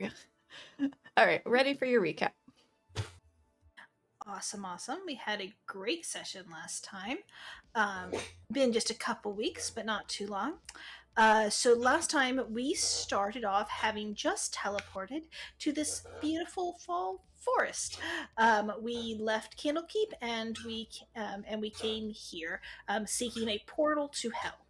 All right, ready for your recap. Awesome. We had a great session last time. Been just a couple weeks, but not too long. So last time we started off having just teleported to this beautiful fall forest. We left Candlekeep and we came here seeking a portal to hell.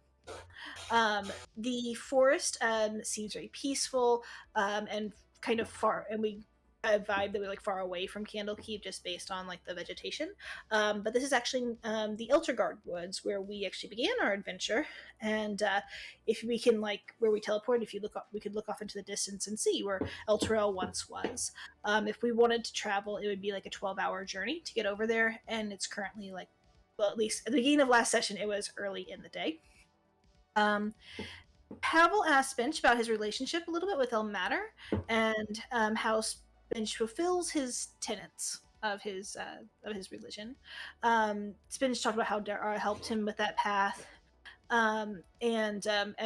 The forest seems very peaceful and kind of far, and we a vibe that we're like far away from Candlekeep just based on like the vegetation. But this is actually the Elturel woods where we actually began our adventure. And if we can like where we teleport, if you look up, we could look off into the distance and see where Elturel once was. If we wanted to travel, it would be like a 12-hour journey to get over there, and it's currently like, well, at least at the beginning of last session, it was early in the day. Um, Pavel asked Spinch about his relationship a little bit with Elmatter and how Spinch fulfills his tenets of his religion. Spinch talked about how Dara helped him with that path, and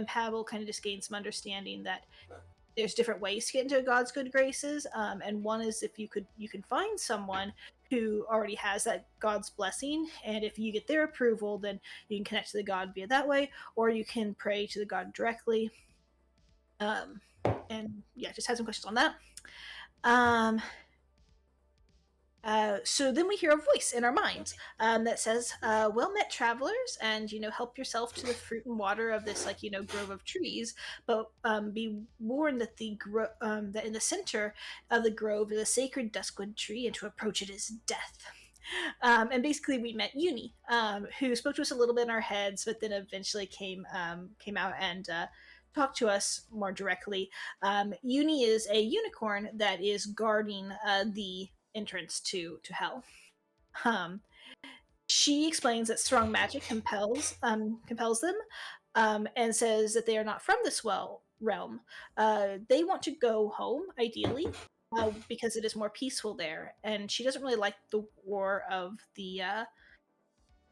Pavel kind of just gained some understanding that there's different ways to get into God's good graces, and one is if you can find someone who already has that God's blessing, and if you get their approval, then you can connect to the God via that way, or you can pray to the God directly. And yeah, just had some questions on that. So then we hear a voice in our minds that says, "Well met, travelers, and help yourself to the fruit and water of this grove of trees. But be warned that that in the center of the grove is a sacred duskwood tree, and to approach it is death." And basically, we met Uni, who spoke to us a little bit in our heads, but then eventually came out and talked to us more directly. Uni is a unicorn that is guarding the entrance to hell. Um, she explains that strong magic compels them, and says that they are not from this realm. They want to go home, ideally, because it is more peaceful there, and she doesn't really like the war of the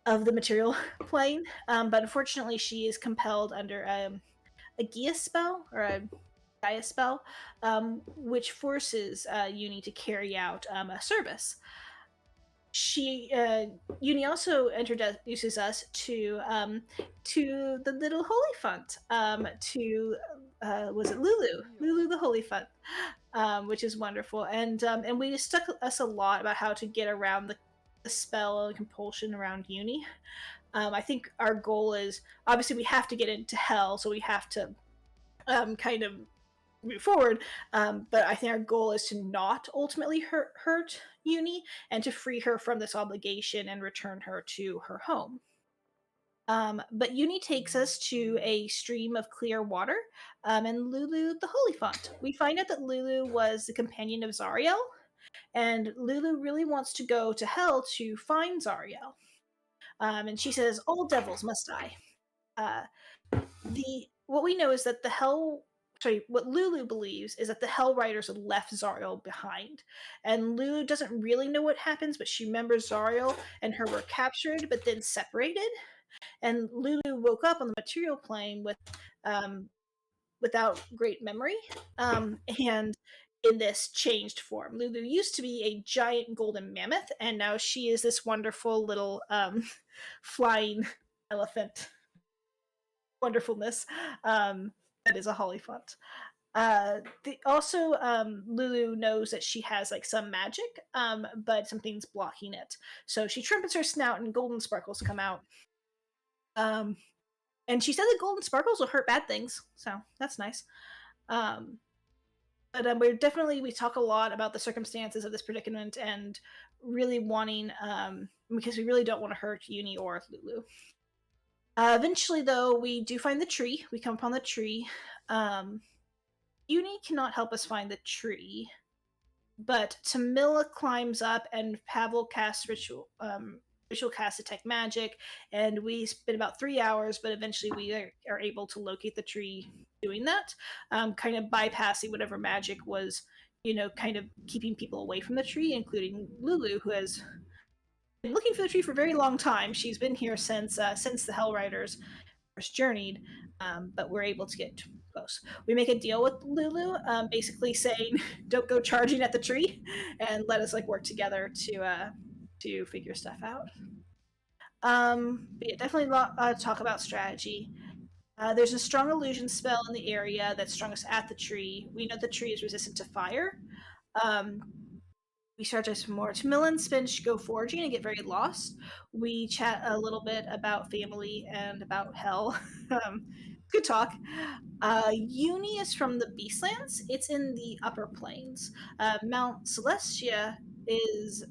material plane. But unfortunately, she is compelled under a geas spell or a Gaia spell, which forces Uni to carry out a service. Uni also introduces us to the little holy font, was it Lulu the holy font, which is wonderful, and we stuck us a lot about how to get around the spell and compulsion around Uni. I think our goal is obviously we have to get into hell, so we have to kind of move forward. But I think our goal is to not ultimately hurt Uni and to free her from this obligation and return her to her home. But Uni takes us to a stream of clear water, and Lulu the holy font. We find out that Lulu was the companion of Zariel, and Lulu really wants to go to hell to find Zariel. And she says, "All devils must die." Uh, the What we know is that what Lulu believes is that the Hell Riders left Zariel behind. And Lulu doesn't really know what happens, but she remembers Zariel and her were captured but then separated. And Lulu woke up on the material plane without great memory, and in this changed form. Lulu used to be a giant golden mammoth, and now she is this wonderful little flying elephant wonderfulness that is a holly font. Lulu knows that she has like some magic, but something's blocking it. So she trumpets her snout and golden sparkles come out. And she said that golden sparkles will hurt bad things, so that's nice. But we talk a lot about the circumstances of this predicament and really wanting, because we really don't want to hurt Uni or Lulu. Eventually, though, we do find the tree. We come upon the tree. Uni cannot help us find the tree, but Tamila climbs up and Pavel casts ritual cast detect magic, and we spend about 3 hours, but eventually we are able to locate the tree doing that, kind of bypassing whatever magic was, kind of keeping people away from the tree, including Lulu, who has been looking for the tree for a very long time. She's been here since the Hell Riders first journeyed, but we're able to get close. We make a deal with Lulu, basically saying, "Don't go charging at the tree, and let us like work together to figure stuff out." But yeah, definitely talk about strategy. There's a strong illusion spell in the area that's strongest at the tree. We know the tree is resistant to fire. Um, we start to some more. Tamila and Spinch go foraging and get very lost. We chat a little bit about family and about hell. Good talk. Uni is from the Beastlands. It's in the upper plains. Mount Celestia is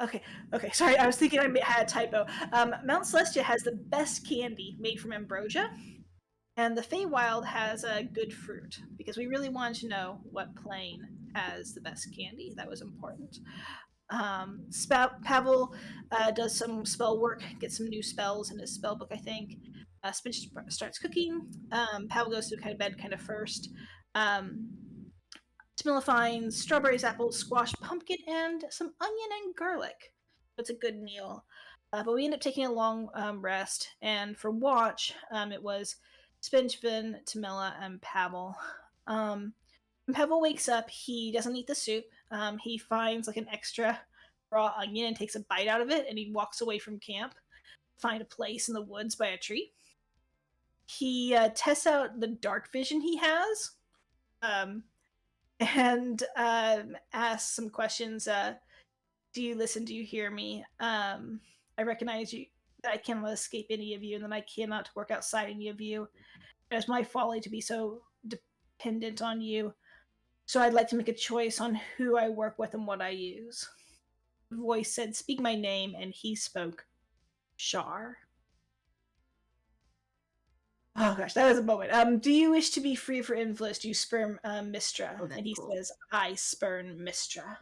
okay. Okay, sorry. I was thinking I had a typo. Mount Celestia has the best candy made from ambrosia, and the Feywild has a good fruit because we really wanted to know what plane has the best candy. That was important. Pavel does some spell work, gets some new spells in his spell book, I think. Spinch starts cooking. Pavel goes to kind of bed kind of first. Tamila finds strawberries, apples, squash, pumpkin, and some onion and garlic. It's a good meal. But we end up taking a long rest, and for watch, it was Spinch, Vin, Tamila, and Pavel. When Pavel wakes up, he doesn't eat the soup. He finds like an extra raw onion and takes a bite out of it, and he walks away from camp, find a place in the woods by a tree. He tests out the dark vision he has, and asks some questions. Do you listen? Do you hear me? I recognize you. I cannot escape any of you, and then I cannot work outside any of you. It's my folly to be so dependent on you. So I'd like to make a choice on who I work with and what I use. The voice said, "Speak my name," and he spoke, Shar. Oh gosh, that was a moment. Do you wish to be free for influence? Do you spurn Mistra? Oh, and he cool. says, "I spurn Mistra."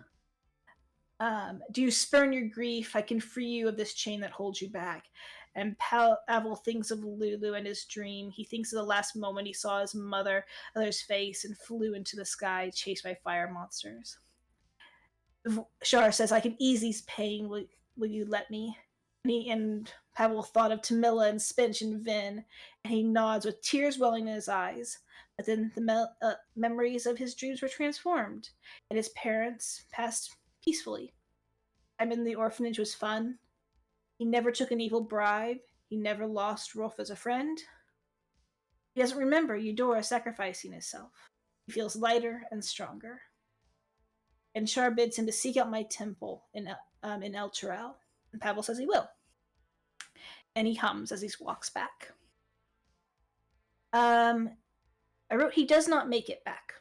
Do you spurn your grief? I can free you of this chain that holds you back. And Pavel thinks of Lulu and his dream. He thinks of the last moment he saw his mother's face and flew into the sky, chased by fire monsters. Shar says, "I can ease these pain. Will you let me?" And Pavel thought of Tamila and Spinch and Vin, and he nods with tears welling in his eyes. But then the memories of his dreams were transformed, and his parents passed peacefully. Time in the orphanage was fun. He never took an evil bribe. He never lost Rolf as a friend. He doesn't remember Eudora sacrificing himself. He feels lighter and stronger. And Shar bids him to seek out my temple in Elturel. And Pavel says he will. And he hums as he walks back. I wrote he does not make it back.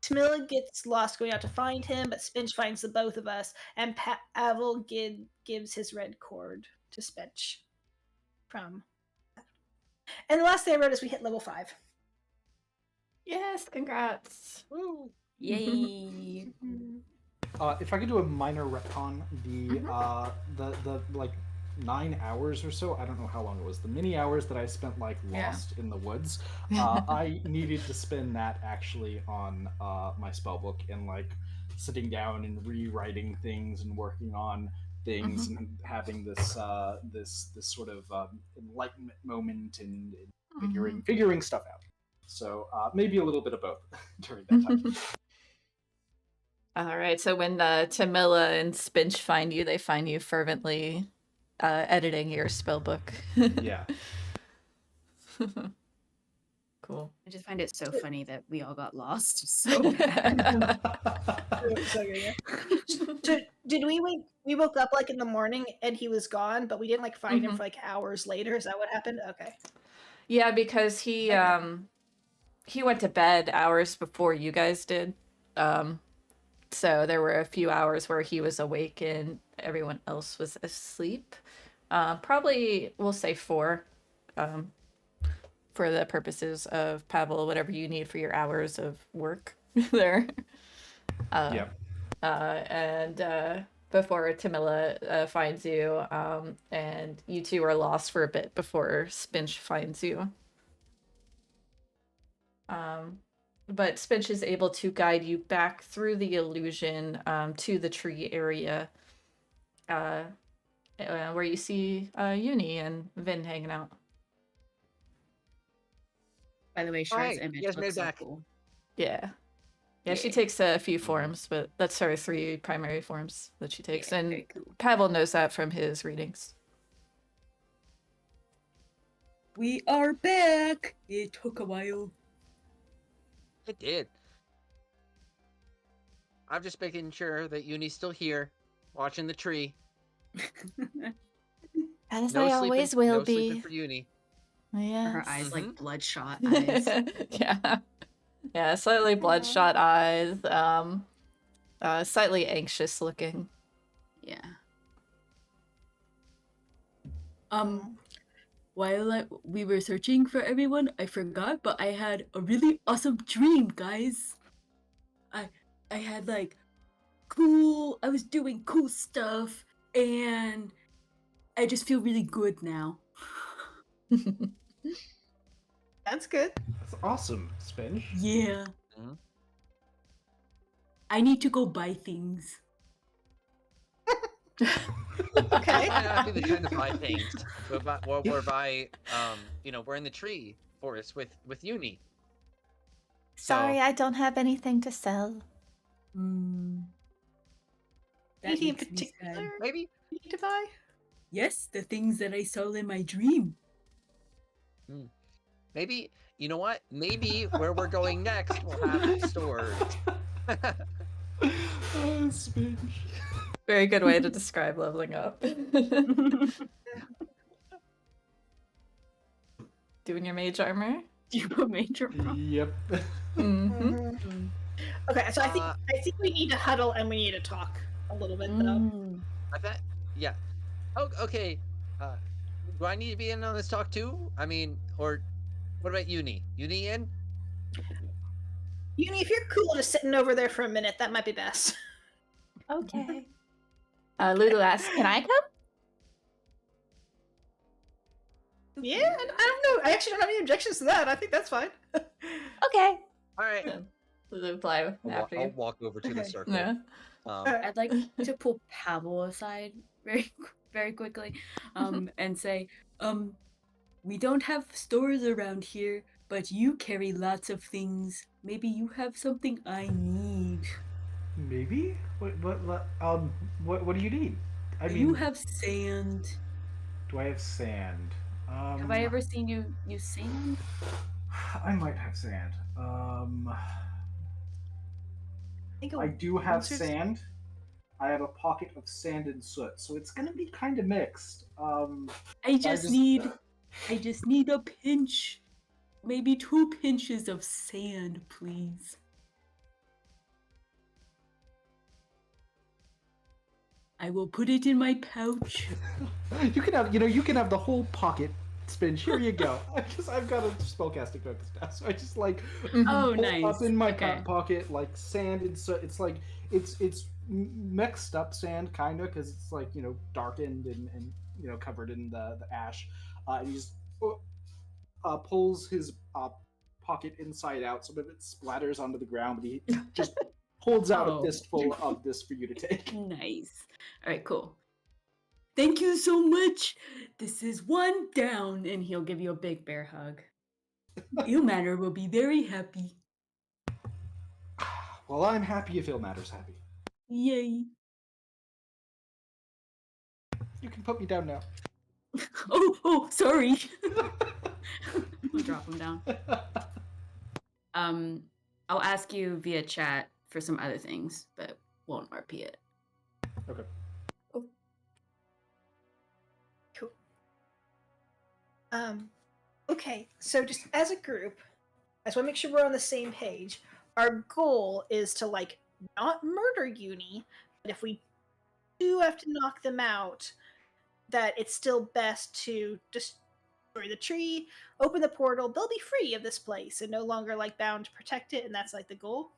Tamila gets lost going out to find him, but Spinch finds the both of us, and Pavel gives his red cord to Spinch. And the last thing I wrote is we hit level 5. Yes, congrats. Woo. Yay. If I could do a minor retcon, the like 9 hours or so, I don't know how long it was, the many hours that I spent like lost in the woods, I needed to spend that actually on my spellbook and like sitting down and rewriting things and working on things and having this this sort of enlightenment moment and figuring stuff out. So maybe a little bit of both during that time. All right, so when Tamila and Spinch find you, they find you fervently editing your spell book. Yeah. Cool. I just find it so funny that we all got lost so bad. So did we woke up like in the morning and he was gone, but we didn't like find him for like hours later? Is that what happened? Okay. Yeah, because he went to bed hours before you guys did. So there were a few hours where he was awake and everyone else was asleep. Probably we'll say 4. For the purposes of Pavel, whatever you need for your hours of work there. And before Tamila finds you, and you two are lost for a bit before Spinch finds you. But Spinch is able to guide you back through the illusion to the tree area, where you see Uni and Vin hanging out. By the way, Shard's you image guys made looks it so back. cool. Yeah. Yeah, she Yeah. takes a few forms, but that's her 3 primary forms that she takes. Yeah, and very cool. Pavel knows that from his readings. We are back! It took a while. It did. I'm just making sure that Uni's still here, watching the tree. As No I sleeping, always will no sleeping be. for Uni. Yeah. Her eyes Mhm. like bloodshot eyes. Yeah. Yeah, slightly bloodshot eyes, slightly anxious looking. Yeah. While we were searching for everyone, I forgot, but I had a really awesome dream, guys. I had like I was doing cool stuff, and I just feel really good now. That's good. That's awesome, Spinch. Yeah. Mhm. I need to go buy things. Okay. This might not be the time to buy things. We're we're in the tree forest with Uni. Sorry, I don't have anything to sell. That Anything in makes me particular sad. Maybe. you need to buy? Yes, the things that I saw in my dream. Maybe, you know what? Maybe where we're going next will have stores. Oh, Spinch. Very good way to describe leveling up. Doing your mage armor? Do you put major problem? Yep. Mm-hmm. Okay, so I think we need to huddle and we need to talk a little bit though. I bet. Yeah. Oh, okay. Do I need to be in on this talk too? I mean, or what about Uni? Uni in? Uni, if you're cool just sitting over there for a minute, that might be best. Okay. Lulu asks, can I come? Yeah, I don't know. I actually don't have any objections to that. I think that's fine. Okay. All right. Lulu reply after I'll you. walk over to the Okay. circle. Yeah. I'd like to pull Pavel aside very quickly, and say, we don't have stores around here, but you carry lots of things. Maybe you have something I need. Maybe? What do you need? I mean, You have sand. do I have sand? Have I ever seen you use sand? I might have sand. I do have sand. I have a pocket of sand and soot, so it's gonna be kind of mixed. I just need a pinch. Maybe 2 pinches of sand, please. I will put it in my pouch. You can have the whole pocket. Spinch. Here you go. I've got a spellcasting focus now, so I just like Oh, pull nice. up in my Okay. pocket like sand and soot. It's like it's mixed up sand kind of because it's like darkened and covered in the ash. And he just pulls his pocket inside out, some of it splatters onto the ground, but he just holds out a fistful of this for you to take. Nice. All right, cool. Thank you so much. This is 1 down, and he'll give you a big bear hug. Ilmatter will be very happy. Well, I'm happy if Ilmatter's happy. Yay. You can put me down now. Oh, sorry. I'll drop him down. I'll ask you via chat for some other things, but won't RP it. Okay. Cool. Okay, so just as a group, I just want to make sure we're on the same page. Our goal is to not murder Uni, but if we do have to knock them out, that it's still best to destroy the tree, open the portal, they'll be free of this place and no longer bound to protect it, and that's the goal.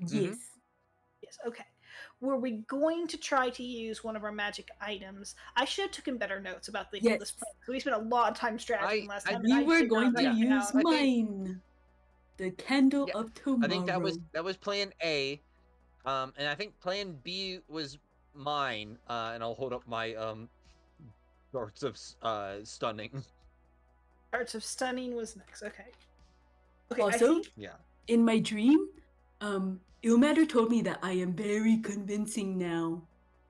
Yes. Yes, okay. Were we going to try to use one of our magic items? I should have taken better notes about this place. So we spent a lot of time strategizing last time. We were going to use out. mine. The candle of tomorrow. I think that was plan A. And I think plan B was mine. And I'll hold up my darts of stunning. Arts of Stunning was next. Okay. Okay, Also, I think Yeah. in my dream, Ilmatter told me that I am very convincing now,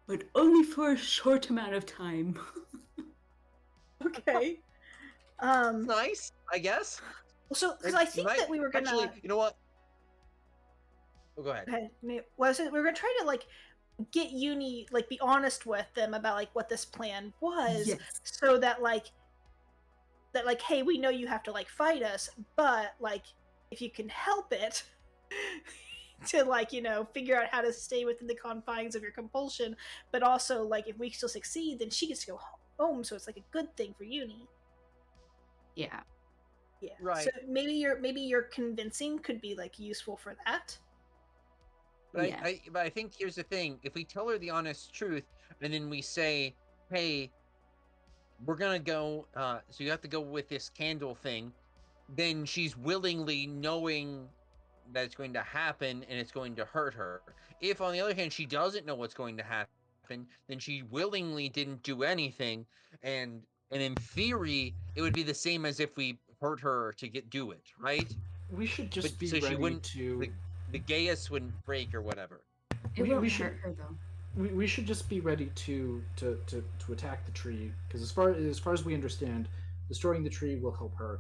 but only for a short amount of time. okay. It's nice, I guess. So because I think might that we were gonna actually, you know what? Oh, go ahead. okay, was it we were gonna try to like get Uni like be honest with them about like what this plan was, Yes. so that like hey, we know you have to like fight us, but like if you can help it to like figure out how to stay within the confines of your compulsion, but also like if we still succeed, then she gets to go home, so it's like a good thing for Uni. Yeah. Yeah. Right. So maybe your convincing could be like useful for that. But Yeah. but I think here's the thing: if we tell her the honest truth, and then we say, "Hey, we're gonna go," so you have to go with this candle thing, then she's willingly knowing that it's going to happen and it's going to hurt her. If, on the other hand, she doesn't know what's going to happen, then she willingly didn't do anything, and in theory, it would be the same as if we hurt her to do it, right? We should But just be so she ready wouldn't, to. the geas wouldn't break or whatever. It We won't should hurt her though. we should just be ready to attack the tree, because as far as we understand, destroying the tree will help her,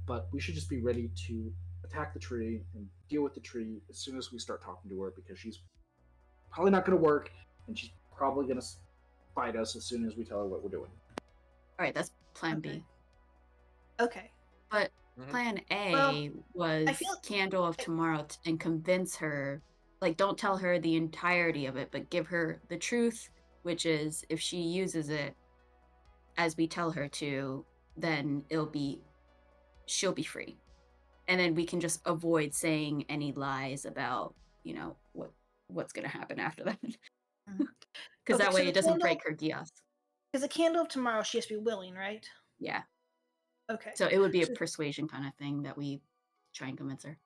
but we should just be ready to attack the tree and deal with the tree as soon as we start talking to her, because she's probably not going to work, and she's probably going to fight us as soon as we tell her what we're doing. All right, that's plan Okay. B. Okay. But Mhm. plan A Well, was I feel- Candle of Tomorrow and convince her. Like, don't tell her the entirety of it, but give her the truth, which is if she uses it as we tell her to, then she'll be free. And then we can just avoid saying any lies about, what's going to happen after that. Mhm. Because Okay, that so way the it doesn't candle- break her geas. Because the Candle of Tomorrow, she has to be willing, right? Yeah. Okay. So it would be a So- persuasion kind of thing that we try and convince her.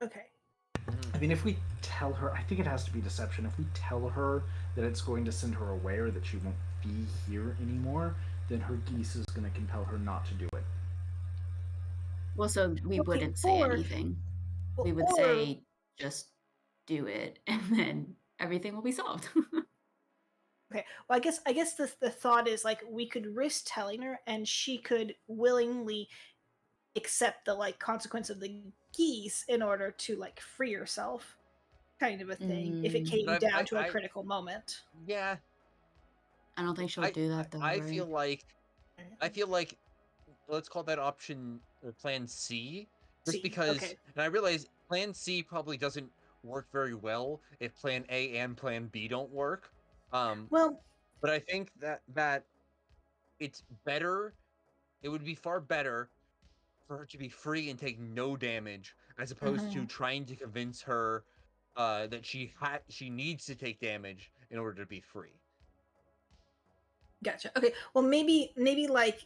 Okay. I mean, if we tell her, I think it has to be deception. If we tell her that it's going to send her away or that she won't be here anymore, then her geese is going to compel her not to do it. Well, so we Okay, wouldn't say or- anything. Well, We would or- say just do it, and then everything will be solved. Okay. Well, I guess the thought is like we could risk telling her, and she could willingly accept the like consequence of the geese in order to like free herself, kind of a thing. If it came But down to a critical moment. Yeah, I don't think she'll do that though. I right? feel like let's call that option or plan C, just C, because. okay. And I realize plan C probably doesn't work very well if plan A and plan B don't work. Well, But I think that it's better. It would be far better for her to be free and take no damage, as opposed to trying to convince her that she needs to take damage in order to be free. gotcha. Okay. Well, maybe like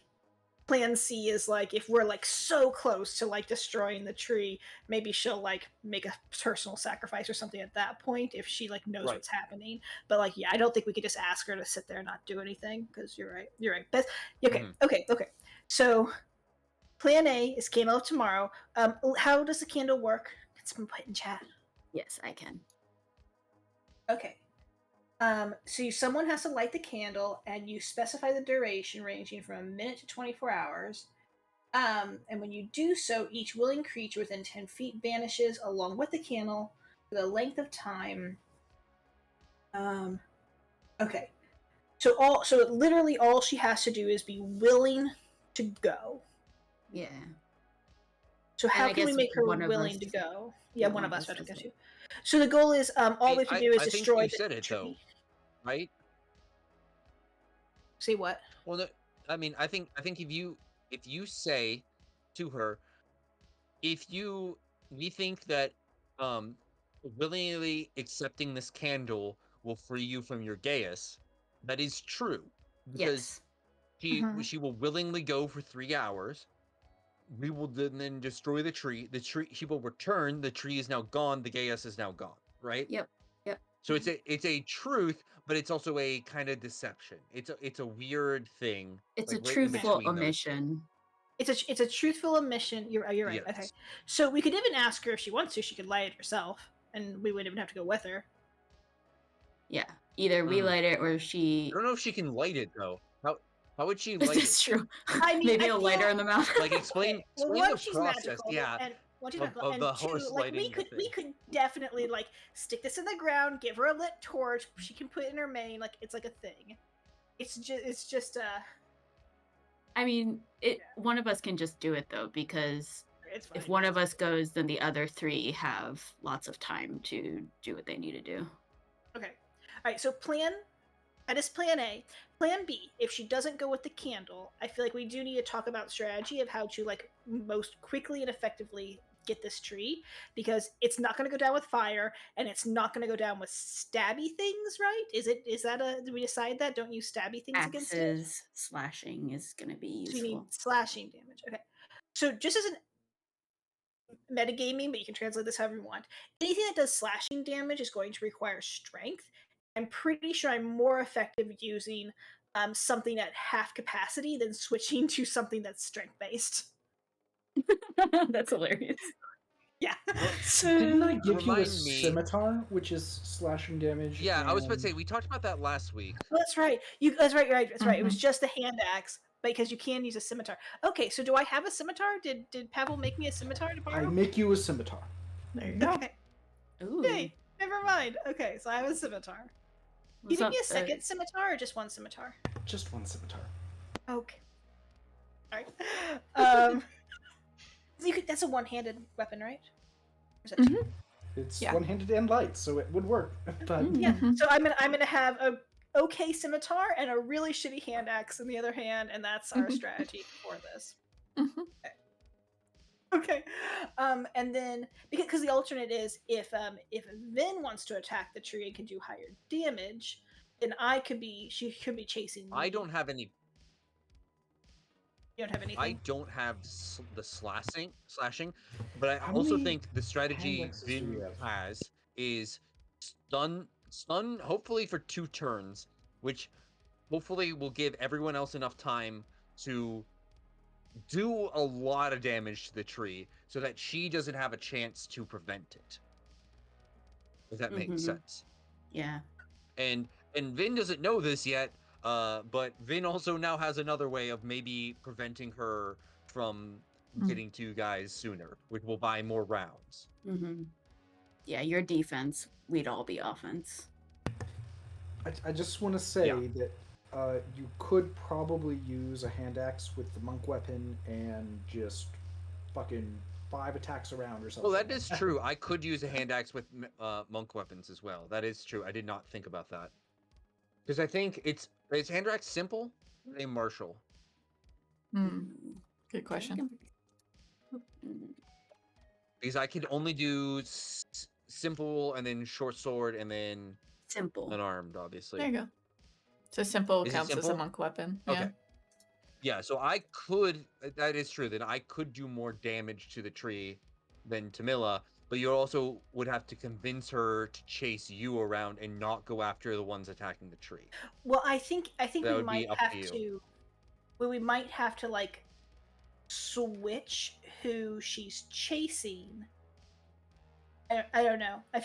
plan C is like if we're like so close to like destroying the tree, maybe she'll like make a personal sacrifice or something at that point if she like knows Right. what's happening. But like, yeah, I don't think we could just ask her to sit there and not do anything, because you're right. But okay, okay. So plan A is Candle of Tomorrow. How does the candle work? Can someone put in chat? Yes, I can. Okay. So someone has to light the candle, and you specify the duration ranging from a minute to 24 hours. And when you do so, each willing creature within 10 feet vanishes along with the candle for the length of time. Okay. So literally all she has to do is be willing to go. Yeah. So how I can we guess make her one of willing us- to go? Yeah, yeah, one of us have to does go it. too. So the goal is all we have to do is I think destroy you the said it tree. though, right? Say what? Well, no, I mean, I think if you say to her, we think that willingly accepting this candle will free you from your geas, that is true, because Yes. she will willingly go for 3 hours. We will then destroy the tree. The tree, she will return. The tree is now gone. The geas is now gone. Right. Yep. So it's a truth, but it's also a kind of deception. It's a weird thing. It's like a right in truthful between those two. omission. It's a truthful admission. You're right. Yes. Okay. So we could even ask her if she wants to. She could light it herself, and we wouldn't even have to go with her. Yeah, either we light it or I she. don't know if she can light it though. How would she light It's it? true. I mean, Maybe I a lighter feel- in the mouth. Like explain Well, explain one, the she's process, magical, yeah, and one, she's of, magical, of and the two, horse like we lighting the could we thing. could definitely like stick this in the ground, give her a lit torch. She can put it in her mane, like it's like a thing. It's just I mean, one of us can just do it though, because it's fine. if one of us goes, then the other three have lots of time to do what they need to do. Okay. All right. So that is plan A. Plan B, if she doesn't go with the candle, I feel like we do need to talk about strategy of how to like most quickly and effectively get this tree, because it's not going to go down with fire and it's not going to go down with stabby things, right? Is that did we decide that? Don't use stabby things against it? Axes, slashing is going to be So you need useful. slashing damage. Okay. So just as an metagaming, but you can translate this however you want. Anything that does slashing damage is going to require strength. I'm pretty sure I'm more effective using something at half capacity than switching to something that's strength based. That's hilarious. Yeah. Didn't I give you a Remind me. scimitar, which is slashing damage? Yeah, I was about to say and- we talked about that last week. Oh, that's right. That's right. You're right. That's right. It was Mhm. just the hand axe because you can use a scimitar. Okay, so do I have a scimitar? Did Pavel make me a scimitar to I borrow? make you a scimitar. There you go. Okay. Ooh. Yay. Never mind. Okay, so I have a scimitar. You give me a second scimitar or just one scimitar? Just one scimitar. Okay. All right. That's a one-handed weapon, right? Or is that two? It's Yeah. one-handed and light, so it would work. But Yeah. Mhm. So I'm gonna have a okay scimitar and a really shitty hand axe in the other hand, and that's our strategy for this. Mhm. Okay. And then because the alternate is if Vin wants to attack the tree and can do higher damage, then she could be chasing me. I don't have any. You don't have anything. I don't have the slashing, but I How also many think the strategy hand axes do you Vin have? has is stun, hopefully for 2 turns, which hopefully will give everyone else enough time to do a lot of damage to the tree so that she doesn't have a chance to prevent it. If that makes sense. Yeah. And Vin doesn't know this yet, but Vin also now has another way of maybe preventing her from getting to you guys sooner, which will buy more rounds. Yeah, your defense, we'd all be offense. I just want to say that you could probably use a hand axe with the monk weapon and just fucking 5 attacks around or something. Well, that is true. I could use a hand axe with monk weapons as well. That is true. I did not think about that. Because I think is hand axe simple? Or are they martial? Good question. Because I could only do simple and then short sword and then simple unarmed, obviously. There you go. So simple Is it counts as a simple? monk weapon. Okay. Yeah. Yeah, so I could. That is true. Then I could do more damage to the tree than Tamila, but you also would have to convince her to chase you around and not go after the ones attacking the tree. Well, I think That we would might be up have to you. to. Well, we might have to like switch who she's chasing. I don't know. I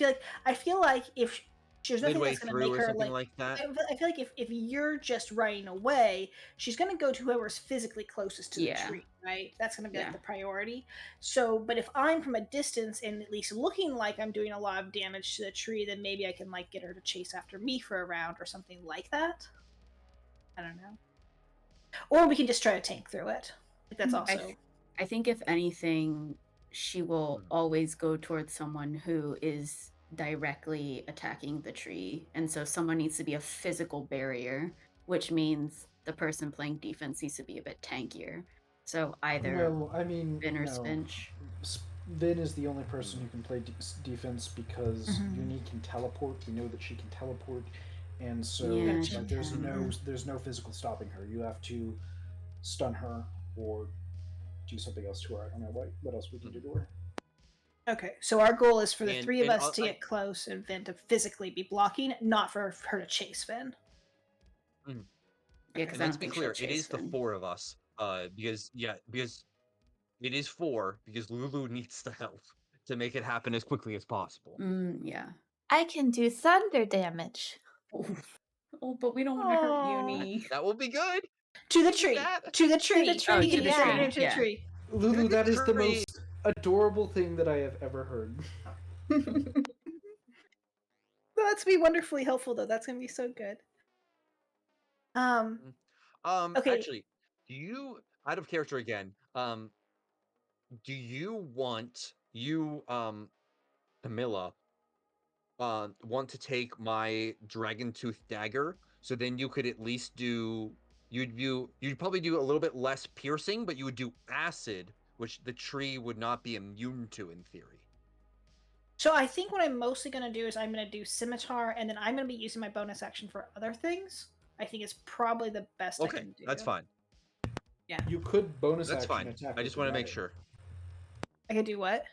feel like if there's nothing Midway that's going to through make or her something like that. I feel like if you're just running away, she's going to go to whoever's physically closest to the tree, right? That's going to be like the priority. So, but if I'm from a distance and at least looking like I'm doing a lot of damage to the tree, then maybe I can like get her to chase after me for a round or something like that. I don't know. Or we can just try to tank through it. Like that's also. I think if anything, she will always go towards someone who is directly attacking the tree, and so someone needs to be a physical barrier, which means the person playing defense needs to be a bit tankier. So either Vin or Spinch. Vin is the only person who can play defense because Unique can teleport. We know that she can teleport, and so there's no physical stopping her. You have to stun her or do something else to her. I don't know what else we can do to her. Okay, so our goal is for the three of us to get close and Vin to physically be blocking, not for her to chase Vin. And let's be clear, it is the 4 of us. because it is 4 because Lulu needs the help to make it happen as quickly as possible. Yeah. I can do thunder damage. Oh, but we don't want to hurt Aw. Uni. That will be good. To the We can do tree. that. To the tree. tree, You can yeah. do to the Yeah. tree. Lulu, that is the Tree. most adorable thing that I have ever heard. That's be wonderfully helpful though. That's gonna be so good. Okay. Actually, do you, out of character again, do you want Camilla, want to take my dragon tooth dagger? So then you could at least you'd probably do a little bit less piercing, but you would do acid, which the tree would not be immune to in theory. So I think what I'm mostly gonna do is I'm gonna do scimitar, and then I'm gonna be using my bonus action for other things. I think it's probably the best I Okay, can do. that's fine. You could bonus That's action fine. attack. I with just the want to make dagger. sure. I can do what?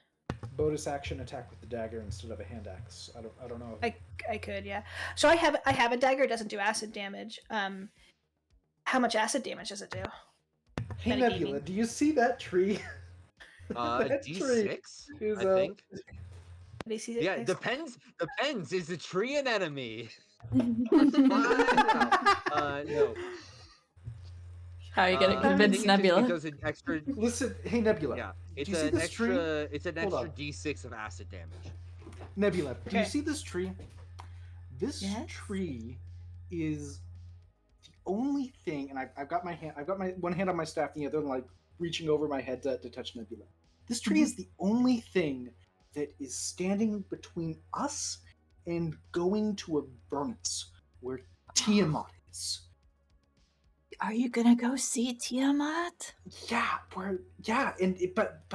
Bonus action attack with the dagger instead of a hand axe. I don't know. I could, yeah. So I have a dagger. It doesn't do acid damage. How much acid damage does it do? Hey metagaming. Nebula, do you see that tree? That tree D6, is, I think. DC Yeah, six? depends. Is the tree an enemy? How No. are you gonna I convince think Nebula? It does an extra. Listen, hey Nebula. Yeah, do it's you see an this extra. tree? It's an Hold extra on. D6 of acid damage. Nebula, do you Okay. see this tree? This Yes. tree is the only thing, and I've got my one hand on my staff, and the other like reaching over my head to touch Nebula. This tree is the only thing that is standing between us and going to Avernus, where Tiamat is. Are you gonna go see Tiamat? Yeah, but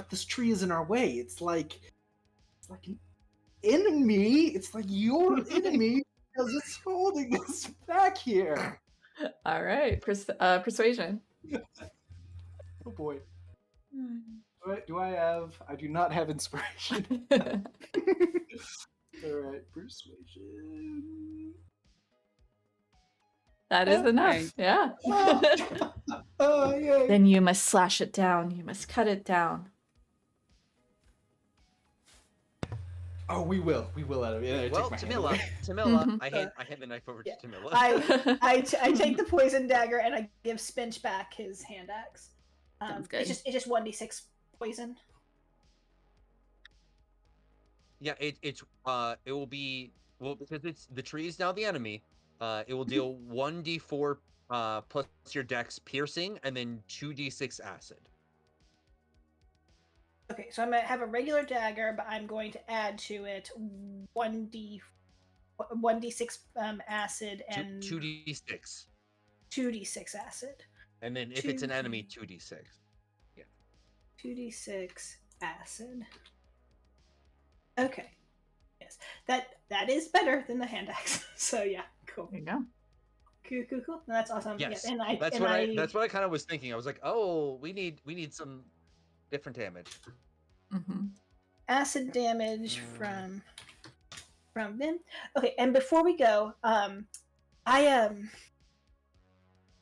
this tree is in our way. It's like an enemy. It's like your enemy because it's holding us back here. All right, persuasion. Oh boy. Do I have? I do not have inspiration. All right, persuasion. That is enough. Okay. Yeah. Oh, yay. Then you must slash it down. You must cut it down. Oh, we will. Out of it. Well, Tamila, Mhm. I hand the knife over to Yeah. Tamila. I take the poison dagger and I give Spinch back his hand axe. Sounds good. It's just 1d6 poison. Yeah, it will be, well, because it's the tree is now the enemy. It will deal 1d4 plus your dex piercing, and then 2d6 acid. Okay, so I'm gonna have a regular dagger, but I'm going to add to it 1d6 acid and 2d6, 2d6 acid. and then if it's an enemy, 2d6. 2d6 acid. Okay. Yes, that is better than the hand axe. So yeah, cool. There you go. Cool. No, that's awesome. Yes, Yeah, and that's what I kind of was thinking. I was like, oh, we need some different damage. Mm-hmm. acid damage from Vin. Okay, and before we go, I'm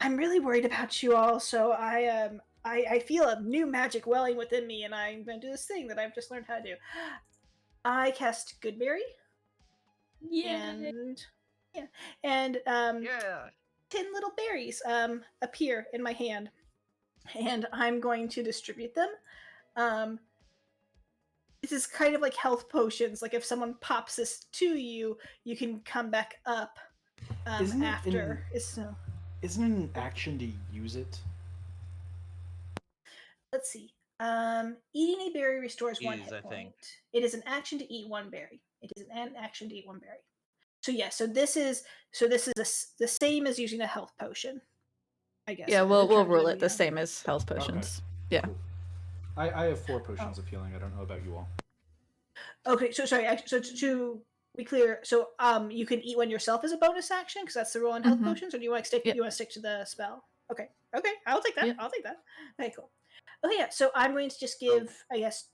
really worried about you all. So I feel a new magic welling within me, and I'm gonna do this thing that I've just learned how to do. I cast Goodberry, and 10 little berries appear in my hand, and I'm going to distribute them. This is kind of like health potions. Like if someone pops this to you, you can come back up after. Isn't it an action to use it? Let's see. Eating a berry restores one Is, hit I point. think. It is an action to eat one berry. It is an action to eat one berry. So yeah, so this is the same as using a health potion, I guess. Yeah, in we'll terms rule of, it the same as health potions. Yeah. Cool. I have 4 potions of healing. I don't know about you all. Okay, so sorry. So to be clear, so you can eat one yourself as a bonus action because that's the rule in health potions, or do you want to stick? Yep. You want to stick to the spell? Okay, I'll take that. Yep. I'll take that. Okay, cool. Okay, yeah. So I'm going to just give, I guess,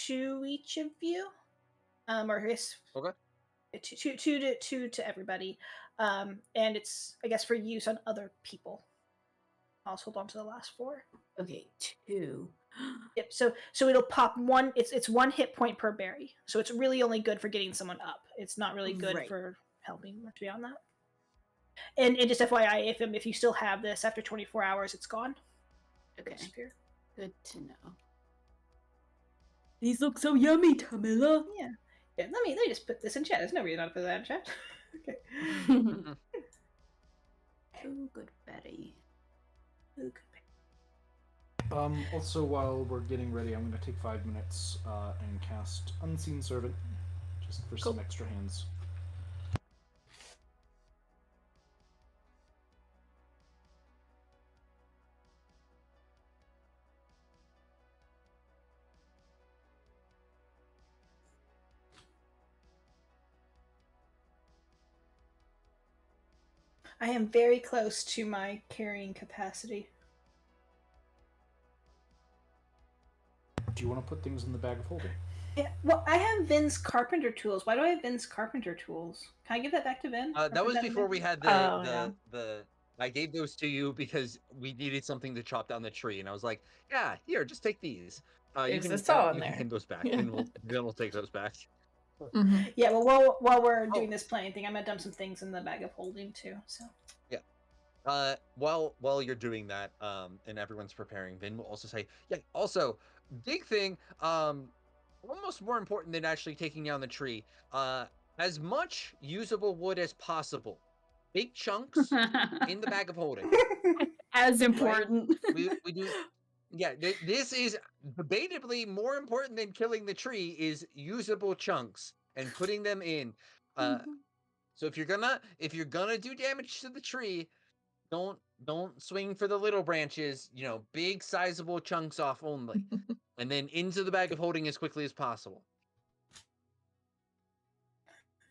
2 each of you, or I guess Okay. two to everybody, and it's, I guess, for use on other people. I'll just hold on to the last 4. Okay, 2. Yep. So it'll pop one. It's 1 hit point per berry. So it's really only good for getting someone up. It's not really good Right. for helping beyond that. And just FYI, if you still have this after 24 hours, it's gone. Okay. Disappear. Good to know. These look so yummy, Tamila. Yeah. Yeah. Let me just put this in chat. There's no reason not to put that in chat. Okay. Oh, good Betty. Ooh, good. Also, while we're getting ready, I'm going to take 5 minutes and cast Unseen Servant, just for some extra hands. I am very close to my carrying capacity. Do you want to put things in the bag of holding? Yeah, well, I have Vin's carpenter tools. Why do I have Vin's carpenter tools? Can I give that back to Vin? That was before we had yeah. the. I gave those to you because we needed something to chop down the tree, and I was like, "Yeah, here, just take these. There's a saw in you can there." hand those back, Yeah. and we'll take those back." Mhm. Yeah, well, while we're Oh. doing this planning thing, I'm gonna dump some things in the bag of holding too. So While you're doing that, and everyone's preparing, Vin will also say, "Yeah, also, big thing, almost more important than actually taking down the tree. As much usable wood as possible. Big chunks in the bag of holding. As important. We do. Yeah, this is debatably more important than killing the tree. Is usable chunks and putting them in. So if you're gonna do damage to the tree, don't swing for the little branches. Big sizable chunks off only, and then into the bag of holding as quickly as possible.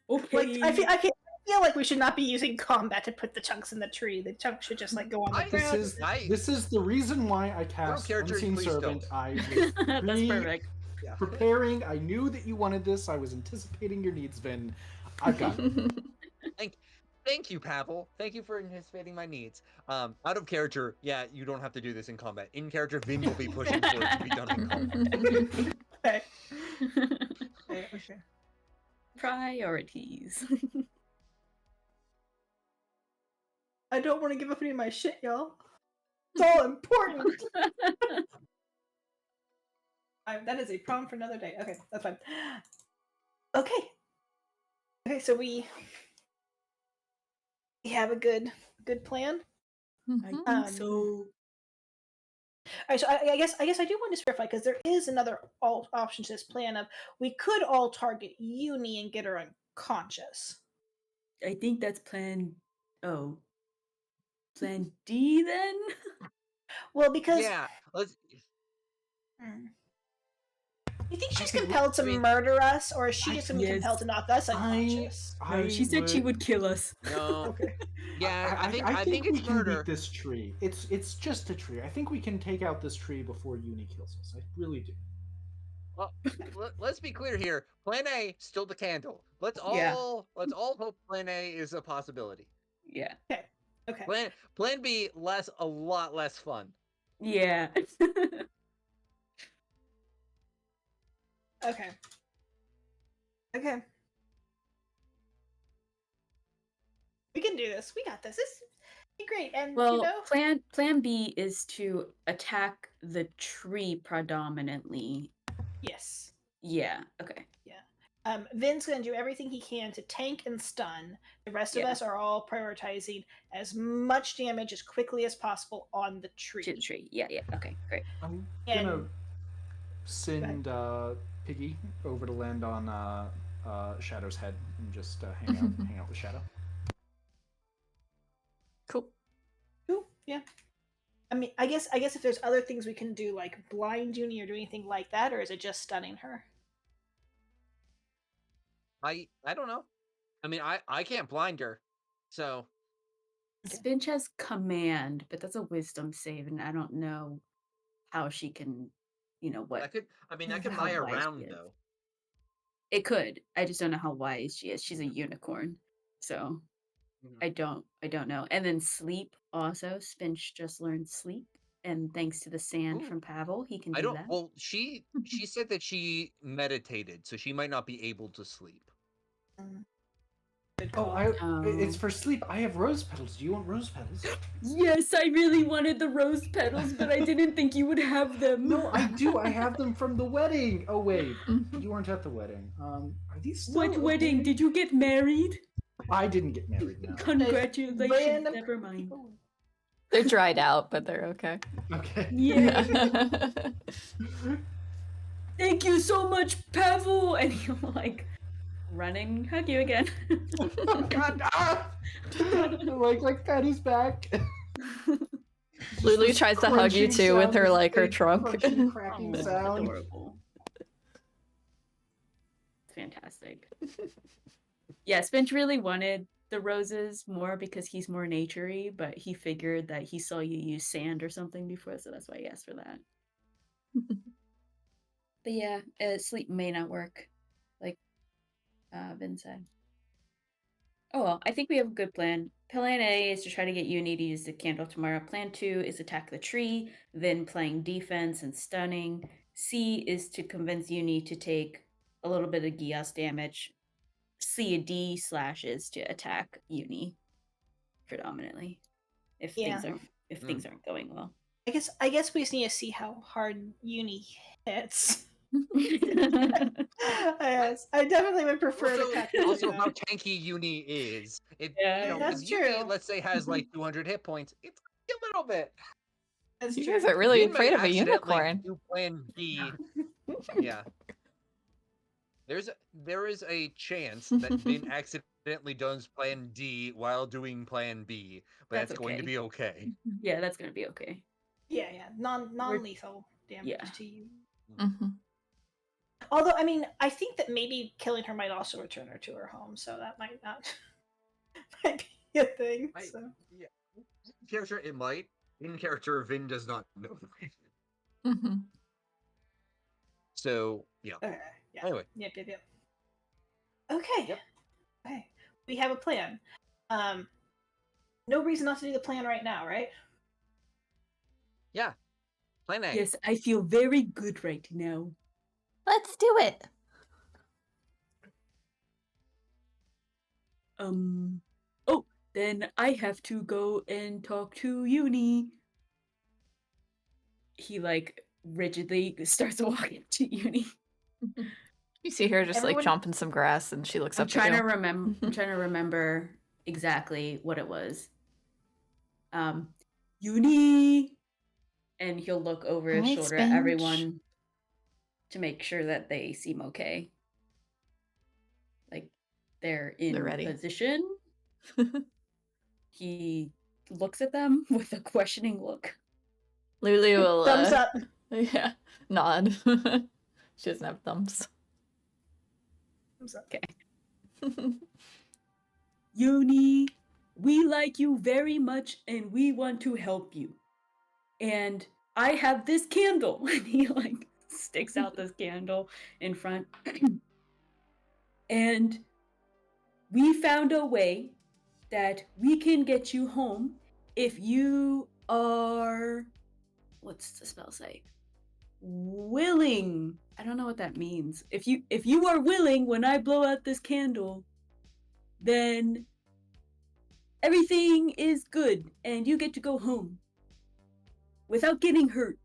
Okay. like, I feel like we should not be using combat to put the chunks in the tree. The chunks should just go on the ground. This is the reason why I cast characters, Unseen please Servant. don't. I That's was perfect. Yeah. preparing. I knew that you wanted this. I was anticipating your needs, Vin. I've got it. Thank you, Pavel. Thank you for anticipating my needs. Out of character, yeah, you don't have to do this in combat. In character, Vin will be pushing for it to be done in combat. Okay. Okay. Priorities. I don't want to give up any of my shit, y'all. It's all important. That is a problem for another day. Okay, that's fine. Okay, so we have a good plan. I think so. All right, so I guess I do want to verify because there is another option to this plan of we could all target Uni and get her unconscious. I think that's plan D then? Well, because Yeah, let's. you think she's Okay, compelled to murder us, or is she just Yes. compelled to knock us unconscious? No, she said she would kill us. No. Okay. Yeah, I think we it's can murder. beat this tree. It's just a tree. I think we can take out this tree before Uni kills us. I really do. Well, let's be clear here. Plan A, still the candle. Let's all hope Plan A is a possibility. Yeah. Okay. Plan B, a lot less fun. Yeah. Okay. We can do this. We got this. This is great. And well, plan B is to attack the tree predominantly. Yes. Yeah. Okay. Yeah. Vin's gonna do everything he can to tank and stun. The rest of us are all prioritizing as much damage as quickly as possible on the tree. To the tree. Yeah. Okay. Great. I'm gonna send Piggy over to land on Shadow's head and just hang out with Shadow. Cool. Yeah. I mean, I guess if there's other things we can do, like blind Uni or do anything like that, or is it just stunning her? I don't know. I mean, I can't blind her, so. Spinch has command, but that's a wisdom save, and I don't know how she can, what. That could buy a round though. It could. I just don't know how wise she is. She's a unicorn, so. I don't know. And then sleep also. Spinch just learned sleep, and thanks to the sand Ooh. from Pavel, he can I do don't. that. Well, she said that she meditated, so she might not be able to sleep. Good Oh, call. it's for sleep. I have rose petals. Do you want rose petals? Yes, I really wanted the rose petals, but I didn't think you would have them. No, I do. I have them from the wedding. Oh wait, Mhm. you weren't at the wedding. Are these still What wedding? okay? Did you get married? I didn't get married. No. Congratulations. Random Never mind. people. They're dried out, but they're okay. Okay. Yay. Thank you so much, Pavel. And he'll like run and hug you again. Oh God! Ah! like pat his back. Lulu This tries to hug you crunching too with sound, her this like her big trunk. crunching, cracking Oh, sound. adorable. It's fantastic. Yeah, Spinch really wanted the roses more because he's more naturey, but he figured that he saw you use sand or something before, so that's why he asked for that. But yeah, sleep may not work, like Vin said. Oh well, I think we have a good plan. Plan A is to try to get Uni to use the candle tomorrow. Plan 2 is attack the tree, then playing defense and stunning. C is to convince Uni to take a little bit of geas damage. C and D / is to attack Uni predominantly if Yeah. things aren't going well. I guess we just need to see how hard Uni hits. Yes, I definitely would prefer to attack the Also, tree, how though. tanky Uni is. It, Yeah, you know, That's because Uni, true. let's say, has like 200 hit points. It's a little bit. That's You true. guys are really Vin might afraid of a accidentally unicorn. do Plan B. Yeah. There is a chance that Vin accidentally does Plan D while doing Plan B, but That's that's going to okay. be okay. Yeah, that's gonna be okay. Yeah, non-lethal damage yeah. to you. Mhm. Although, I mean, I think that maybe killing her might also return her to her home, so that might not might be a thing. So. Yeah. In character, it might. In character, Vin does not know that. Mhm. So, yeah. Yeah. Anyway. Yep. Okay. Yep. Okay. We have a plan. No reason not to do the plan right now, right? Yeah. Plan A. Yes, I feel very good right now. Let's do it. Oh, then I have to go and talk to Uni. He like rigidly starts walking to Uni. You see her just Everyone- like chomping some grass, and she looks I'm up trying at to you. remember. I'm trying to remember exactly what it was. Uni, and he'll look over his Hi, shoulder at Spinch. everyone to make sure that they seem okay. Like they're in They're ready. position. He looks at them with a questioning look. Lulu will Thumbs up. Yeah, nod. She doesn't have thumbs. Thumbs up. Okay. Uni, we like you very much and we want to help you. And I have this candle. And he like sticks out this candle in front. And we found a way that we can get you home if you are, what's the spell say? Willing. I don't know what that means. If you are willing when I blow out this candle, then everything is good and you get to go home without getting hurt.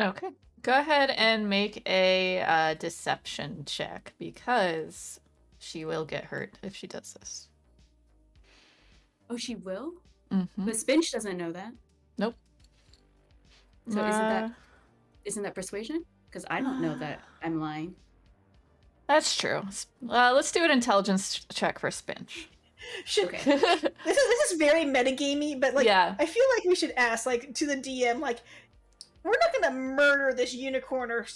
Okay. Go ahead and make a deception check because she will get hurt if she does this. Oh, she will? Mm-hmm. But Spinch doesn't know that. Nope. So isn't that persuasion? Because I don't know that I'm lying. That's true. Let's do an intelligence check for Spinch. Okay. This is very metagamey, but like Yeah. I feel like we should ask like to the DM like we're not gonna murder this unicorn or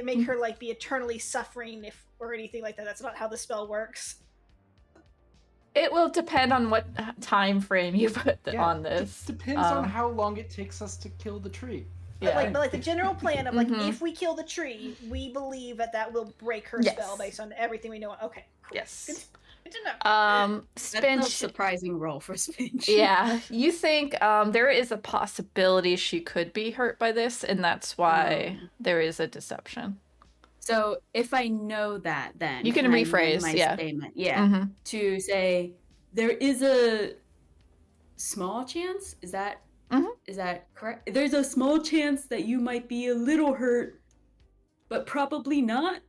make her like be eternally suffering or anything like that. That's not how the spell works. It will depend on what time frame you put on this. Depends on how long it takes us to kill the tree. Yeah. But like the general plan of like Mhm. if we kill the tree, we believe that will break her Yes. spell based on everything we know. Okay, cool. Yes. know. That's a Spinch. surprising roll for Spinch. Yeah, you think there is a possibility she could be hurt by this, and that's why there is a deception. So if I know that, then You can I amend rephrase, my yeah. statement, to say there is a small chance. Is that correct? There's a small chance that you might be a little hurt, but probably not.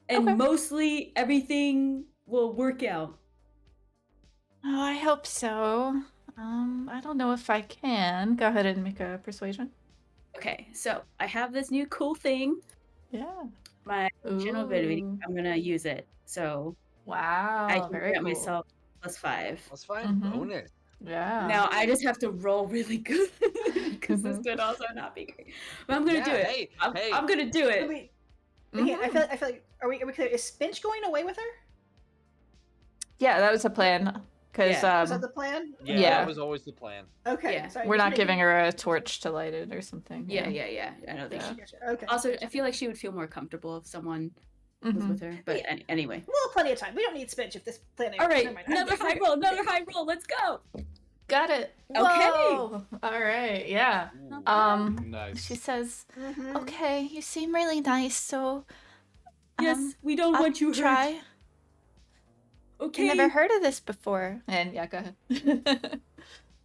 And Okay. mostly everything will work out. Oh, I hope so. I don't know if I can. Go ahead and make a persuasion. Okay, so I have this new cool thing. Yeah. My channel ability. Ooh. I'm gonna use it. So Wow. I can Very grant cool. myself +5. +5 bonus. Yeah. Now I just have to roll really good because this could also not be great. But I'm gonna do it. Hey, I'm gonna do it. Wait, okay, I feel like are we clear? Is Spinch going away with her? Yeah, that was the plan. Because Was that the plan? Yeah. That was always the plan. Okay. Yeah. Sorry, we're just not making- giving her a torch to light it or something. Yeah. I know they Yeah. should. Okay. Also, I feel like she would feel more comfortable if someone was with her. But anyway. We'll have plenty of time. We don't need Spinch if this plan. All right, Never mind. another high roll. Let's go. Got it. Okay. Whoa! All right. Yeah. Nice. She says, Mhm. "Okay, you seem really nice, so Yes, we don't want you hurt. try. Okay. I never heard of this before." And yeah, go ahead.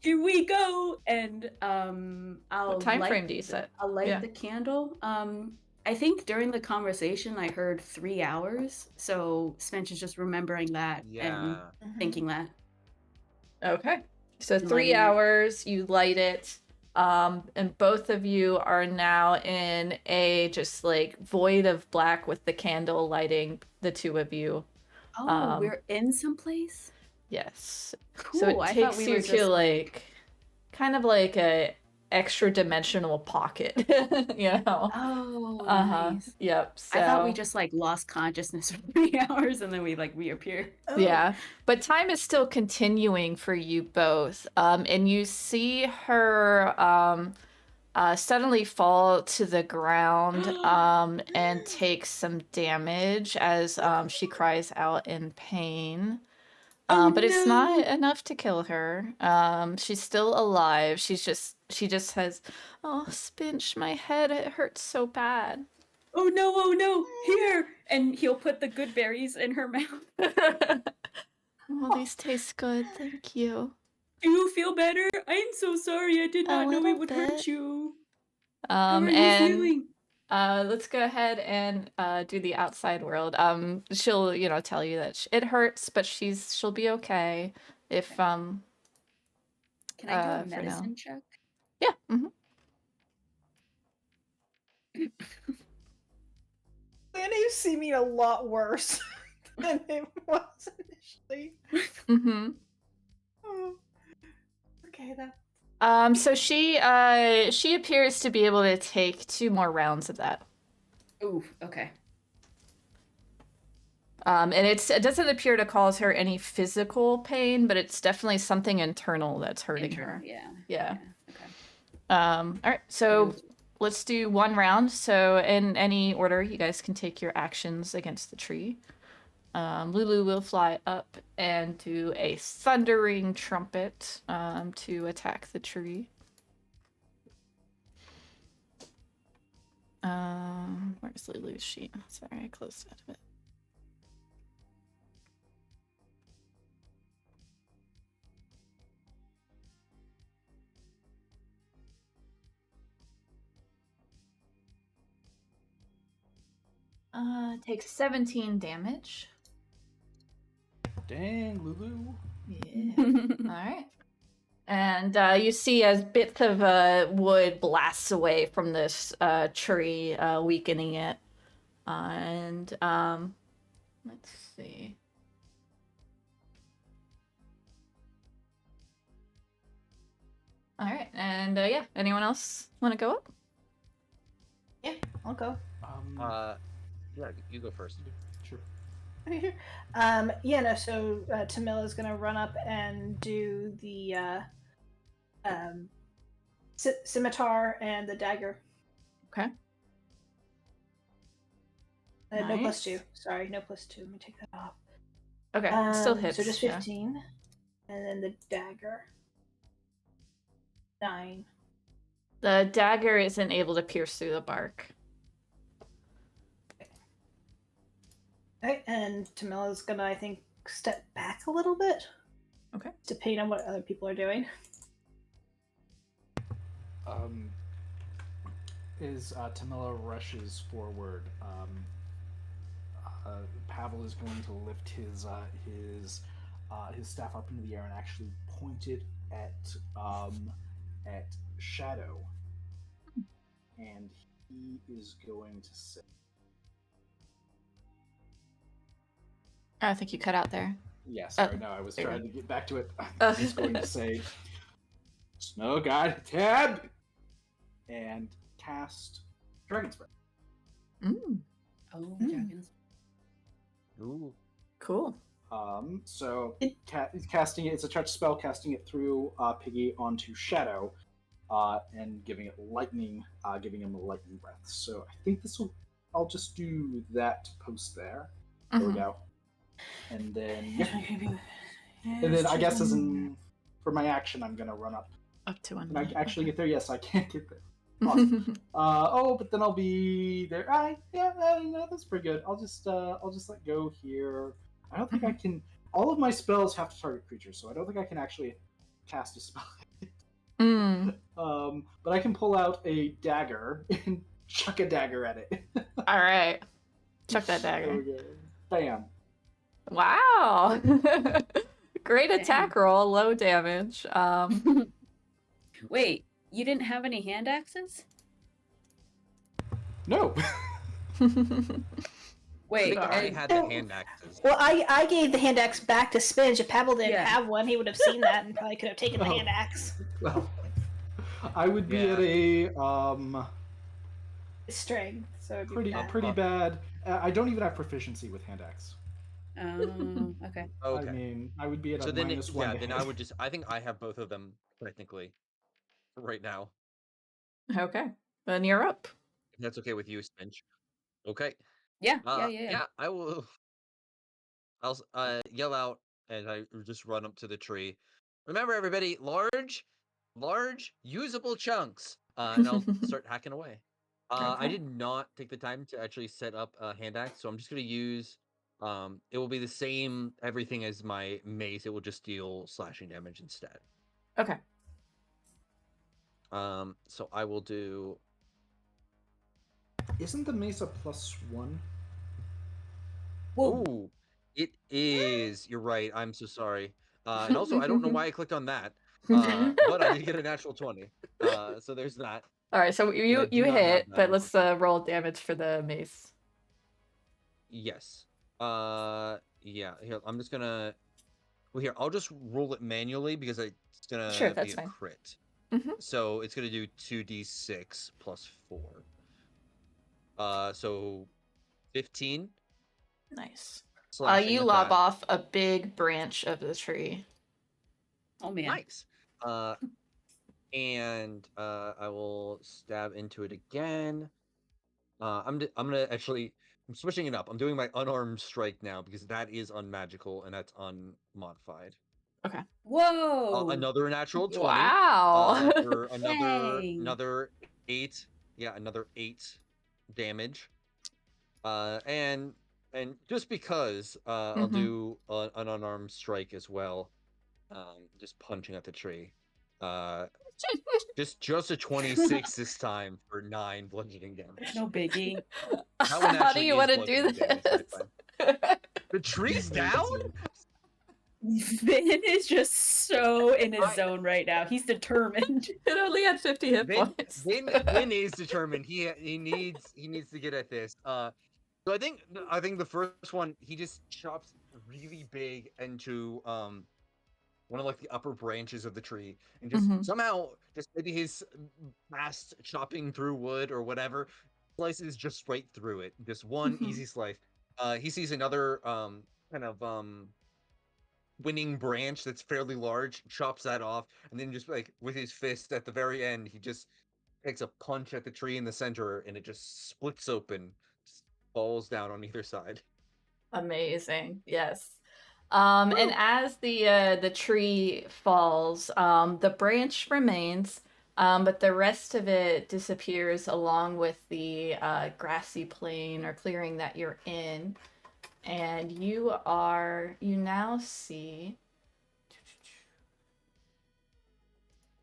Here we go. And I'll What time light frame do you set? I'll light Yeah. the candle. I think during the conversation I heard 3 hours. So Spence is just remembering that and thinking that. Okay. So Lighting 3 it. hours, you light it. And both of you are now in a just like void of black with the candle lighting the two of you. Oh, we're in someplace? Yes. Cool. So it I thought takes we you were to just like kind of like a extra dimensional pocket, you know? Oh, nice. Yep. So I thought we just like lost consciousness for 3 hours and then we like reappeared. Oh. Yeah, but time is still continuing for you both. And you see her suddenly fall to the ground and take some damage as she cries out in pain. But it's not enough to kill her. She's still alive. She just has, "Oh, Spinch, my head, it hurts so bad." Oh no, here! And he'll put the good berries in her mouth. Oh, these taste good. Thank you. Do you feel better? I'm so sorry. I did A not know little it would bit. hurt you. How are you And feeling? let's go ahead and do the outside world. She'll, tell you that it hurts, but she'll be okay if Can I do a for now. medicine check? Yeah. Lana, you seeming a lot worse than it was initially. Oh. Okay, that. So she appears to be able to take 2 more rounds of that. Ooh, okay. And it doesn't appear to cause her any physical pain, but it's definitely something internal that's hurting her. Yeah. Okay. All right, so let's do 1 round. So in any order, you guys can take your actions against the tree. Lulu will fly up and do a thundering trumpet to attack the tree. Where's Lulu's sheet? Sorry, I closed out of it. Takes 17 damage. Dang, Lulu. Yeah. All right. And you see as bits of wood blasts away from this tree, weakening it. And let's see. All right. And yeah, anyone else want to go up? Yeah, I'll go. Yeah, you go first. Sure. Yeah, no, so Tamila's gonna run up and do the scimitar and the dagger. Okay. No Nice. +2. Sorry, no +2. Let me take that off. Okay, still hits. So just yeah. 15. And then the dagger. 9. The dagger isn't able to pierce through the bark. Okay, and Tamila's gonna, I think, step back a little bit. Okay. Depending on what other people are doing. As Tamila rushes forward, Pavel is going to lift his staff up into the air and actually point it at Shadow, and he is going to say, I think you cut out there. "Yes, sorry, no, I was there you trying go. to get back to it." He's going to say, "Snow God Tab," and cast Dragon's Breath. Oh, dragons. Ooh. Cool. So casting it, it's a touch spell, casting it through Piggy onto Shadow, and giving it lightning, giving him a lightning breath. So I think I'll just do that post there. There we go. And then, and then I guess for my action, I'm gonna run up. Up to 1. Can I actually get there? Yes, I can't get there. Awesome. But then I'll be there. No, that's pretty good. I'll just let go here. I don't think I can. All of my spells have to target creatures, so I don't think I can actually cast a spell. But I can pull out a dagger and chuck a dagger at it. All right. Chuck that There dagger. we go. Bam. Wow. Great attack roll, low damage. Wait, you didn't have any hand axes? No. Wait, I sorry. had the hand axes. Well, I gave the hand axe back to Spinge. If Pavel didn't Yeah. have one, he would have seen that and probably could have taken the hand axe. Well, I would be Yeah. at a Strength, so it'd be bad. pretty bad. I don't even have proficiency with hand axe. Oh, okay. Okay. I mean, I would be at So a then, -1. then I would just. I think I have both of them technically, right now. Okay. Then you're up. If that's okay with you, Spinch. Okay. Yeah, Yeah. I will. I'll yell out and I just run up to the tree. Remember, everybody, large, usable chunks. And I'll start hacking away. I Okay. did not take the time to actually set up a hand axe, so I'm just gonna use. It will be the same everything as my mace. It will just deal slashing damage instead. Okay. So I will do. Isn't the mace a +1? Ooh, it is. You're right. I'm so sorry. And also, I don't know why I clicked on that. But I did get a natural 20. So there's that. All right, so I you do not have hit, that, but let's unfortunately. roll damage for the mace. Yes. Yeah. Here, I'm just gonna. Well, here, I'll just roll it manually because it's gonna Sure, be that's a fine. crit. Mhm. So it's gonna do 2d6 plus 4. So 15. Nice. Slashing You with lob that. off a big branch of the tree. Oh man. Nice. And I will stab into it again. I'm gonna actually. I'm switching it up. I'm doing my unarmed strike now because that is unmagical and that's unmodified. Okay. Whoa. Another natural 20. Wow. For Dang. another 8. Yeah, another 8 damage. And just because I'll do an unarmed strike as well. Just punching at the tree. Just a 26 this time for 9 bludgeoning damage. No biggie. That one How do actually you is want to do bludgeoning damage, my this? friend. The tree's down? Vin is just so in his I- zone right now. He's determined. It only had 50 hit points. Vin is determined. He needs to get at this. So I think the first one, he just chops really big into one of like the upper branches of the tree, and just somehow, just maybe his fast chopping through wood or whatever, slices just right through it. Just one easy slice. He sees another kind of winning branch that's fairly large, chops that off, and then just like with his fist at the very end, he just takes a punch at the tree in the center, and it just splits open, just falls down on either side. Amazing. Yes. And as the tree falls, the branch remains, but the rest of it disappears along with the grassy plain or clearing that you're in. And you now see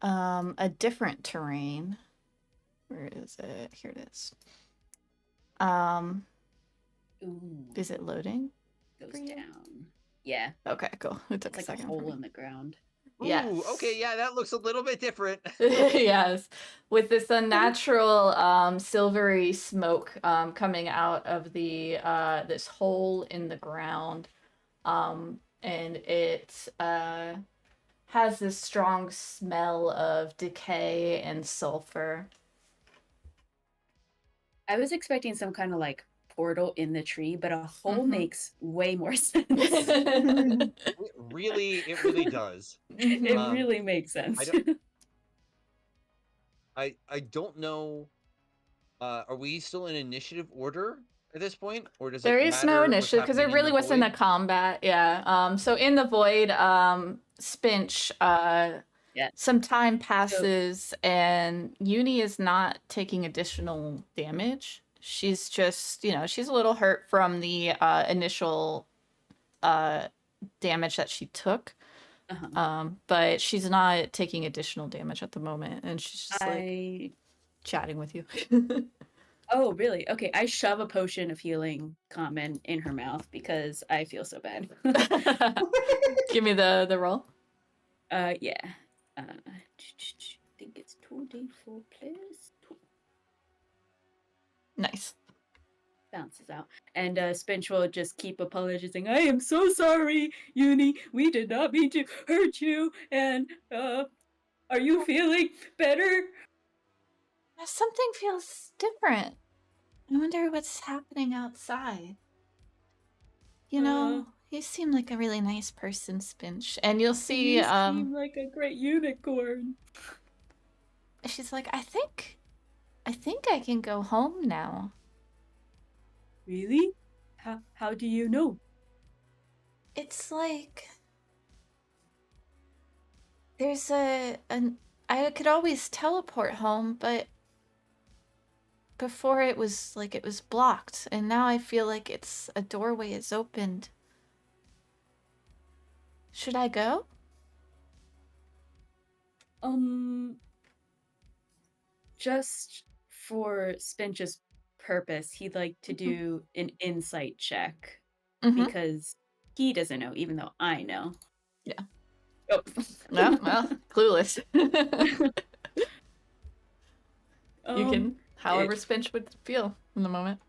a different terrain. Where is it? Here it is. Ooh, Is it loading? goes for you? down. Yeah, Okay, cool. It took it's a like a second. for hole me. in the ground. Yes. Ooh, okay, yeah, that looks a little bit different. Yes, with this unnatural silvery smoke coming out of the this hole in the ground, and it has this strong smell of decay and sulfur. I was expecting some kind of like portal in the tree, but a hole Mhm. makes way more sense. It really does. It Um, really makes sense. I don't know. Are we still in initiative order at this point, or does There it is no matter what's initiative because it happening in really the wasn't a void? combat. Yeah. So in the void, Spinch, Yeah. some time passes and Uni is not taking additional damage. She's just, she's a little hurt from the initial damage that she took. Uh-huh. But she's not taking additional damage at the moment, and she's just like I chatting with you. Oh, really? Okay, I shove a potion of healing common in her mouth because I feel so bad. Give me the roll. Yeah. I think it's 2d4 plus 2. Nice. Bounces out. And Spinch will just keep apologizing. I am so sorry, Uni. We did not mean to hurt you. And are you feeling better? Something feels different. I wonder what's happening outside. You seem like a really nice person, Spinch. And you'll see You seem like a great unicorn. she's like, I think I can go home now. Really? How do you know? It's like there's I could always teleport home, but before it was blocked, and now I feel like it's a doorway is opened. Should I go? Just for Spinch's purpose, he'd like to do an insight check because he doesn't know, even though I know. Yeah. Oh. Well, clueless. You can, however Spinch would feel in the moment.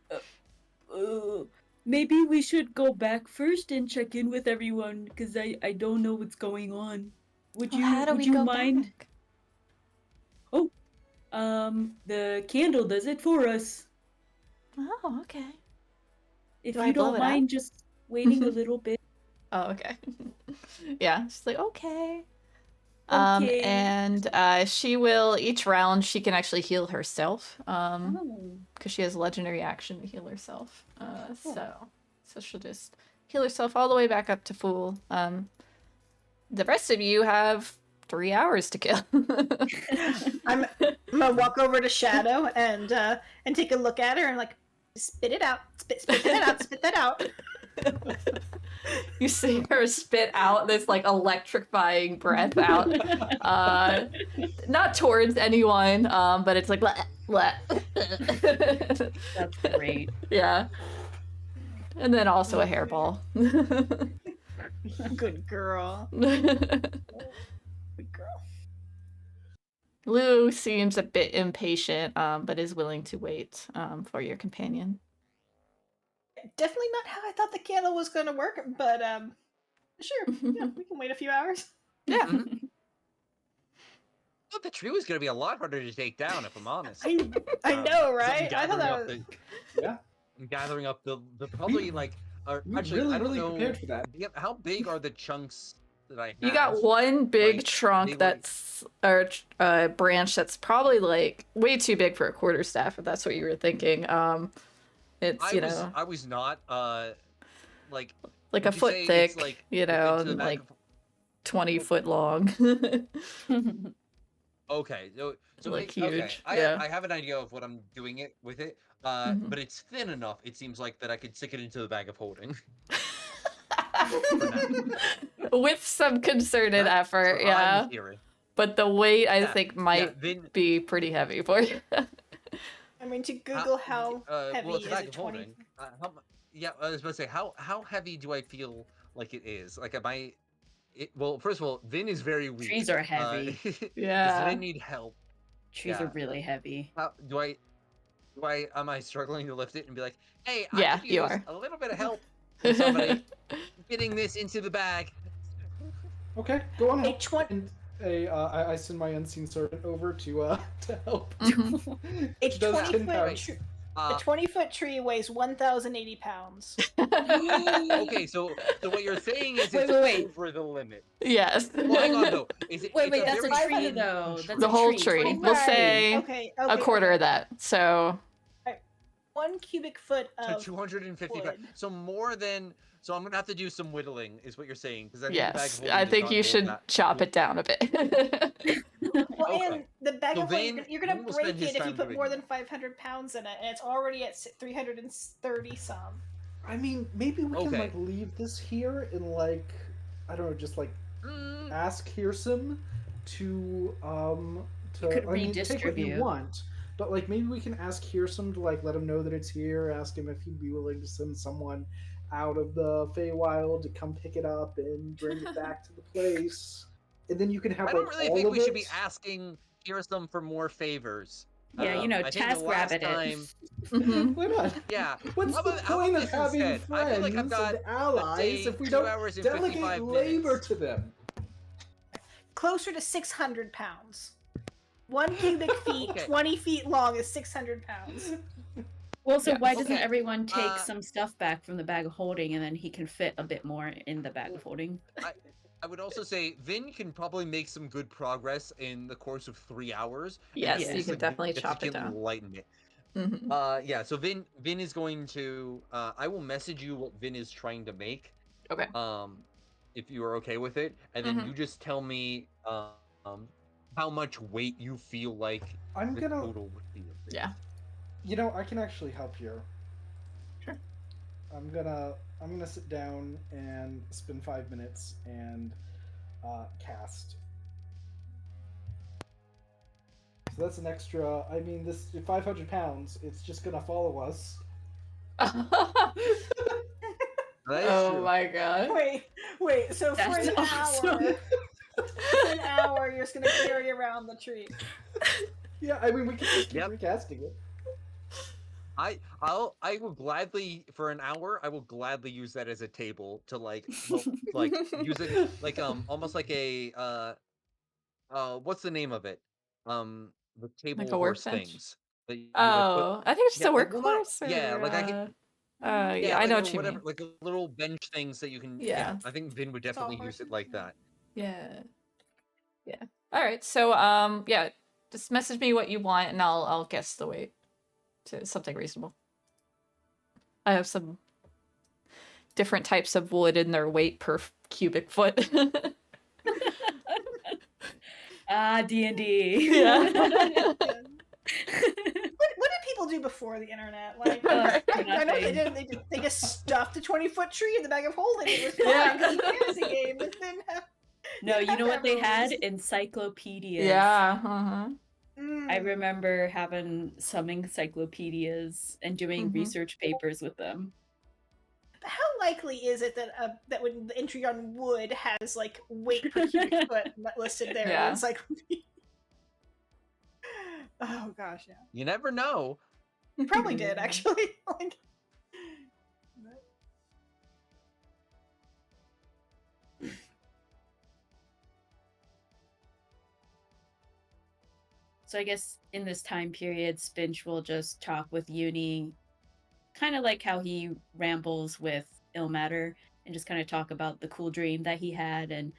Maybe we should go back first and check in with everyone because I don't know what's going on. Would you mind? Back? Oh, the candle does it for us. Oh, okay. If Do you I blow don't it mind out? just waiting a little bit. Oh, okay. Yeah, she's like, okay. Okay. And she will, each round, she can actually heal herself. Oh. Because she has a legendary action to heal herself. So she'll just heal herself all the way back up to full. The rest of you have 3 hours to kill. I'm gonna walk over to Shadow and take a look at her and like spit it out, spit that out, spit that out. You see her spit out this like electrifying breath out, not towards anyone, but it's like bleh, bleh. That's great. Yeah, and then also a hairball. Good girl. Good girl. Lou seems a bit impatient, but is willing to wait for your companion. Definitely not how I thought the candle was going to work, but sure, yeah, we can wait a few hours. Yeah. I thought the tree was going to be a lot harder to take down, if I'm honest. I know, right? I thought that was... I'm gathering up the probably like... actually, really, I don't really know. prepared for that. How big are the chunks that I have? You got one big Like, trunk that's, or a branch that's probably like way too big for a quarterstaff, if that's what you were thinking. It's, I was not, like, like Would a you foot say thick, it's like you know, into the and back like of 20 foot long. Okay, so Like okay, huge. Yeah. I have an idea of what I'm doing it with it. Mhm. But it's thin enough. It seems like that I could stick it into the bag of holding. With some concerted That's effort, what I'm yeah. hearing. But the weight, I Yeah, think, yeah. might Then be pretty heavy for you. I mean, to Google how heavy well, it's a is bag a of 20. holding. Yeah, I was about to say how heavy do I feel like it is? Like, am I? Well, first of all, Vin is very weak. Trees are heavy. Does Yeah. Vin need help? Trees are really heavy. How am I struggling to lift it and be like, hey, I Yeah, could you use are. a little bit of help from somebody getting this into the bag. Okay, go on A help. 20 And I send my unseen servant over to help. Mhm. a Which does 20 10 foot pounds. a 20-foot tree weighs 1,080 pounds. Okay, so what you're saying is it's Wait. over the limit. Yes. Well, hang on though. It's Wait, a that's a very tree thin though. That's The a whole tree. tree. 20 We'll foot say Okay, a quarter of that. So 1 cubic foot So of 250 wood. so more than so I'm gonna have to do some whittling is what you're saying, because I think the bag of yes, holding I does think not you hold should that chop it down a bit. Well, Okay. and the bag So of holding, Vin you're gonna will spend break his it if you time put doing more than that. 500 pounds in it, and it's already at 330 some. I mean, maybe we can Okay. like leave this here and like I don't know, just like Mm, ask Hearsum to could I mean take what you redistribute. want, but like maybe we can ask Hearsum to like let him know that it's here, ask him if he'd be willing to send someone out of the Feywild to come pick it up and bring it back to the place. And then you can have I like don't really all think of we should it. be asking Hearsum for more favors. Yeah, I think the last TaskRabbit it. time, Mhm. Why not? yeah. What's How the about point of this having instead? I feel like I've friends got, and let's allies say, if we 2 don't hours and delegate 55 labor minutes. to them? Closer to 600 pounds. 1 cubic feet, Okay. 20 feet long is 600 pounds. Well, so Yeah. why doesn't Okay. everyone take some stuff back from the bag of holding and then he can fit a bit more in the bag of holding? I would also say Vin can probably make some good progress in the course of 3 hours. Yes, Yeah. you can definitely chop it significantly down. lighten it. Mhm. Yeah. So Vin is going to. I will message you what Vin is trying to make. Okay. If you are okay with it, and then Mhm. you just tell me how much weight you feel like I'm the gonna, total would be. Of this. Yeah. you know, I can actually help here. Sure. I'm gonna sit down and spend 5 minutes and cast. So that's an extra. I mean, this 500 pounds. It's just gonna follow us. That is Oh true. my god. Wait. So for That's an awesome. hour, you're just gonna carry around the tree. Yeah, I mean, we can just keep Yep. recasting it. I will gladly for an hour. I will gladly use that as a table to like help, like use it like almost like a what's the name of it? The table Like a horse workbench? things that you like put. Oh, I think it's just Yeah, a well, not workhorse or yeah, like I could. yeah, Yeah, I like know or what you whatever, mean. like a little bench things that you can. Yeah, Yeah. I think Vin would It's all definitely use it horses, like yeah. that. Yeah. Yeah. All right. So yeah, just message me what you want and I'll guess the weight to something reasonable. I have some different types of wood and their weight per cubic foot. D&D. Yeah. What did people do before the internet? Like, I know they nothing. they just stuffed a 20-foot tree in the bag of holding. It was fine Yeah. because it's a fantasy game. It didn't have. No, you know what they had? Avernus. Encyclopedias. Yeah. Uh-huh. I remember having some encyclopedias and doing Mhm. research papers with them. How likely is it that that when the entry on wood has like weight per cubic foot listed there in the Yeah. encyclopedia? Oh gosh, yeah. You never know. Probably did actually. Like, So I guess in this time period, Spinch will just talk with Uni, kind of like how he rambles with Ilmatter, and just kind of talk about the cool dream that he had and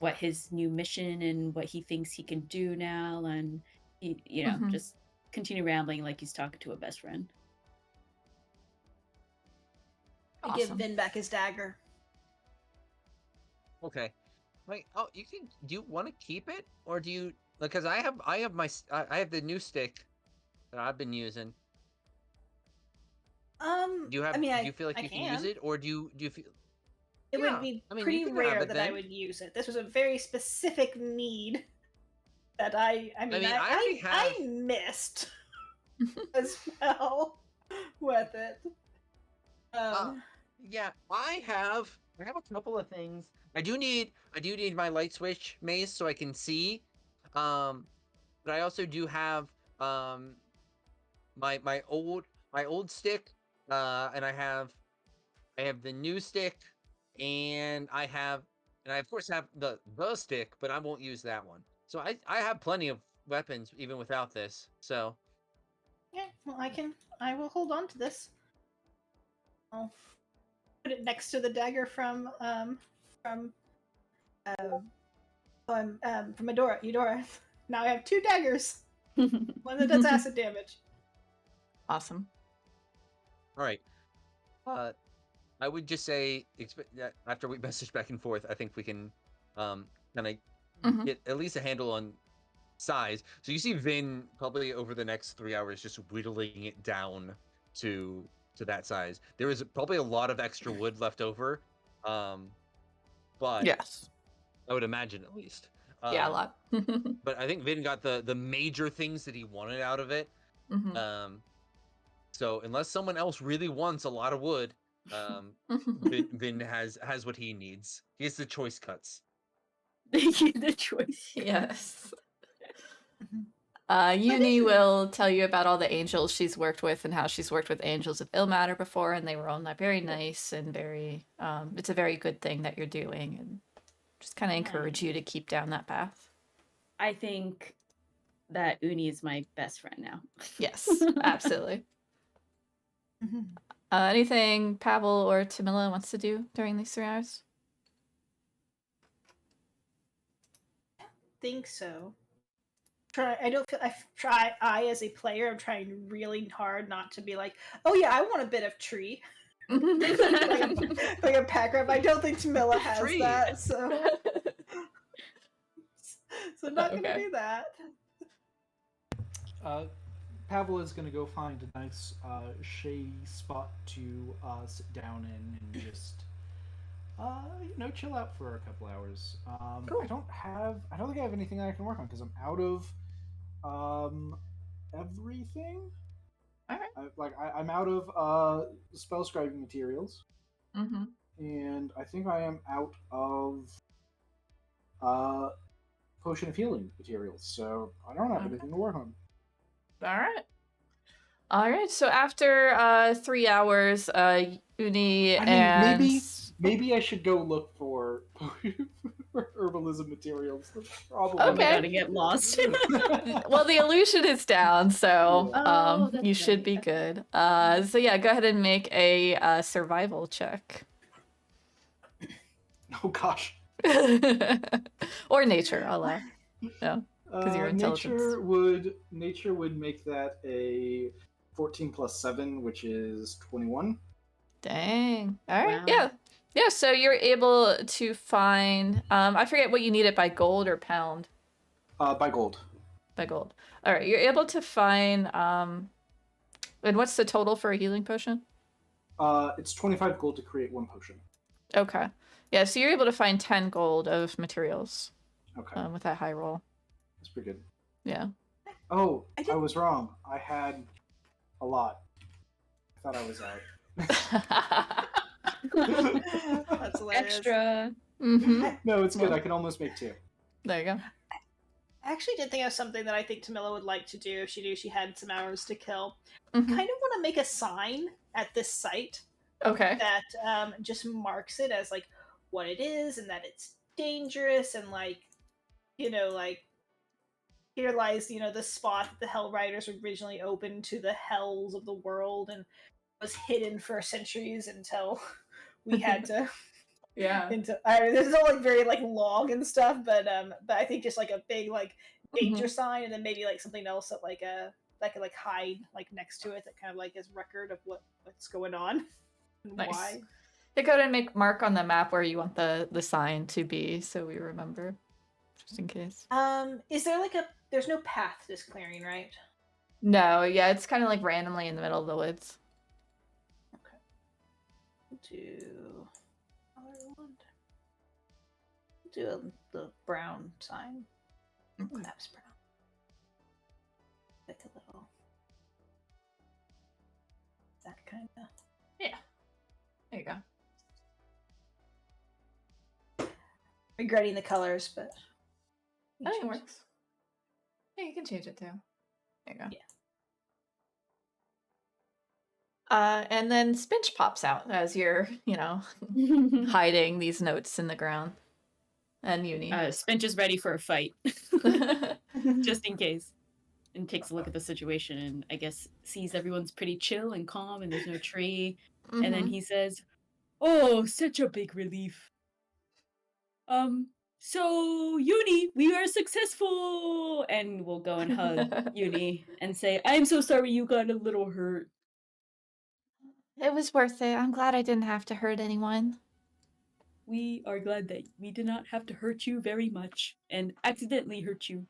what his new mission and what he thinks he can do now, and he, Mhm. just continue rambling like he's talking to a best friend. I give Awesome. Vin back his dagger. Okay. Wait. Oh, you can. Do you want to keep it, or do you? Because I have I have the new stick that I've been using. Do you have? I mean, Do you feel like I you can use can. it, or do you feel? It Yeah. would be I mean, you pretty can have rare it that I then. would use it. This was a very specific need that I already have. missed as well with it. Yeah, I have a couple of things. I do need my light switch maze so I can see. But I also do have um my old stick, and I have the new stick, and I of course have the stick, but I won't use that one. So I have plenty of weapons even without this. So Yeah, well, I will hold on to this. I'll put it next to the dagger from from Eudora. Now I have 2 daggers. One that does acid damage. Awesome. all right. I would just say that after we message back and forth, I think we can kind of Mhm. get at least a handle on size. So you see Vin probably over the next 3 hours just whittling it down to that size. There is probably a lot of extra wood left over, but Yes. I would imagine at least. Yeah, a lot. But I think Vin got the major things that he wanted out of it. Mhm. So unless someone else really wants a lot of wood, Vin has what he needs. He has the choice cuts. The choice. Yes. But Uni isn't- will tell you about all the angels she's worked with and how she's worked with angels of ill matter before, and they were all very nice and very. It's a very good thing that you're doing, and just kind of encourage you to keep down that path. I think that Uni is my best friend now. Yes, absolutely. Anything Pavel or Tamila wants to do during these 3 hours? Think so. I don't feel. I as a player, I'm trying really hard not to be like, oh yeah, I want a bit of tree, like a pack rep. I don't think Tamila has Tree. that, so I'm not gonna Okay. do that. Pavel is going to go find a nice shady spot to sit down in and just chill out for a couple hours. Cool. I don't think I have anything that I can work on because I'm out of everything. All right. I'm out of spell scribing materials, Mm-hmm. and I think I am out of potion of healing materials. So I don't have Okay. anything to work on. All right. So after 3 hours, Uni and Maybe I should go look for herbalism materials. That's probably Oh my Okay. god, I get lost. well, the illusion is down, so Oh, that's you should right. be good. So yeah, go ahead and make a survival check. Oh gosh. Or nature, I'll allow. No, because your intelligence. Nature would make that a 14 plus 7, which is 21. Dang. All right. Wow. Yeah. Yeah. So you're able to find. I forget what you need it by gold or pound. By gold. By gold. All right. You're able to find. And what's the total for a healing potion? It's 25 gold to create 1 potion. Okay. Yeah. So you're able to find 10 gold of materials. Okay. With that high roll. That's pretty good. Yeah. Oh, I was wrong. I had a lot. I thought I was out. That's hilarious. Extra. Mm-hmm. No, it's good. I can almost make 2. There you go. I actually did think of something that I think Tamila would like to do if she knew she had some hours to kill. Mhm. Kind of want to make a sign at this site Okay. that just marks it as like what it is and that it's dangerous and like here lies the spot that the Hell Riders originally opened to the hells of the world and was hidden for centuries until we had to Yeah. this is all like very like long and stuff, but I think just like a big like danger sign and then maybe like something else that like that could like hide like next to it that kind of like is record of what's going on and Nice. why. Hey, go ahead and make mark on the map where you want the sign to be, so we remember, just in case. Is there like there's no path to this clearing, right? No, yeah, it's kind of like randomly in the middle of the woods. Okay. Do the brown sign. Okay. That was brown. Like a little. That kind of. Yeah. There you go. Regretting the colors, but. I think it works. Yeah, you can change it too. There you go. Yeah. And then Spinch pops out as you're, hiding these notes in the ground. And Uni. Spinch is ready for a fight. Just in case. And takes a look at the situation and I guess sees everyone's pretty chill and calm and there's no tree. Mm-hmm. And then he says, "Oh, such a big relief. So Uni, we are successful!" And we'll go and hug Uni and say, "I'm so sorry you got a little hurt." It was worth it. I'm glad I didn't have to hurt anyone. We are glad that we did not have to hurt you very much and accidentally hurt you.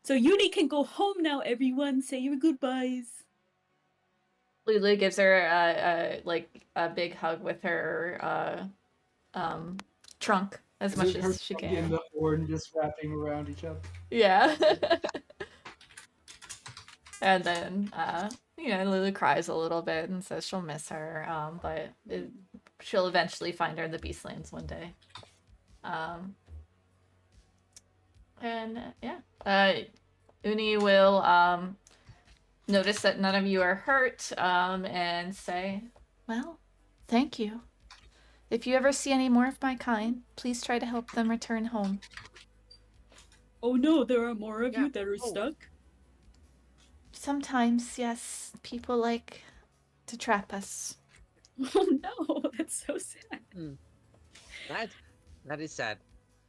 So Uni can go home now, everyone. Say your goodbyes. Lulu gives her a big hug with her trunk as much as she can. And the horn just wrapping around each other. Yeah. And then Lulu cries a little bit and says she'll miss her, but she'll eventually find her in the Beastlands one day. Uni will notice that none of you are hurt, and say, "Well, thank you. If you ever see any more of my kind, please try to help them return home." Oh no, there are more of you that are stuck? Sometimes, yes, people like to trap us. Oh no, that's so sad. That is sad.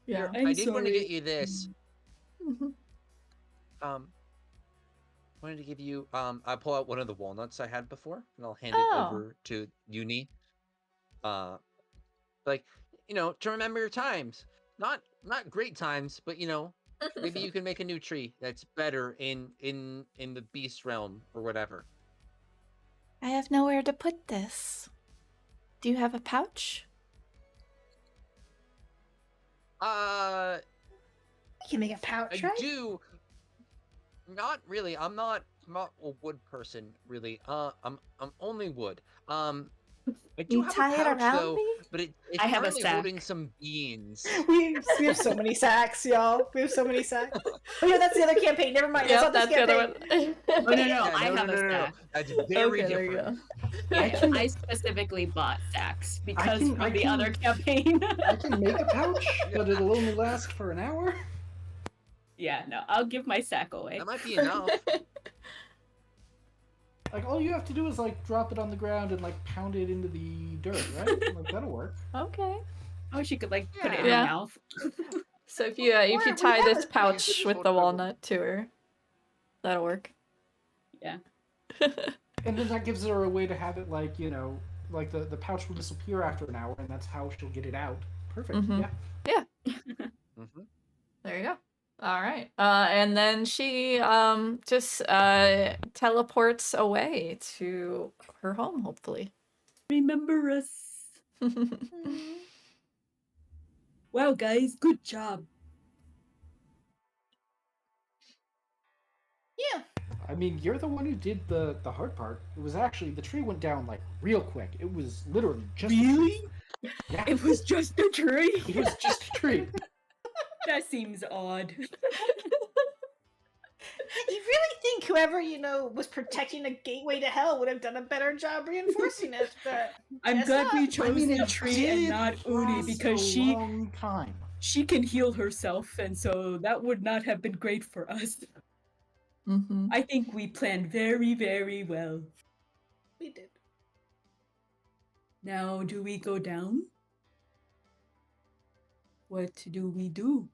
Yeah. I did want to get you this. Wanted to give you I pull out one of the walnuts I had before and I'll hand it over to Uni. Like, to remember your times. Not great times, but maybe you can make a new tree that's better in the beast realm or whatever. I have nowhere to put this. Do you have a pouch? You can make a pouch, right? I do. Not really. I'm not a wood person, really. I'm only wood. I do You have tie a it pouch around though, me? but it's I have a currently sack. holding some beans. We have so many sacks, y'all. We have so many sacks. Oh yeah, that's the other campaign. Never mind. Yep, That's not this that's the campaign. other one. Oh no, Yeah, I have a sack. That's very Okay, there you different. go. Yeah, I specifically bought sacks because I from the can- other campaign. I can make a pouch, but it'll only last for an hour. Yeah, no, I'll give my sack away. That might be enough. Like, all you have to do is, drop it on the ground and, pound it into the dirt, right? That'll work. Okay. Oh, she could put it in Yeah. her mouth. So if you we tie have this a- pouch with the walnut to her, that'll work. Yeah. And then that gives her a way to have it, the pouch will disappear after an hour, and that's how she'll get it out. Perfect, yeah. Mm-hmm. There you go. All right. And then she just teleports away to her home, hopefully. Remember us. Wow, guys, good job. Yeah. I mean, you're the one who did the hard part. It was actually, the tree went down, real quick. It was literally just Really? a tree. Yeah. It was just a tree? It was just a tree. That seems odd. You really think whoever, was protecting a gateway to hell would have done a better job reinforcing it, but I'm guess glad not. we chose the it tree and did not Uni last because a long time. she can heal herself, and so that would not have been great for us. Mm-hmm. I think we planned very, very well. We did. Now, do we go down? What do we do?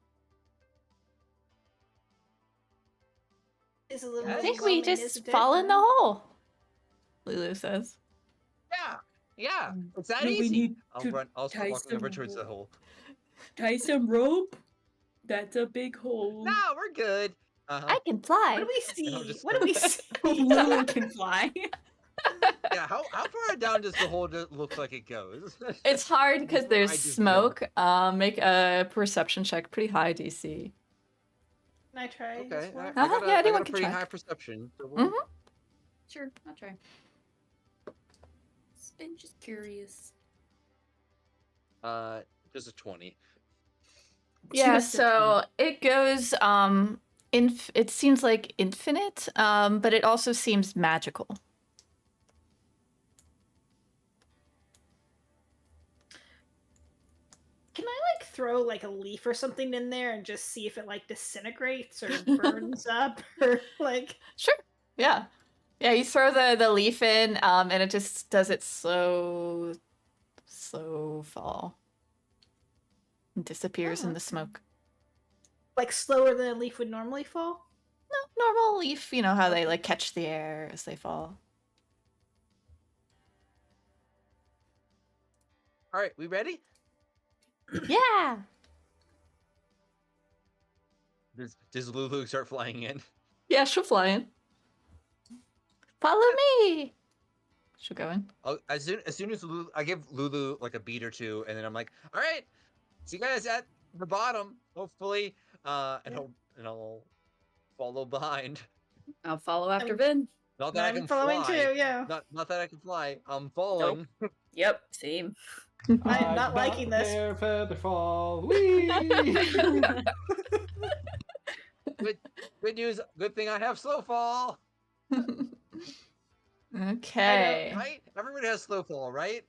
It's a little I think we overwhelming, just isn't it? fall in the hole, Lulu says. Yeah. Yeah, it's that Do we easy. need I'll to run. I'll start tie walking over some towards the hole. tie some rope? That's a big hole. No, we're good. I can What fly. do we And I'll see? just What do we start- see? Lulu can fly. Yeah, how far down does the hole look like it goes? It's hard because Before there's I just smoke. Make a perception check. Pretty high DC. Can I try Okay, as well? Uh-huh, yeah, I anyone got a can pretty try. high perception. So we'll- Mhm. Sure, I'll try. Spin just curious. Just a 20. Yeah, Just a so it goes it seems like infinite, but it also seems magical. Can I like throw like a leaf or something in there and just see if it like disintegrates or burns up or like? Sure. Yeah. Yeah, you throw the leaf in, and it just does its slow fall. And disappears in the smoke. Like slower than a leaf would normally fall? No, normal leaf, you know how they like catch the air as they fall. All right, we ready? Yeah. Does Lulu start flying in? Yeah, she'll fly in. Follow me. She'll go in. As soon as Lulu, I give Lulu like a beat or two, and then I'm like, all right, see you guys at the bottom, hopefully, and I'll follow behind. I'll follow after Vin. Not that I can I'm following fly. too, yeah. Not that I can fly. I'm falling. Yep, same. I am not liking this. There, feather fall. Whee! Good news. Good thing I have slow fall. Okay. Right? Everyone has slow fall, right?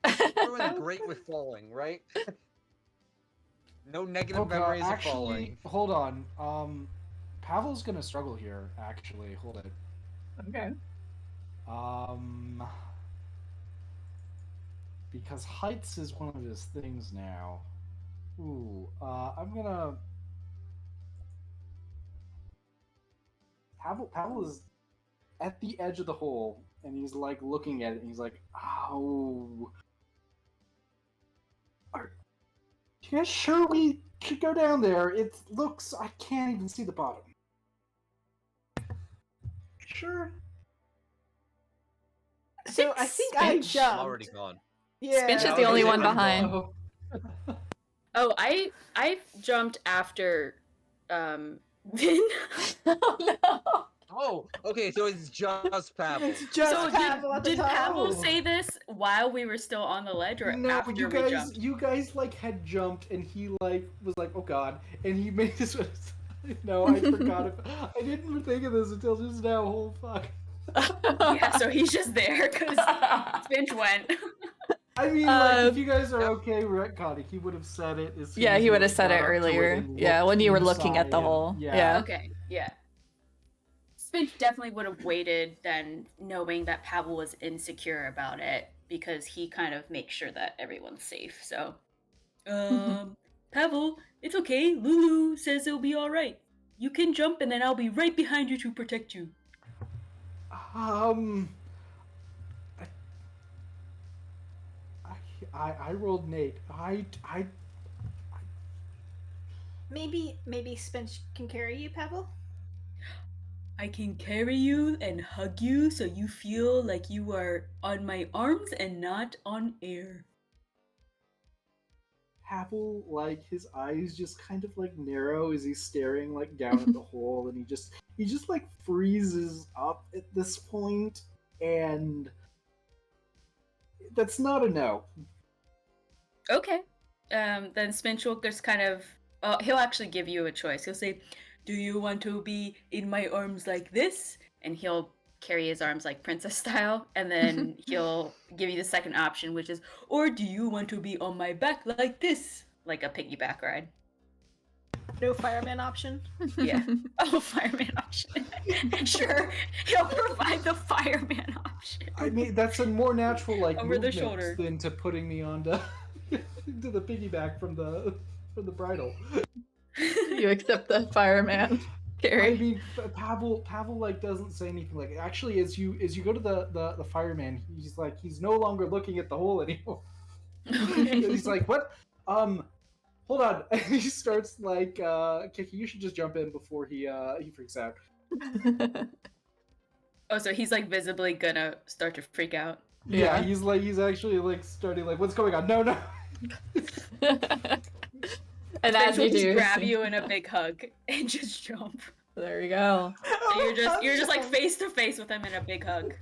Everyone's great with falling, right? No negative memories of falling. Hold on. Pavel's gonna struggle here. Actually, hold it. Okay. Because heights is one of his things now. Ooh. I'm gonna. Pavel is at the edge of the hole, and he's like looking at it, and he's like, "Ow." Are you guys sure we should go down there? It looks. I can't even see the bottom. Sure. So I think I Spinch- I'm jumped. already gone. Yeah. Spinch is Yeah, the only okay, one I'm behind. Oh. Oh, I jumped after Vin. Oh no. Oh, okay, so it's just Pavel. It's just So Pavel at the did top. Pavel say this while we were still on the ledge or No, after you we guys, jumped? you guys like had jumped, and he like was like, "Oh God!" and he made this. No, I forgot. I didn't even think of this until just now. Oh fuck! Yeah, so he's just there because Finch went. I mean, like, if you guys are okay retconning, he would have said it. As soon Yeah, as he you would have said got it up to where earlier. they Yeah, looked when you were looking at inside the and- hole. Yeah. Yeah. Okay, yeah. Finch definitely would have waited then, knowing that Pavel was insecure about it, because he kind of makes sure that everyone's safe. So, Pavel, it's okay. Lulu says it'll be all right. You can jump, and then I'll be right behind you to protect you. I rolled Nate. Maybe Spinch can carry you, Pavel? I can carry you and hug you so you feel like you are on my arms and not on air. Pavel, like, his eyes just kind of like narrow as he's staring like down at the hole, and he just like freezes up at this point, and that's not a no. Okay. Then Spinch will just kind of. He'll actually give you a choice. He'll say, "Do you want to be in my arms like this?" And he'll carry his arms like princess style. And then he'll give you the second option, which is, "Or do you want to be on my back like this?" Like a piggyback ride. No fireman option? Yeah. Oh, fireman option. Sure. He'll provide the fireman option. I mean, that's a more natural like Over the movement shoulder. than to putting me onto to the piggyback from the bridle. You accept the fireman. Carrie. I mean, Pavel like doesn't say anything. Like actually, as you go to the fireman, he's no longer looking at the hole anymore. He's like, what? Hold on. And he starts like, Kiki, you should just jump in before he freaks out. Oh, so he's like visibly gonna start to freak out. Yeah, he's actually like starting like, what's going on? No. And Then as she'll you just do, grab you in a big hug and just jump. there you go. So you're just like face to face with him in a big hug.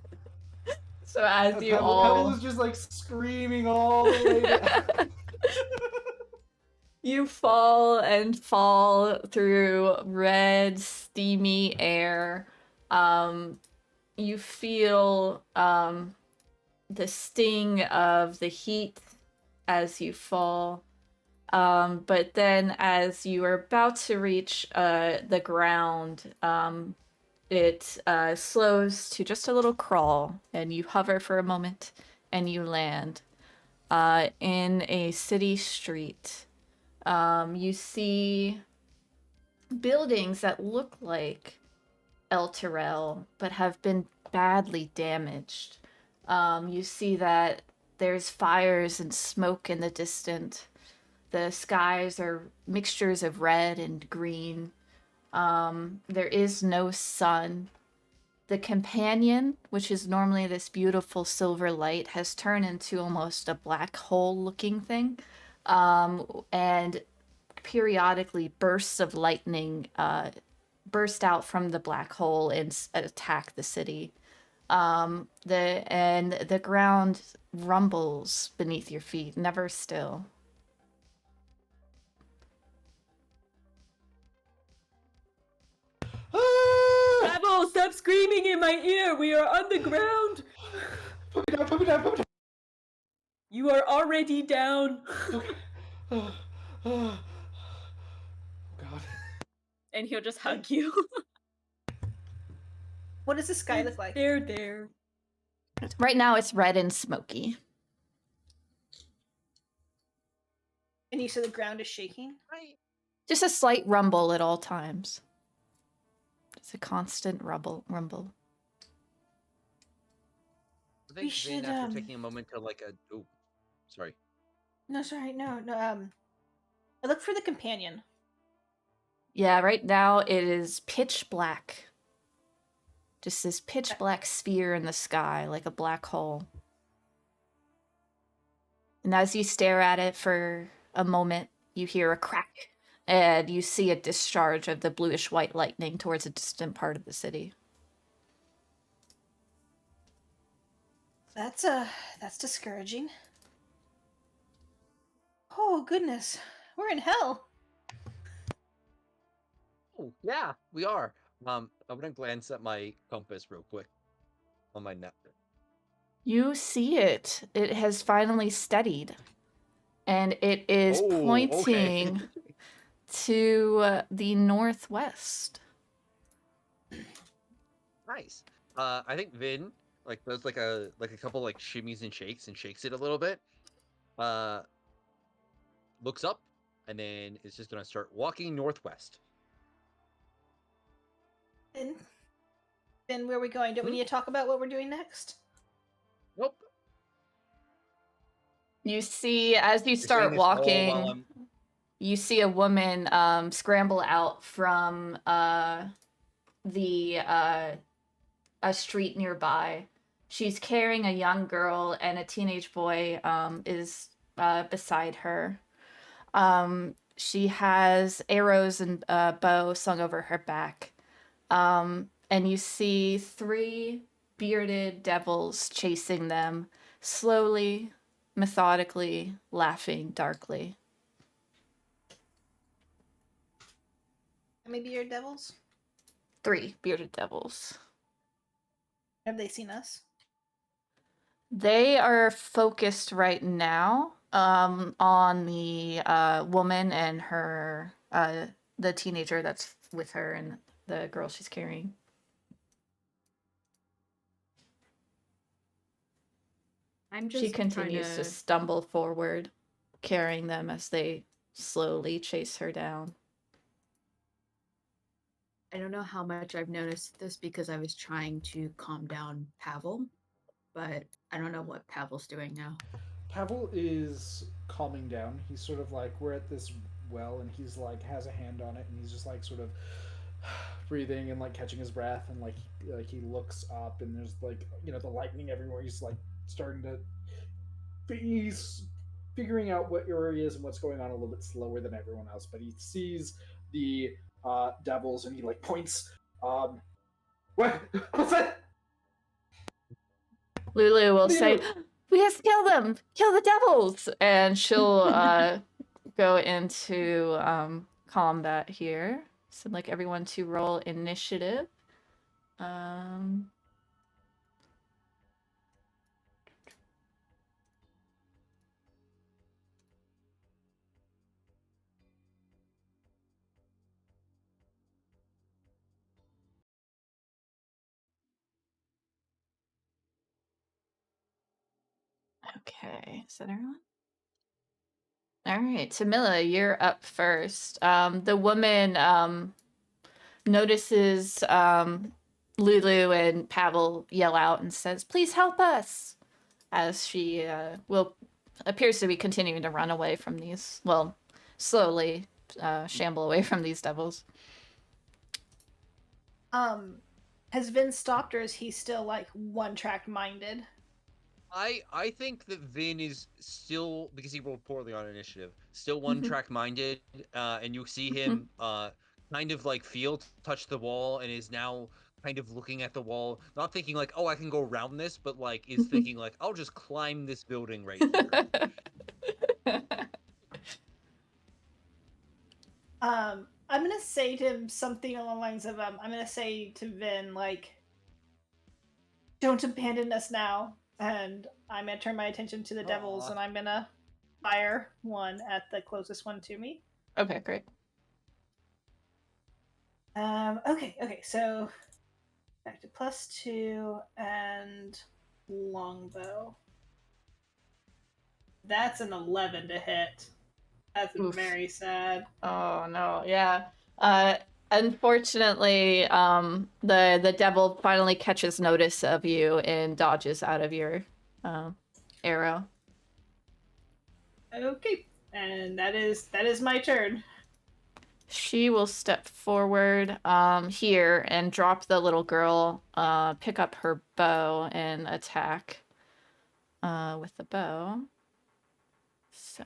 So as you Pavel all is just like screaming all the way down. you fall and fall through red, steamy air. You feel the sting of the heat as you fall. But then as you are about to reach the ground, it slows to just a little crawl, and you hover for a moment, and you land in a city street. You see buildings that look like Elturel, but have been badly damaged. You see that there's fires and smoke in the distance. The skies are mixtures of red and green. There is no sun. The companion, which is normally this beautiful silver light, has turned into almost a black hole looking thing. And periodically bursts of lightning burst out from the black hole and attack the city. The ground rumbles beneath your feet, never still. Pavel, stop screaming in my ear! We are on the ground! Put me down. You are already down! Oh, God. And he'll just hug you. What does the sky look like? There. Right now it's red and smoky. And you said the ground is shaking? Just a slight rumble at all times. It's a constant rumble. I think should, after taking a moment to like oh, sorry. No, sorry, no. I look for the companion. Yeah, right now it is pitch black. Just this pitch black sphere in the sky, like a black hole. And as you stare at it for a moment, you hear a crack, and you see a discharge of the bluish white lightning towards a distant part of the city. That's discouraging. Oh goodness, we're in hell. Oh yeah, we are. I'm gonna glance at my compass real quick on my napkin. You see it. It has finally steadied. And it is pointing to the northwest. Nice. I think Vin like does like a couple like shimmies and shakes it a little bit. Looks up and then is just gonna start walking northwest. Then where are we going? Don't we need to talk about what we're doing next? Nope. You see, as you start walking, you see a woman scramble out from a street nearby. She's carrying a young girl, and a teenage boy is beside her. She has arrows and a bow slung over her back. And you see 3 bearded devils chasing them, slowly, methodically, laughing darkly. How many bearded devils? 3 bearded devils. Have they seen us? They are focused right now on the woman and her, the teenager that's with her and the girl she's carrying. She continues to stumble forward, carrying them as they slowly chase her down. I don't know how much I've noticed this because I was trying to calm down Pavel, but I don't know what Pavel's doing now. Pavel is calming down. He's sort of like, we're at this well, and he's like has a hand on it, and he's just like sort of breathing and like catching his breath, and like he looks up, and there's like the lightning everywhere. He's like starting to he's figuring out what area he is and what's going on a little bit slower than everyone else, but he sees the devils and he like points. What? What's that? Lulu will What do you say, do? "We have to kill them! Kill the devils!" And she'll go into combat here. So, like, everyone to roll initiative. Okay, is that everyone? All right, Tamila, you're up first. The woman notices Lulu and Pavel yell out and says, "Please help us!" As she appears to be continuing to run away from these, well, slowly shamble away from these devils. Has Vince stopped, or is he still like one-track minded? I think that Vin is still, because he rolled poorly on initiative, still one-track minded, and you see him kind of like touch the wall, and is now kind of looking at the wall, not thinking like, oh, I can go around this, but like is thinking like, I'll just climb this building right here. I'm gonna say to him something along the lines of, I'm gonna say to Vin, like, don't abandon us now. And I'm gonna turn my attention to the devils, and I'm gonna fire one at the closest one to me. Okay, great. Okay, so back to +2 and longbow. That's an 11 to hit. That's Oof. very sad. Oh no, yeah. Unfortunately, the devil finally catches notice of you and dodges out of your arrow. Okay, and that is my turn. She will step forward here and drop the little girl, pick up her bow and attack with the bow. So,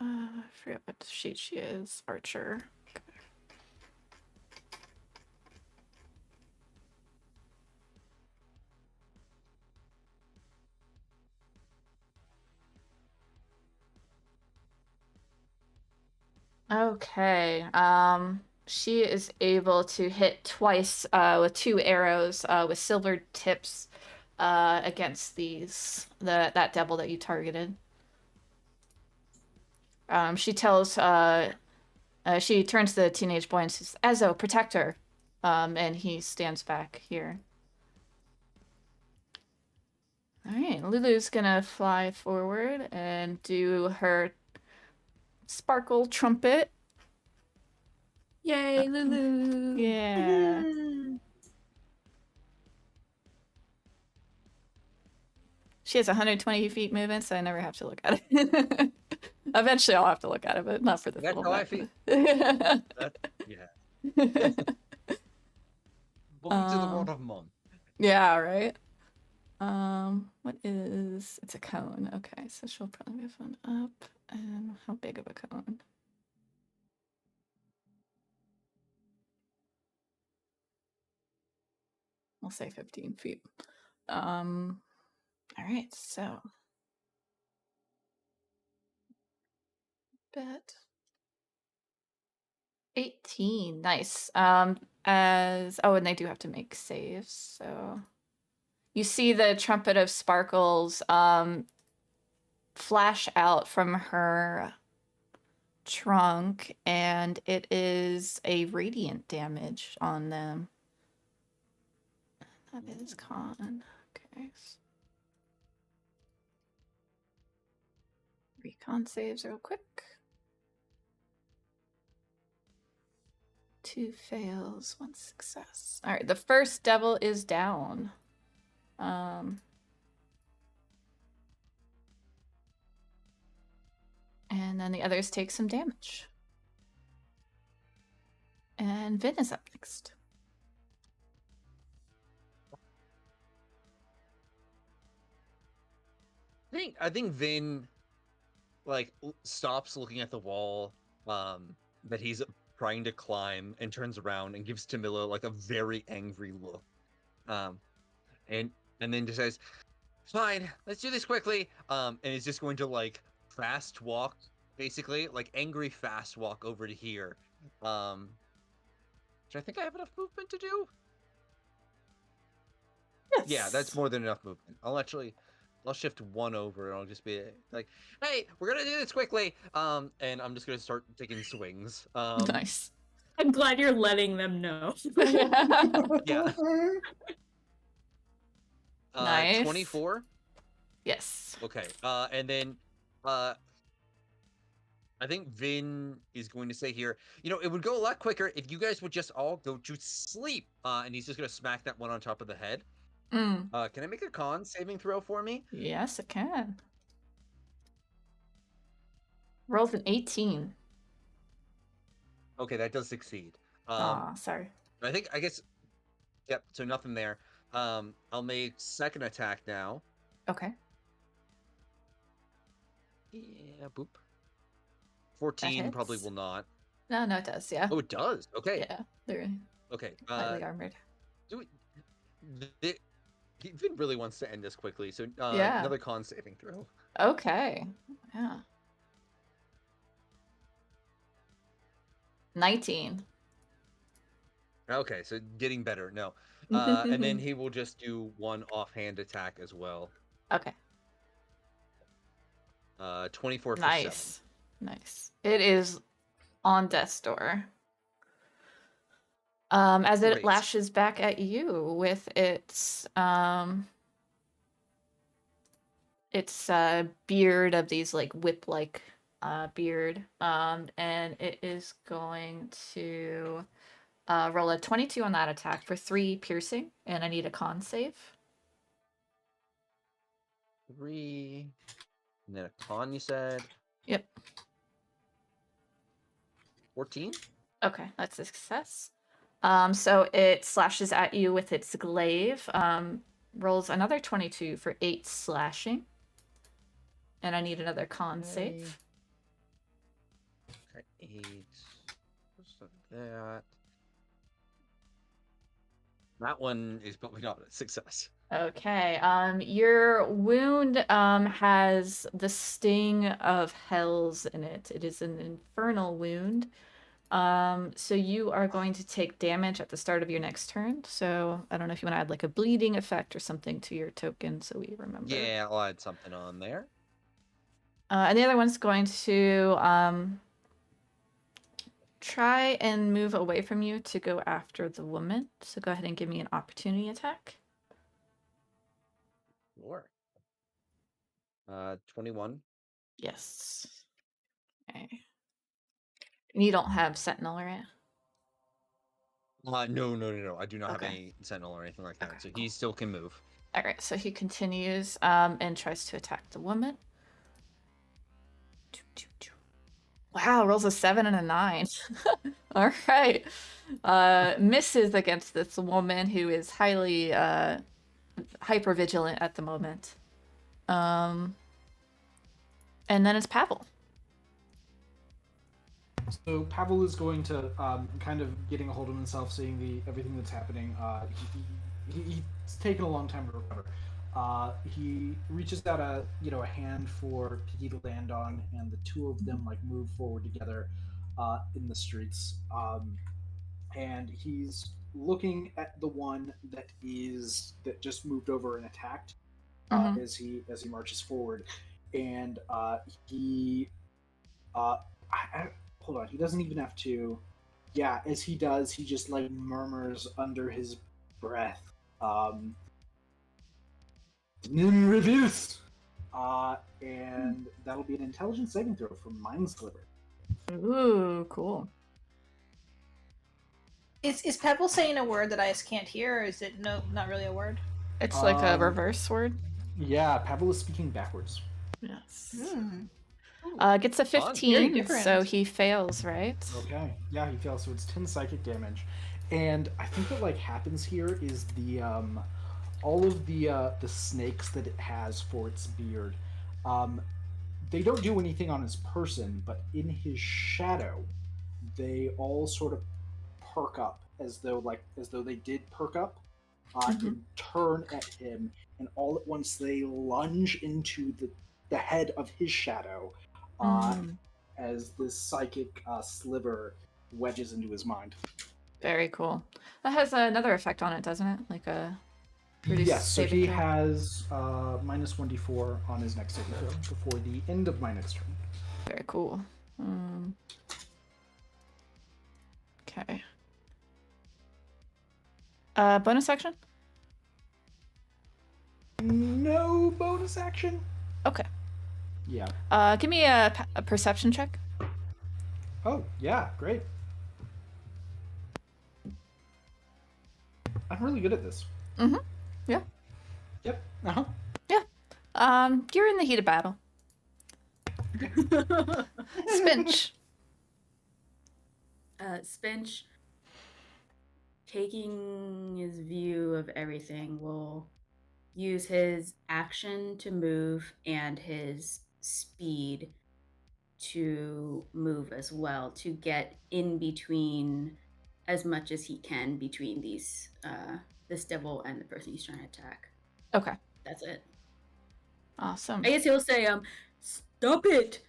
I forget what sheet she is. Archer. Okay. She is able to hit twice with 2 arrows with silver tips against that devil that you targeted. She tells she turns to the teenage boy and says, "Ezo, protect her." And he stands back here. All right, Lulu's gonna fly forward and do her sparkle trumpet. Yay, Lulu! Yeah. She has 120 feet movement, so I never have to look at it. Eventually, I'll have to look at it, but not for this That's little how I bit. feel. Yeah. Welcome to the world of Mon. Yeah, right. What is? It's a cone. Okay, so she'll probably move one up. And how big of a cone? I'll say 15 feet. All right, so bet 18. Nice. And they do have to make saves. So you see the trumpet of sparkles flash out from her trunk, and it is a radiant damage on them. That is con. Okay. Recon saves real quick. 2 fails, 1 success. All right, the first devil is down. And then the others take some damage. And Vin is up next. I think Vin stops looking at the wall that he's trying to climb and turns around and gives Tamila like a very angry look. And then just says, "Fine, let's do this quickly." And is just going to like fast walk, basically, like angry fast walk over to here. Which I think I have enough movement to do. Yes. Yeah, that's more than enough movement. I'll shift 1 over and I'll just be like, "Hey, we're gonna do this quickly." And I'm just gonna start taking swings. Nice. I'm glad you're letting them know. Yeah. Nice. 24. Yes. Okay. And then I think Vin is going to say here, it would go a lot quicker if you guys would just all go to sleep. And he's just gonna smack that one on top of the head. Mm. Can I make a con saving throw for me? Yes, it can. Rolls an 18. Okay, that does succeed. Sorry. I guess. Yep. So nothing there. I'll make second attack now. Okay. Yeah. Boop. 14 probably will not. No, it does. Yeah. Oh, it does. Okay. Yeah, they're Okay. lightly armored. Vin really wants to end this quickly, so Yeah. another con saving throw. Okay. Yeah. 19. Okay, so getting better. No. And then he will just do 1 offhand attack as well. Okay. 24 for 7. Nice. It is on death's door. As it Great. lashes back at you with its beard of these like whip-like beard, and it is going to roll a 22 on that attack for 3 piercing, and I need a con save. 3, and then a con, you said? Yep. 14? Okay, that's a success. So it slashes at you with its glaive, rolls another 22 for 8 slashing. And I need another con save. Okay, 8. So that. That one is probably not a success. Okay. Your wound has the sting of hells in it. It is an infernal wound. So you are going to take damage at the start of your next turn. So I don't know if you want to add like a bleeding effect or something to your token so we remember. Yeah, I'll add something on there. And the other one's going to try and move away from you to go after the woman. So go ahead and give me an opportunity attack. Sure. 21. Yes. Okay. You don't have Sentinel, right? No. I do not have any Sentinel or anything like that. Okay, So cool. he still can move. All right, so he continues and tries to attack the woman. Wow, rolls a 7 and a 9. All right. Misses against this woman who is highly hyper vigilant at the moment. And then it's Pavel. So Pavel is going to kind of getting a hold of himself, seeing everything that's happening. He's taken a long time to recover. He reaches out a hand for Piggy to land on, and the two of them like move forward together in the streets. And he's looking at the one that just moved over and attacked as he marches forward, and he hold on, he doesn't even have to. Yeah, as he does, he just like murmurs under his breath, Reverse! And that'll be an intelligence saving throw from Mind Sliver. Ooh, cool. Is Pebble saying a word that I just can't hear, or is it not really a word? It's like a reverse word. Yeah, Pavel is speaking backwards. Yes. Gets a Fun. 15, so he fails, right? Okay. Yeah, he fails, so it's 10 psychic damage. And I think what like happens here is the all of the snakes that it has for its beard, they don't do anything on his person, but in his shadow, they all sort of perk up as though they did perk up, and turn at him, and all at once they lunge into the head of his shadow, as this psychic sliver wedges into his mind. Very cool. That has another effect on it, doesn't it? Like a reduced Yes, so saving he throw. has minus 1d4 on his next saving throw before the end of my next turn. Very cool. Okay. Bonus action? No bonus action? Okay. Yeah. Give me a perception check. Oh, yeah, great. I'm really good at this. Yeah. Yep. Uh-huh. Yeah. You're in the heat of battle. Spinch. Spinch, taking his view of everything, will use his action to move and his speed to move as well, to get in between as much as he can between these this devil and the person he's trying to attack. Okay. That's it. Awesome. I guess he'll say, stop it.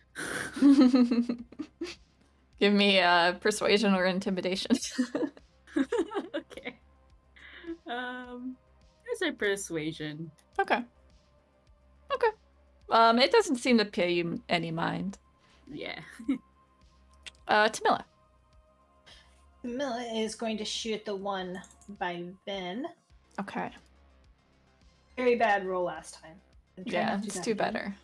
Give me persuasion or intimidation. Okay. I say persuasion. Okay. It doesn't seem to pay you any mind. Yeah. Tamila. Camilla is going to shoot the one by Ben. Okay. Very bad roll last time. Yeah, let's do better.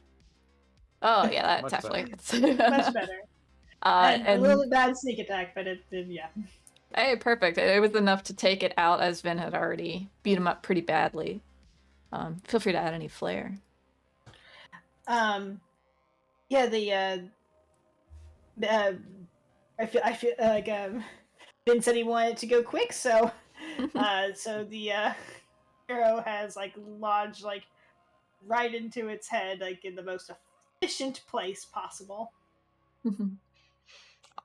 Oh, yeah, that Much definitely. Much better. And a little bad sneak attack, but yeah. Hey, perfect. It was enough to take it out, as Vin had already beat him up pretty badly. Feel free to add any flair. Yeah, I feel like Ben said he wanted to go quick, so so the arrow has like lodged like right into its head, like in the most efficient place possible.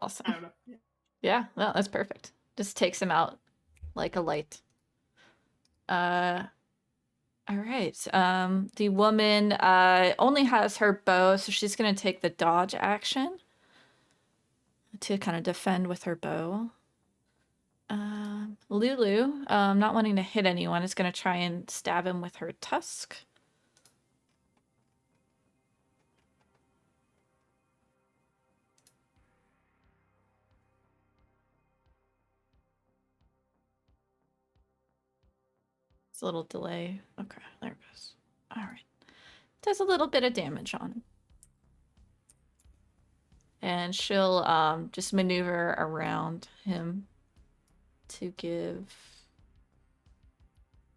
Awesome. I don't know. Yeah, no, that's perfect. Just takes him out like a light. All right. The woman only has her bow, so she's gonna take the dodge action to kind of defend with her bow. Lulu, not wanting to hit anyone, is gonna try and stab him with her tusk. It's a little delay. Okay, there it goes. All right. Does a little bit of damage on him. And she'll just maneuver around him to give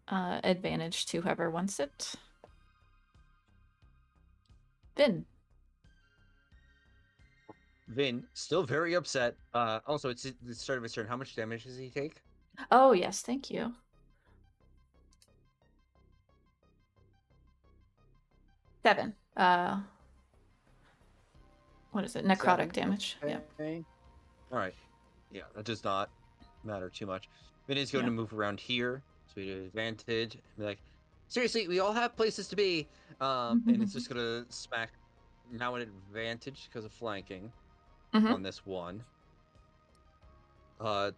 advantage to whoever wants it. Vin. Vin, still very upset. Also, it's the start of his turn. How much damage does he take? Oh, yes, thank you. 7. What is it? Necrotic 7? damage. Okay. Yeah. All right. Yeah, that does not matter too much. Vin is going to move around here, so he has advantage. And be like, seriously, we all have places to be. And it's just going to smack now an advantage because of flanking on this one.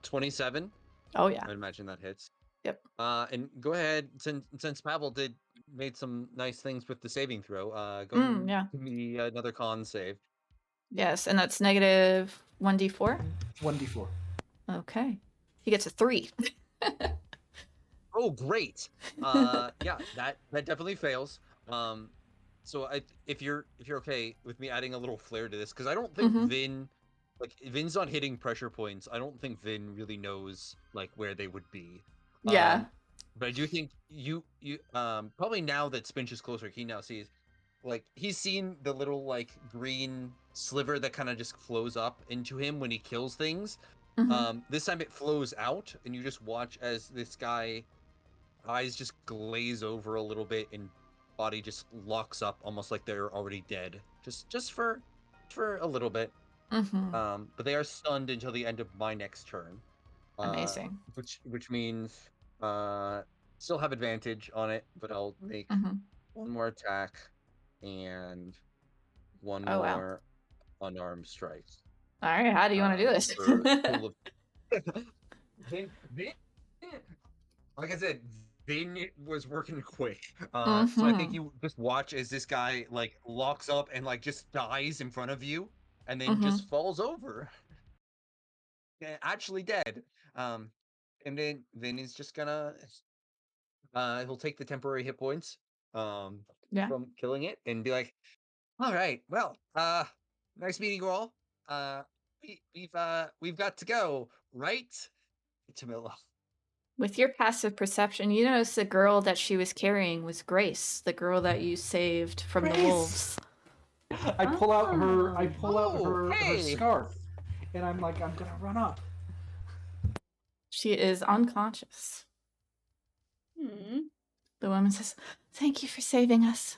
27. Oh, yeah. I'd imagine that hits. Yep. And go ahead, since Pavel made some nice things with the saving throw. Go and give me another con save. Yes, and that's negative 1d4? 1d4. Okay. He gets a 3. Oh, great. Yeah, that definitely fails. So if you're okay with me adding a little flair to this, because I don't think Vin like Vin's not hitting pressure points. I don't think Vin really knows like where they would be. Yeah. But I do think you probably now that Spinch is closer, he now sees like he's seen the little like green sliver that kind of just flows up into him when he kills things. This time it flows out, and you just watch as this guy eyes just glaze over a little bit, and body just locks up, almost like they're already dead. Just for a little bit. But they are stunned until the end of my next turn. Amazing. Which means still have advantage on it, but I'll make one more attack and one more unarmed strike. All right, how do you want to do this? Like I said, Vin was working quick. So I think you just watch as this guy like locks up and like just dies in front of you, and then just falls over. Actually dead. And then he's just gonna he'll take the temporary hit points from killing it and be like, all right, well, nice meeting you all. We've got to go, right? Tamila. With your passive perception, you notice the girl that she was carrying was Grace, the girl that you saved from the wolves. I pull out her scarf, and I'm like, I'm gonna run up. She is unconscious. The woman says, "Thank you for saving us."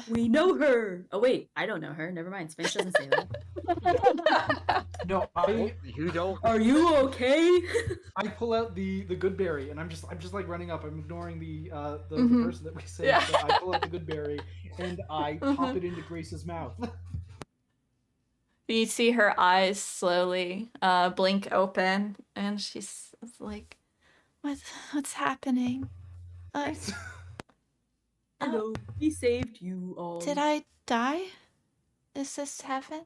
We know her. Oh wait, I don't know her. Never mind. Spanish doesn't say that. No, you don't. Are you okay? I pull out the good berry, and I'm just like running up. I'm ignoring the person that we saved. Yeah. So I pull out the good berry, and I pop it into Grace's mouth. You see her eyes slowly blink open, and she's like, "What's happening?" Hello, we saved you all. Did I die? Is this heaven?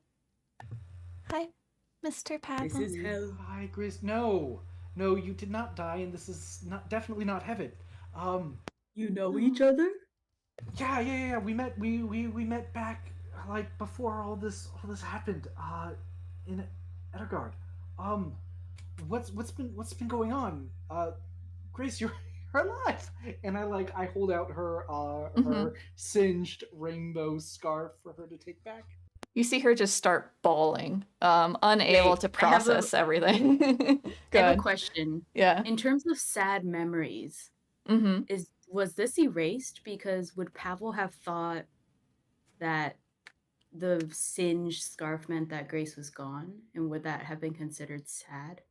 Hi, Mr. Pavel. This is hell. Hi, Grace. No, you did not die, and this is definitely not heaven. You know each other? Yeah. We met back like before all this happened. In Edgard. What's been going on? Grace, you're alive, and I hold out her her singed rainbow scarf for her to take back. You see her just start bawling, unable to process everything. I have a question. Yeah. In terms of sad memories, was this erased? Because would Pavel have thought that the singed scarf meant that Grace was gone, and would that have been considered sad?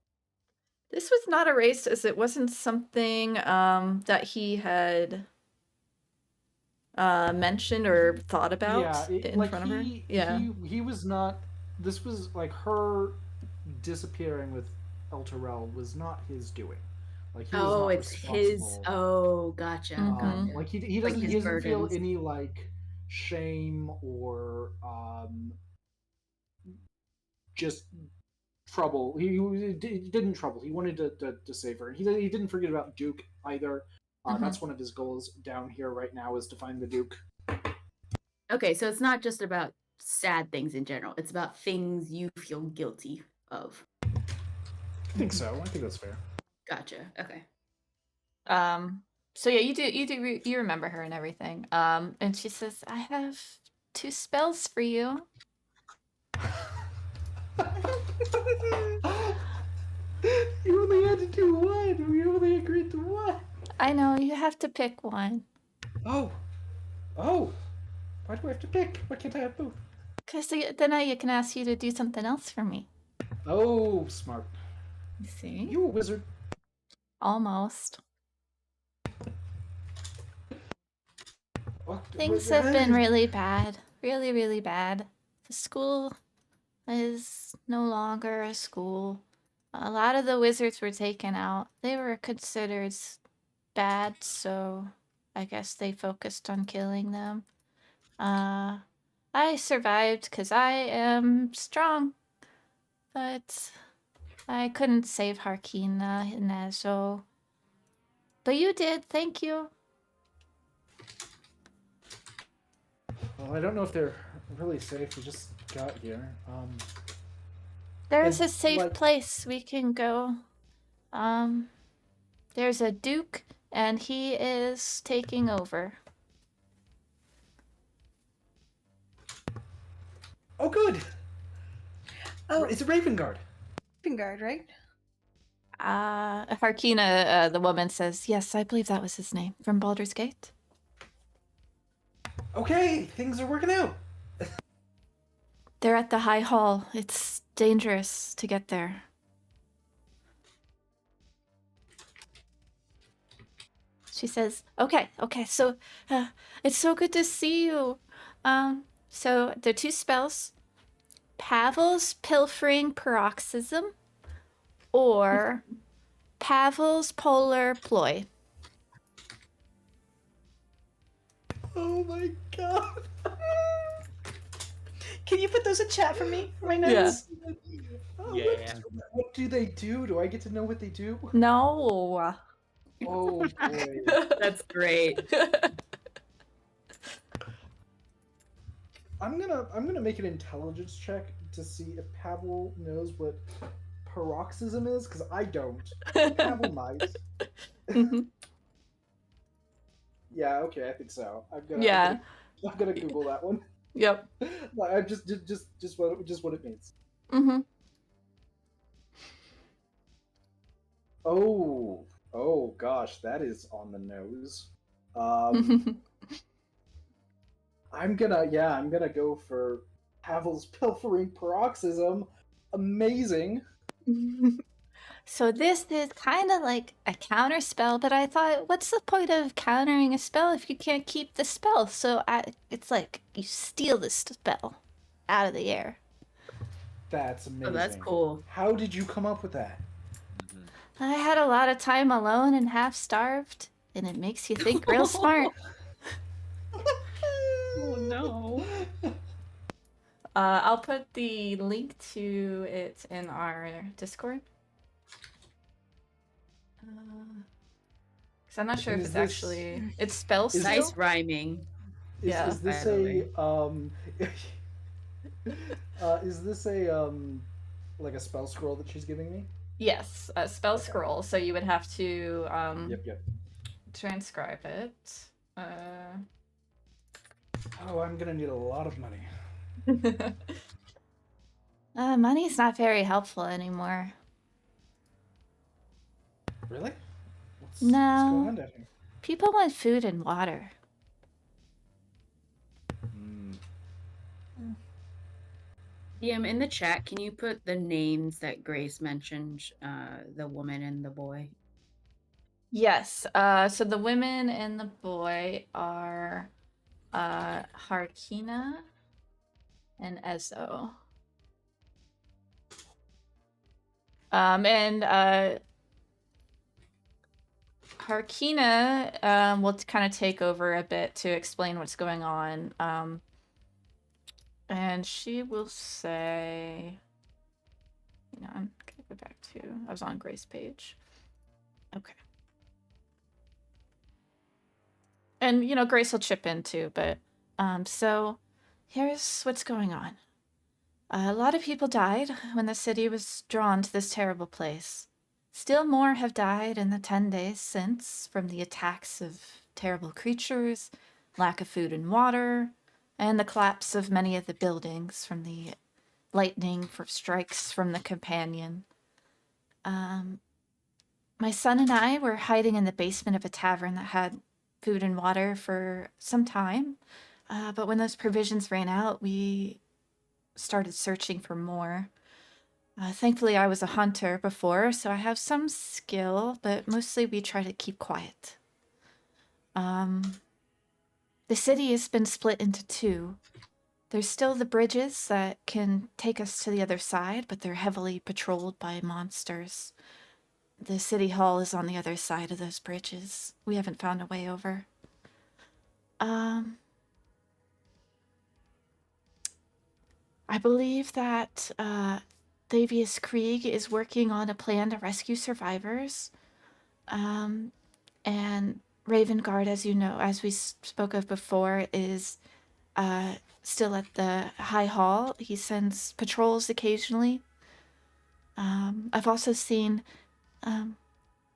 This was not erased, as it wasn't something that he had mentioned or thought about in front of her. He was not. This was like her disappearing with Elturel was not his doing. Like he was not it's his. Oh, gotcha. Like he doesn't feel any like shame or just trouble. He didn't trouble. He wanted to save her. He didn't forget about Duke either. That's one of his goals down here right now, is to find the Duke. Okay, so it's not just about sad things in general. It's about things you feel guilty of. I think so. I think that's fair. Gotcha. Okay. So yeah, you remember her and everything. And she says, "I have 2 spells for you." You only had to do one. We only agreed to one. I know, you have to pick one. Oh. Why do I have to pick? Why can't I have both? Because then I can ask you to do something else for me. Oh, smart. You see? You a wizard. Almost. What? Things have been really bad. Really, really bad. The school is no longer a school. A lot of the wizards were taken out. They were considered bad, so I guess they focused on killing them. I survived because I am strong, but I couldn't save Harkina and Nazo. But you did, thank you. Well, I don't know if they're really safe. We just got here. There's And, a safe like- place we can go. There's a duke, and he is taking over. Oh, good. Oh, It's a Raven Guard. Vanguard, right? Harkina, the woman, says, yes, I believe that was his name, from Baldur's Gate. Okay, things are working out. They're at the High Hall. It's dangerous to get there. She says, okay, so it's so good to see you. So the two spells, Pavel's Pilfering Paroxysm or Pavel's Polar Ploy. Oh my god. Can you put those in chat for me? For my notes? Oh, Yeah. What do they do? Do I get to know what they do? No. Oh boy. That's great. I'm gonna make an intelligence check to see if Pavel knows what paroxysm is, because I don't. Pavel might. Mhm. Yeah, okay, I think so. Yeah. I'm gonna Google that one. Yep. I just what it means. Mm-hmm. Oh gosh, that is on the nose. I'm gonna go for Pavel's Pilfering Paroxysm. Amazing. So this is kind of like a counter spell, but I thought, what's the point of countering a spell if you can't keep the spell? So it's like you steal the spell out of the air. That's amazing. Oh, that's cool. How did you come up with that? I had a lot of time alone and half starved, and it makes you think real smart. Oh no. I'll put the link to it in our Discord. Because I'm not sure And if is it's this- actually... It's spell is steal? Nice rhyming. Yeah, Is this by the is this a like a spell scroll that she's giving me? Yes, a spell Okay. scroll. So you would have to Yep. transcribe it. Oh, I'm gonna need a lot of money. Money's not very helpful anymore. Really? What's No. going on down here? People want food and water. DM, in the chat, can you put the names that Grace mentioned, the woman and the boy? Yes. So the women and the boy are Harkina and Ezo. And Harkina will kind of take over a bit to explain what's going on. And she will say, I'm gonna go back to, I was on Grace's page. Okay. And, Grace will chip in too, but, so here's what's going on. A lot of people died when the city was drawn to this terrible place. Still more have died in the 10 days since from the attacks of terrible creatures, lack of food and water, and the collapse of many of the buildings from the lightning strikes from the companion. My son and I were hiding in the basement of a tavern that had food and water for some time, but when those provisions ran out, we started searching for more. Thankfully, I was a hunter before, so I have some skill, but mostly we try to keep quiet. The city has been split into two. There's still the bridges that can take us to the other side, but they're heavily patrolled by monsters. The city hall is on the other side of those bridges. We haven't found a way over. I believe that Thavius Krieg is working on a plan to rescue survivors. And Raven Guard, as you know, as we spoke of before, is still at the High Hall. He sends patrols occasionally. I've also seen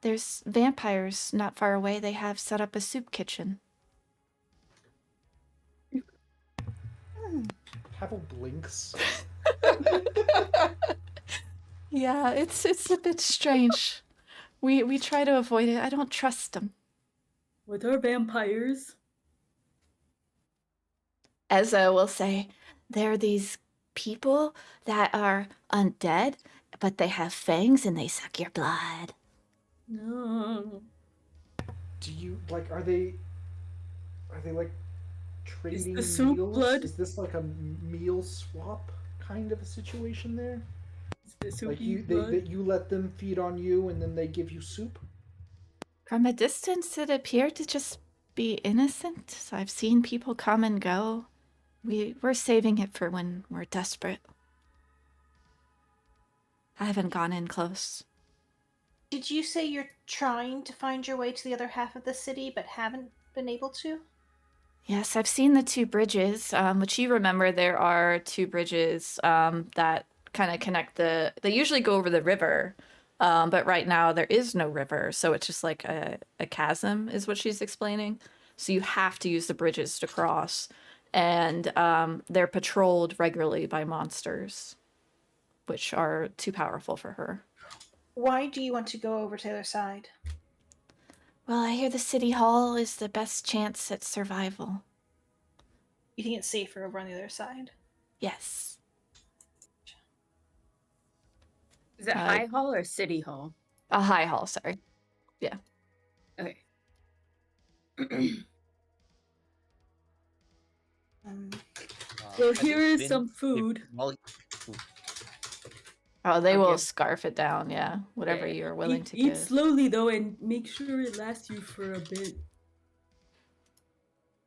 there's vampires not far away. They have set up a soup kitchen. Pavel blinks. Yeah, it's a bit strange. We try to avoid it. I don't trust them. What are vampires? Ezzo will say, they're these people that are undead, but they have fangs and they suck your blood. No. Do you like? Are they like trading the soup meals? blood? Is this like a meal swap kind of a situation there? Is this Like blood? that you let them feed on you and then they give you soup? From a distance, it appeared to just be innocent. I've seen people come and go. We're saving it for when we're desperate. I haven't gone in close. Did you say you're trying to find your way to the other half of the city, but haven't been able to? Yes, I've seen the two bridges, which you remember there are two bridges that kind of connect they usually go over the river, but right now there is no river, so it's just like a chasm is what she's explaining. So you have to use the bridges to cross, and they're patrolled regularly by monsters, which are too powerful for her. Why do you want to go over to the other side? Well, I hear the city hall is the best chance at survival. You think it's safer over on the other side? Yes. Is it High Hall or City Hall? A high hall, sorry. Yeah. Okay. So here is some food. Oh, they I'll will give- scarf it down, yeah. Whatever Yeah. you're willing to Eat give. slowly though, and make sure it lasts you for a bit.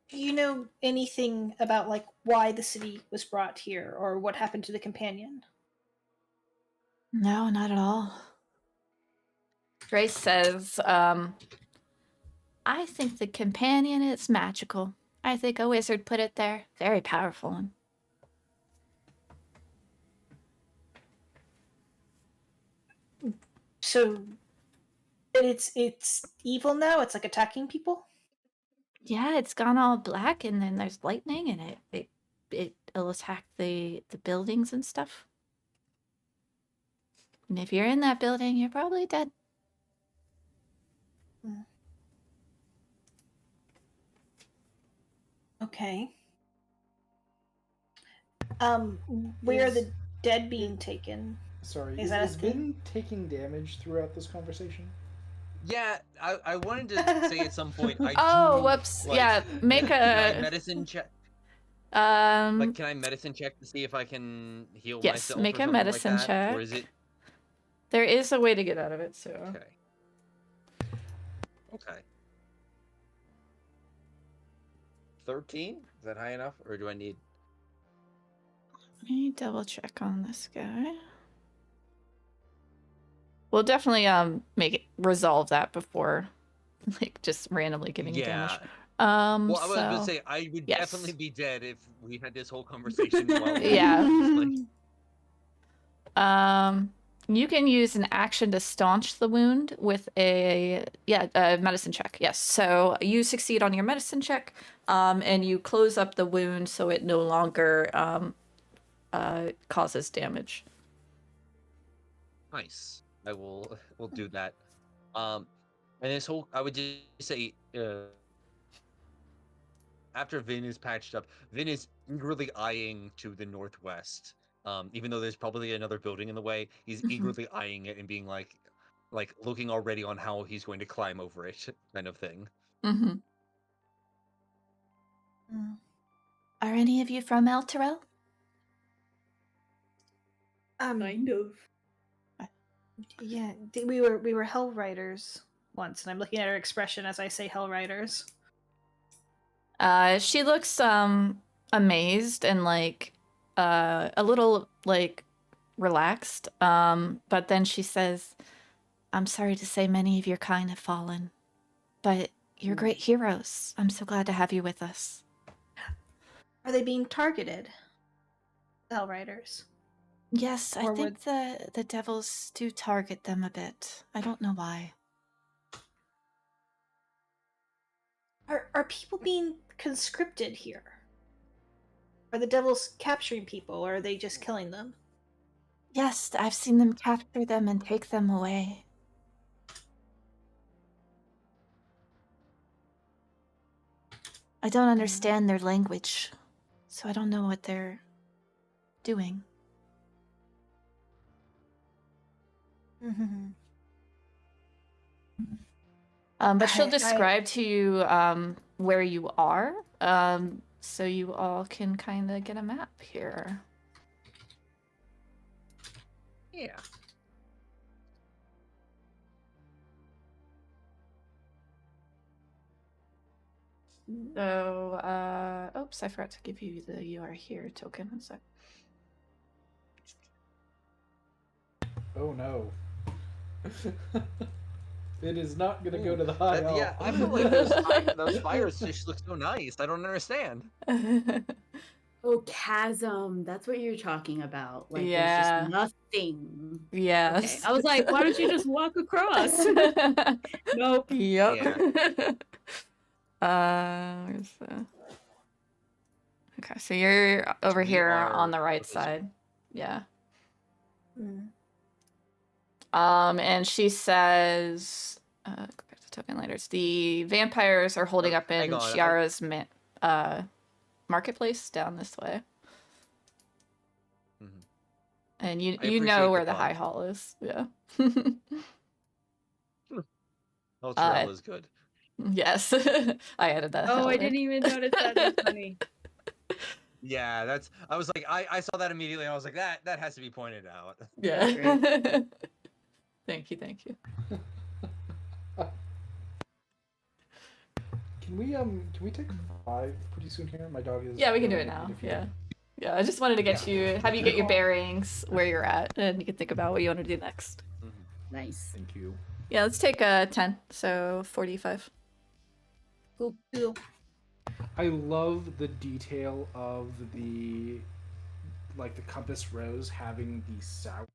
Do you know anything about like why the city was brought here, or what happened to the companion? No, not at all. Grace says, I think the companion is magical. I think a wizard put it there. Very powerful one. So it's evil now? It's like attacking people? Yeah, it's gone all black and then there's lightning and it'll attack the buildings and stuff. And if you're in that building, you're probably dead. Okay. Where are the dead being taken? Sorry, Is is that Vin taking damage throughout this conversation? Yeah, I wanted to say at some point. Whoops! Like, yeah, make can I a medicine check. Like, can I medicine check to see if I can heal yes, myself? make or a something medicine like that? check. Or is it? There is a way to get out of it, so. Okay. Okay. 13? Is that high enough, or do I need? Let me double check on this guy. We'll definitely resolve that before like just randomly giving you damage. Well, I was so, gonna say I would yes. definitely be dead if we had this whole conversation while Yeah. like... You can use an action to staunch the wound with a medicine check. Yes. So you succeed on your medicine check, and you close up the wound so it no longer causes damage. Nice. We'll do that. And this whole, I would just say, after Vin is patched up, Vin is eagerly eyeing to the northwest. Even though there's probably another building in the way, he's eagerly eyeing it and being like looking already on how he's going to climb over it, kind of thing. Mm-hmm. Are any of you from Elturel? Kind of. Yeah, we were Hell Riders once, and I'm looking at her expression as I say Hell Riders. She looks amazed and like a little like relaxed. But then she says, I'm sorry to say many of your kind have fallen, but you're great heroes. I'm so glad to have you with us. Are they being targeted? Hell Riders. Yes, I Or think the devils do target them a bit. I don't know why. Are people being conscripted here? Are the devils capturing people, or are they just killing them? Yes, I've seen them capture them and take them away. I don't understand their language, so I don't know what they're doing. Mm-hmm. But she'll describe to you where you are, so you all can kind of get a map here. Yeah. So, oops, I forgot to give you the "you are here" token. One sec. Oh no. It is not going to go to the high elf. Yeah, I feel like those fires just look so nice. I don't understand. Oh, chasm. That's what you're talking about. Like, Yeah. there's just nothing. Yes. Okay. I was like, why don't you just walk across? Nope. Yep. Yeah. Where's the... Okay, so you're over We here are on the right opposing. side. Yeah. Mm. And she says, go back to token letters. The vampires are holding up in hang on, Shiara's marketplace down this way. Mhm. And you appreciate know the where the pun. high hall is. Yeah. Elturel is good. Yes. I added that. Oh, I hell didn't even notice that. That's funny. Yeah, I was like, I saw that immediately. And I was like, that has to be pointed out. Yeah. Great. Thank you. Can we take 5 pretty soon here? My dog is. Yeah, we can do it yelling at now. me to feed Yeah. him. Yeah, I just wanted to get have you get your Cool. bearings where you're at, and you can think about what you want to do next. Nice. Thank you. Yeah, let's take a 10, so 45. Cool. I love the detail of the compass rose having the south.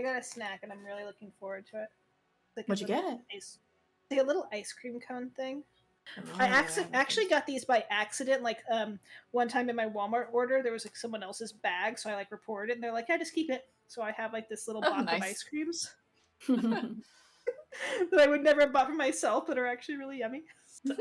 got a snack and I'm really looking forward to it. Like What'd you get? Like a little ice cream cone thing. Oh, I actually got these by accident. Like one time in my Walmart order, there was like someone else's bag, so I like reported it, and they're like, "Yeah, just keep it." So I have like this little box of ice creams that I would never have bought for myself, but are actually really yummy. So.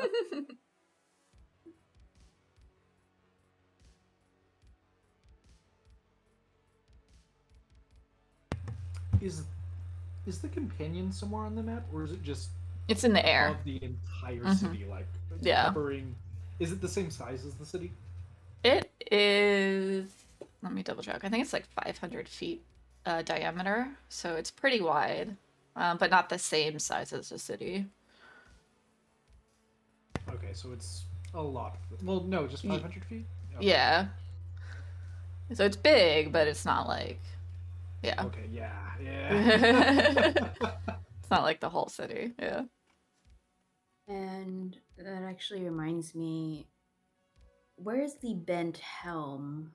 Is the companion somewhere on the map, or is it just It's in the air. above the entire city, like covering? Is it the same size as the city? It is. Let me double check. I think it's like 500 feet diameter, so it's pretty wide, but not the same size as the city. Okay, so it's a lot. Well, no, just 500 feet. Okay. Yeah. So it's big, but it's not like. Yeah. Okay. Yeah. It's not like the whole city. Yeah. And that actually reminds me, where's the bent helm?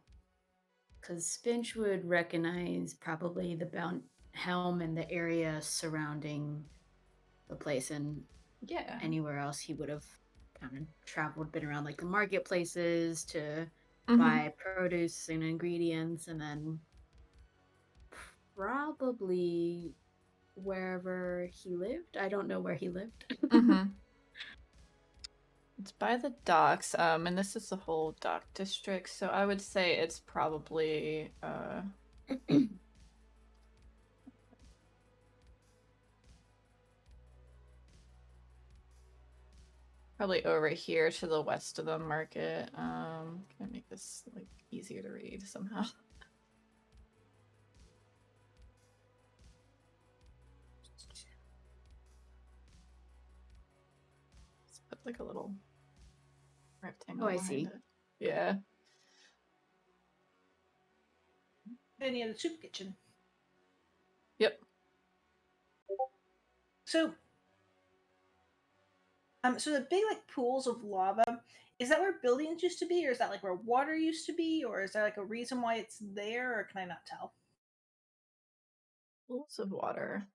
Because Finch would recognize probably the bent helm in the area surrounding the place, and anywhere else he would have kind of traveled, been around like the marketplaces to buy produce and ingredients, and then probably wherever he lived. I don't know where he lived. It's by the docks, and this is the whole dock district, so I would say it's probably probably over here to the west of the market. Can I make this like easier to read somehow? Let's put like a little rectangle. Oh, I see. It. Yeah. Any of the soup kitchen. Yep. So the big like pools of lava, is that where buildings used to be, or is that like where water used to be, or is there like a reason why it's there, or can I not tell? Pools of water.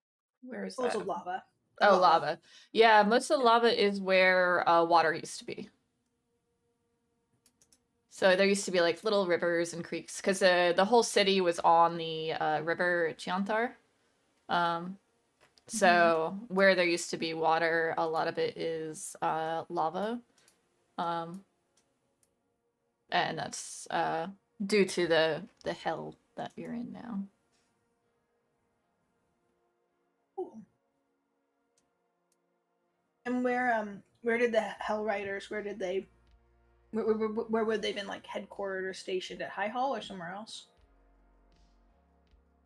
Where is Pools that? of lava. Oh, lava. Yeah, most of the lava is where water used to be. So there used to be like little rivers and creeks, because the whole city was on the river Chiantar. So where there used to be water, a lot of it is lava. And that's due to the hell that you're in now. Cool. And where did the Hell Riders, where would they been like headquartered or stationed, at High Hall or somewhere else?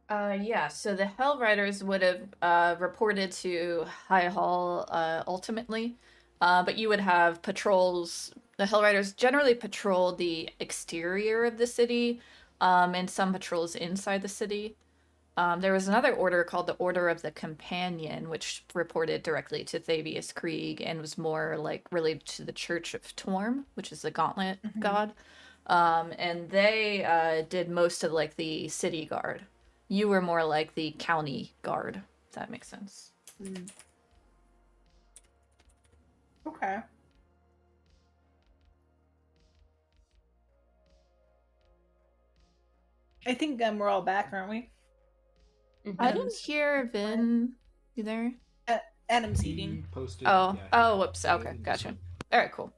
Yeah, so the Hell Riders would have reported to High Hall ultimately, but you would have patrols. The Hell Riders generally patrol the exterior of the city, and some patrols inside the city. There was another order called the Order of the Companion, which reported directly to Thavius Krieg and was more like related to the Church of Torm, which is the Gauntlet god. And they did most of like the city guard. You were more like the county guard, if that makes sense. Okay. I think we're all back, aren't we? I didn't hear Vin. You there? Adam's eating. Posted. Oh, whoops. Okay, gotcha. All right, cool.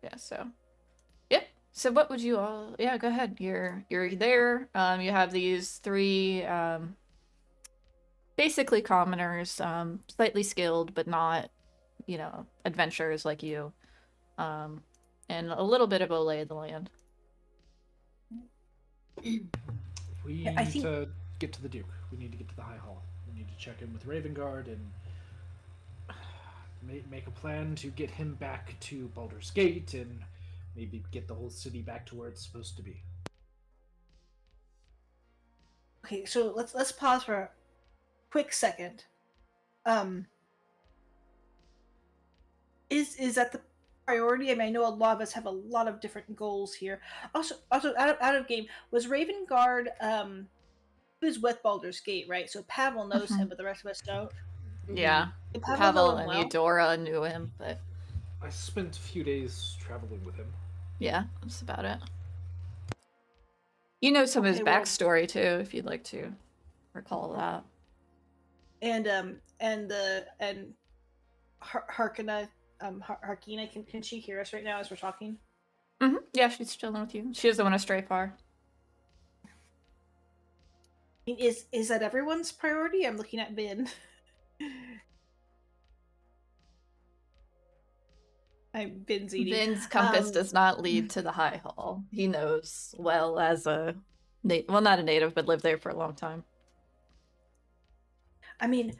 Yeah, so. Yep. So what would you all? Yeah, go ahead. You're there. You have these three basically commoners, slightly skilled but not, adventurers like you, and a little bit of a lay of the land. We need to get to the Duke. We need to get to the High Hall. We need to check in with Ravengard and make a plan to get him back to Baldur's Gate and maybe get the whole city back to where it's supposed to be. Okay, so let's pause for a quick second. Is that the priority? I mean, I know a lot of us have a lot of different goals here. Also, out of game, was Ravengard was with Baldur's Gate, right? So Pavel knows him, Mhm. but the rest of us don't. Yeah. Did Pavel know Pavel him and well? Eudora knew him, but I spent a few days traveling with him. yeah, that's about it. You know some of his Okay, well, backstory too, if you'd like to recall that. and Harkina, Harkina, can she hear us right now as we're talking? Yeah, she's chilling with you. She doesn't want to stray far. I mean, is that everyone's priority? I'm looking at Vin. Vin's eating. Vin's compass does not lead to the High Hall. He knows well as a, well, not a native, but lived there for a long time. I mean,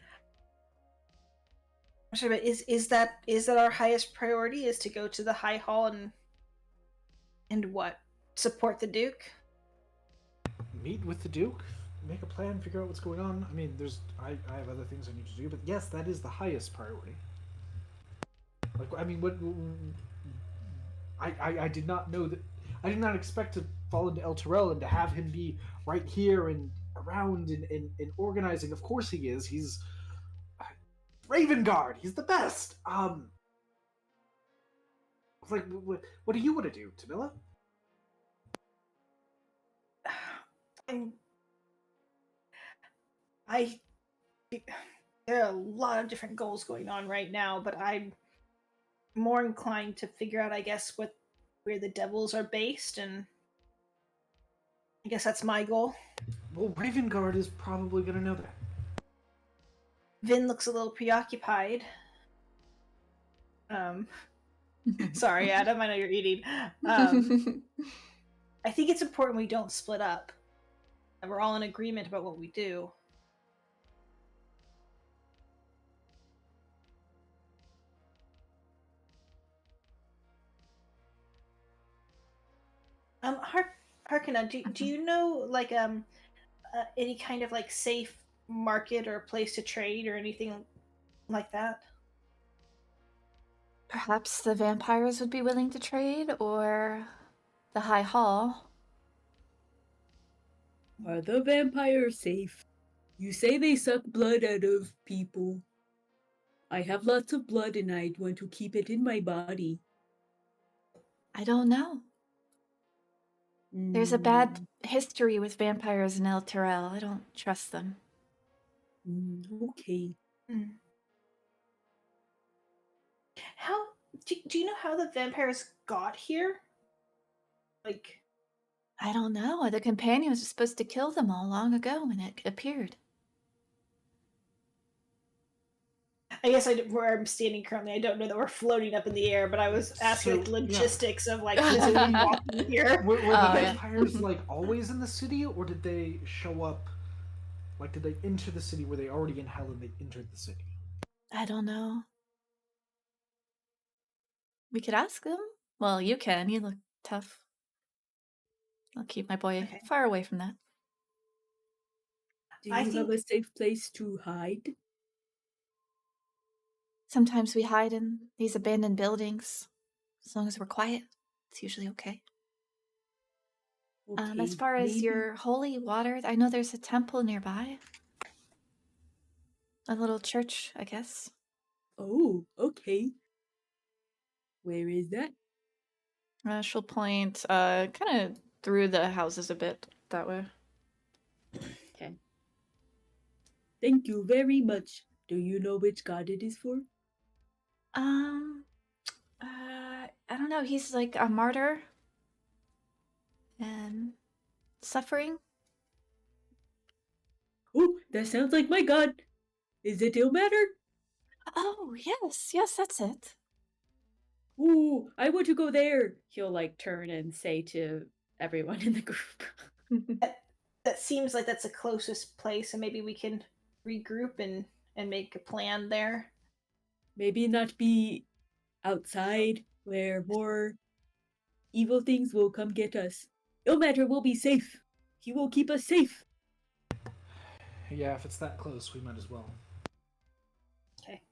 I'm sorry, but is that our highest priority? Is to go to the High Hall and what? Support the Duke? Meet with the Duke, make a plan, figure out what's going on. I mean, I have other things I need to do, but yes, that is the highest priority. Like, I mean, what? I did not know that. I did not expect to fall into Elturel and to have him be right here and around and organizing. Of course he is. He's Raven Guard. He's the best. Like, what do you want to do, Tamila? There are a lot of different goals going on right now, but I'm more inclined to figure out, I guess, where the devils are based, and I guess that's my goal. Well, Raven Guard is probably going to know that. Vin looks a little preoccupied. Sorry, Adam, I know you're eating. I think it's important we don't split up. And we're all in agreement about what we do. Harkina, do you know like any kind of like safe market or place to trade or anything like that? Perhaps the vampires would be willing to trade, or the High Hall. Are the vampires safe? You say they suck blood out of people. I have lots of blood and I want to keep it in my body. I don't know. There's a bad history with vampires in Elturel. I don't trust them. Okay. How do you know how the vampires got here? Like, I don't know. The companions were supposed to kill them all long ago when it appeared. I guess where I'm standing currently, I don't know that we're floating up in the air, but I was asking like the logistics of like physically walking here. Were the vampires like always in the city, or did they show up? Like, did they enter the city? Were they already in hell and they entered the city? I don't know. We could ask them. Well, you can. You look tough. I'll keep my boy far away from that. Do you have a safe place to hide? Sometimes we hide in these abandoned buildings. As long as we're quiet, it's usually okay. Okay, as far as your holy water, I know there's a temple nearby. A little church, I guess. Oh, okay. Where is that? She'll point kind of through the houses a bit that way. Okay. Thank you very much. Do you know which god it is for? I don't know. He's like a martyr and suffering. Oh, that sounds like my god. Is it Ilmatter? Oh, yes, that's it. Ooh, I want to go there. He'll like turn and say to everyone in the group. That seems like that's the closest place, and maybe we can regroup and make a plan there. Maybe not be outside where more evil things will come get us. Ilmatter will be safe. He will keep us safe. Yeah, if it's that close, we might as well. Okay.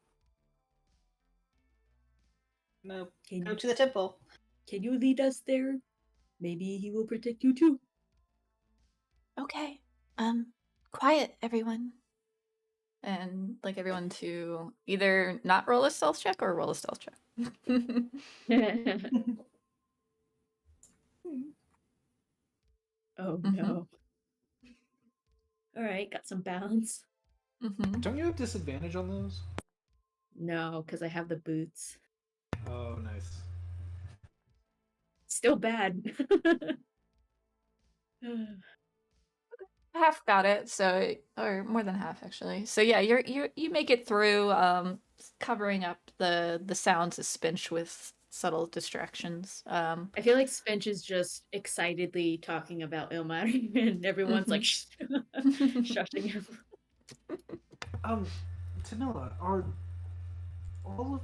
No, go to the temple. Can you lead us there? Maybe he will protect you too. Okay. Quiet, everyone. And like everyone to either not roll a stealth check or roll a stealth check. Oh no. All right, got some balance. Don't you have disadvantage on those? No, because I have the boots. Oh, nice. Still bad. Half got it, so or more than half actually. So yeah, you make it through, covering up the sounds of Spinch with subtle distractions. I feel like Spinch is just excitedly talking about Ilmater, and everyone's like shushing him. Tanilla, are all of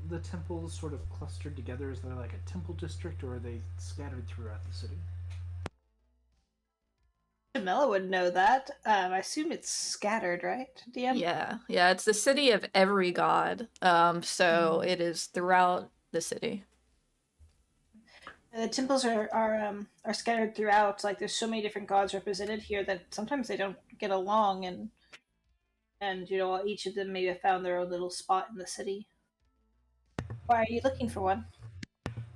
the temples sort of clustered together? Is there like a temple district, or are they scattered throughout the city? Jamila would know that. I assume it's scattered, right, DM? Yeah, it's the city of every god. So it is throughout the city. The temples are scattered throughout. Like there's so many different gods represented here that sometimes they don't get along, and each of them maybe have found their own little spot in the city. Why are you looking for one?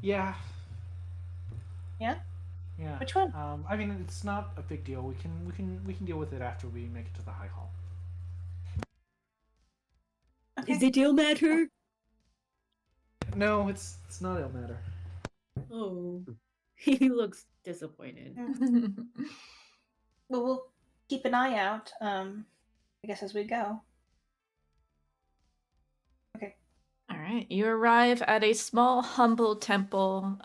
Yeah. Yeah. Yeah. Which one? I mean, it's not a big deal. We can deal with it after we make it to the High Hall. Okay. Is it Ilmater? No, it's not Ilmater. Oh, he looks disappointed. Well, we'll keep an eye out. I guess as we go. Okay. All right, you arrive at a small, humble temple,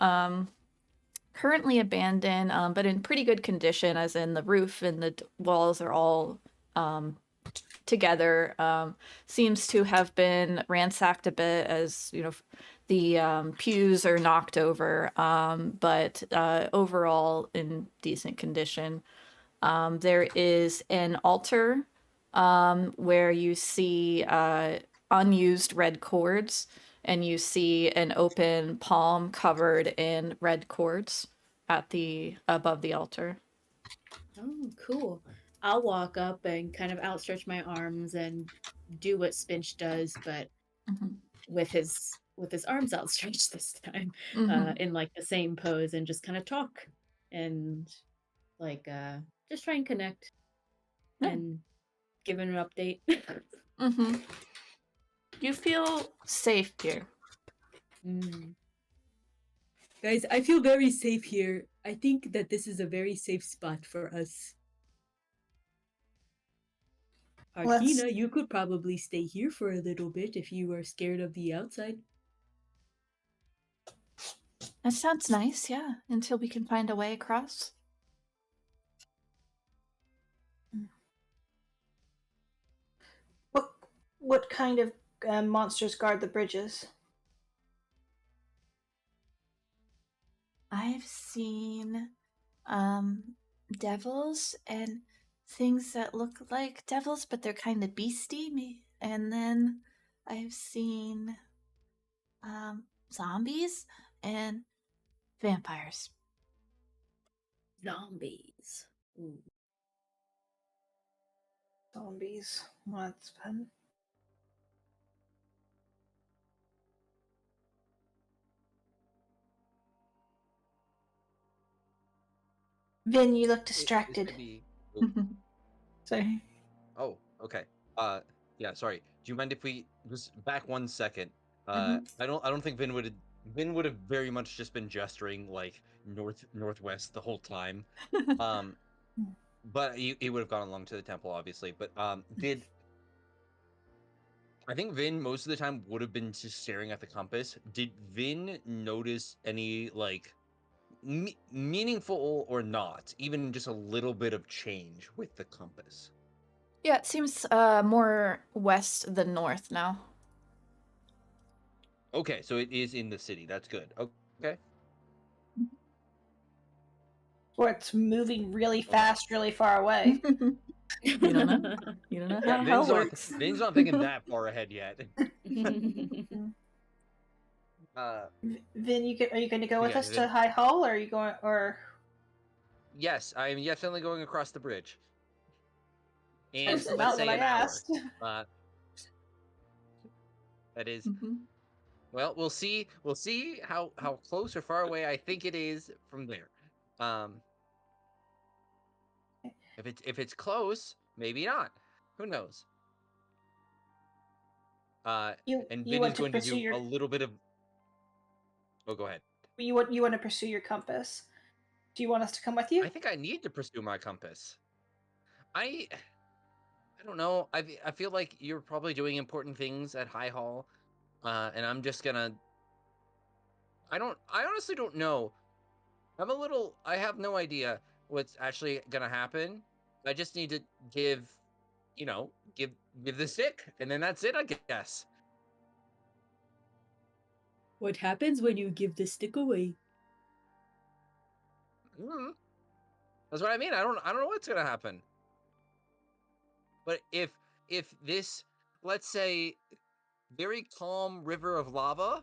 currently abandoned, but in pretty good condition, as in the roof and the walls are all together. Seems to have been ransacked a bit, as the pews are knocked over, but overall in decent condition. There is an altar where you see unused red cords, and you see an open palm covered in red cords above the altar. Oh, cool. I'll walk up and kind of outstretch my arms and do what Spinch does, but with his arms outstretched this time, in like the same pose, and just kind of talk and like just try and connect and give an update. You feel safe here. Guys, I feel very safe here. I think that this is a very safe spot for us. Artina, you could probably stay here for a little bit if you are scared of the outside. That sounds nice, yeah, until we can find a way across. What kind of monsters guard the bridges? I've seen devils and things that look like devils, but they're kind of beastie. And then I've seen zombies and vampires. Zombies. Ooh. Zombies. Well, that's fun. Vin, you look distracted. Sorry. Oh, okay. Yeah, sorry. Do you mind if we just back 1 second? I don't think Vin would have very much just been gesturing like northwest the whole time. But he would have gone along to the temple, obviously. But I think Vin most of the time would have been just staring at the compass. Did Vin notice any like meaningful or not, even just a little bit of change with the compass? Yeah, it seems more west than north now. Okay, so it is in the city. That's good. Okay. Or it's moving really fast, really far away. You don't know. You don't know how hell works. Vin's not thinking that far ahead yet. Vin, are you going to go with us to High Hall, or are you going, or? Yes, I'm definitely going across the bridge. in That's let's about say what I an hour. asked. That is Mhm. well. We'll see. We'll see how close or far away I think it is from there. If it's close, maybe not. Who knows? You And you Vin is want to going to pursue do your a little bit of. Oh, go ahead. you want to pursue your compass. Do you want us to come with you? I think I need to pursue my compass. I don't know. I feel like you're probably doing important things at High Hall, and I'm just gonna. I honestly don't know. I have no idea what's actually gonna happen. I just need to give, give the stick, and then that's it, I guess. What happens when you give the stick away? That's what I mean. I don't know what's gonna happen. But if this, let's say, very calm river of lava,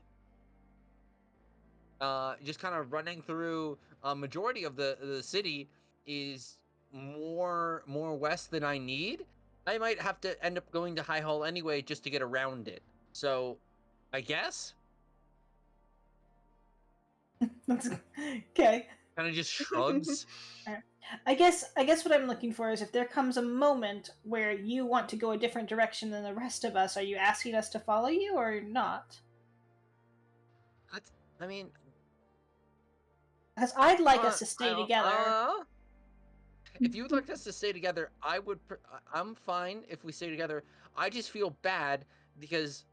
just kind of running through a majority of the city is more west than I need, I might have to end up going to High Hall anyway just to get around it. So, I guess Okay. kind of just shrugs. I guess what I'm looking for is if there comes a moment where you want to go a different direction than the rest of us, are you asking us to follow you or not? I mean, Because I'd like us to stay together. if you'd like us to stay together, I'm fine if we stay together. I just feel bad because,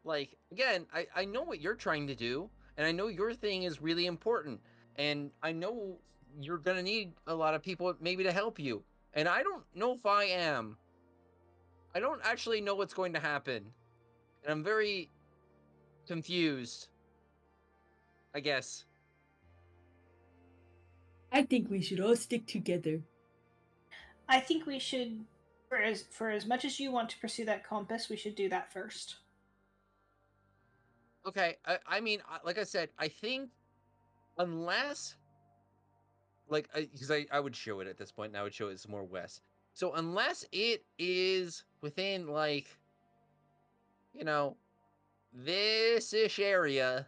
like, again, I know what you're trying to do, and I know your thing is really important, and I know you're gonna need a lot of people maybe to help you, and I don't know if I am. I don't actually know what's going to happen, and I'm very confused, I guess. I think we should all stick together. I think we should, for as much as you want to pursue that compass, we should do that first. Okay, I mean, like I said, I think unless, like, because I would show it at this point, and I would show it as more west. So unless it is within, like, you know, this-ish area.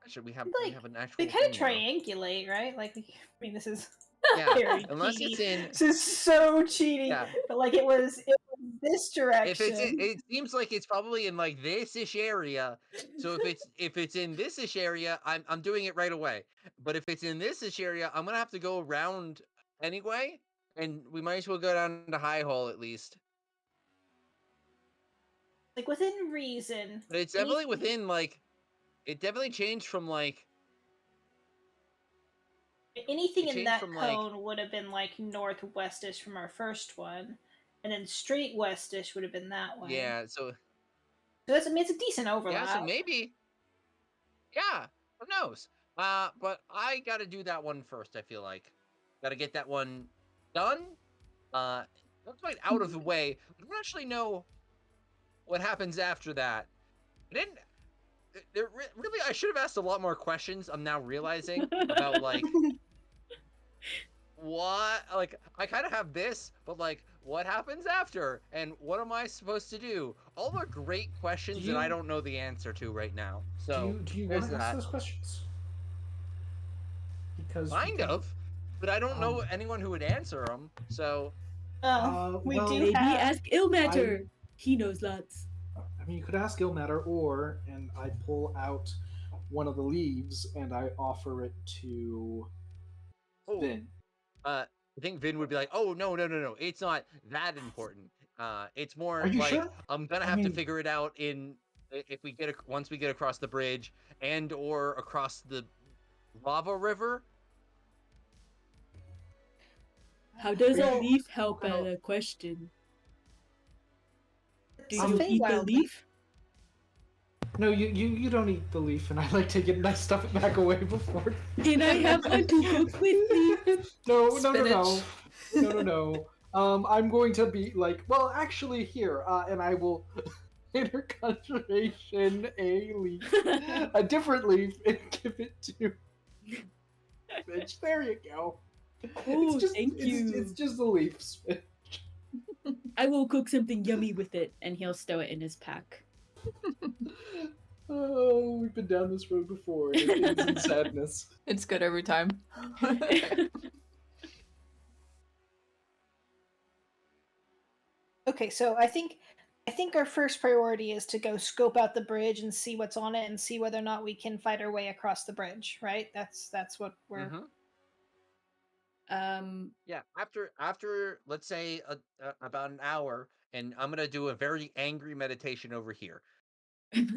Actually, we have an actual We kind of thing now. triangulate, right? Like, I mean, this is Yeah, very unless cheaty. it's in. This is so cheaty. Yeah. But like, it was this If it's direction. it seems like it's probably in like this-ish area. So if it's in this-ish area, I'm doing it right away. But if it's in this-ish area, I'm gonna have to go around anyway, and we might as well go down to High Hall at least. Like within reason. But it's definitely within, like, it definitely changed from like Anything it in changed that from like cone would have been like northwestish from our first one, and then straight westish would have been that way. yeah, so So that's, I mean, it's a decent overlap. yeah, so maybe who knows? But I got to do that one first. I feel like got to get that one done. Not quite out of the way. I don't actually know what happens after that. I didn't. Really, I should have asked a lot more questions. I'm now realizing about, like, what, like, I kind of have this, but like, what happens after, and what am I supposed to do? All are great questions that I don't know the answer to right now. So do you there's want to ask that. those questions? Because Kind of, but I don't know anyone who would answer them. So We well, do Maybe have. ask Ilmatter. He knows lots. I mean, you could ask Ilmatter, or and I pull out one of the leaves and I offer it to Vin. I think Vin would be like, "Oh, no, it's not that important. It's more Are you like sure? I'm gonna have to figure it out if we once we get across the bridge and or across the lava river." How does a Well, leaf help well, at a question? Do It's a you eat the Feywild leaf? No, you don't eat the leaf, and I like to get my stuff back away before. Can I have one to cook with me? No. I'm going to be like, well, actually, here, and I will interconjuration a leaf, a different leaf, and give it to Bitch. There you go. Oh, thank you. It's just the leaf, Bitch. I will cook something yummy with it, and he'll stow it in his pack. Oh, we've been down this road before. And it ends in sadness. It's good every time. Okay, so I think our first priority is to go scope out the bridge and see what's on it and see whether or not we can fight our way across the bridge, right? That's what we're Yeah, after let's say about an hour, and I'm gonna do a very angry meditation over here. okay.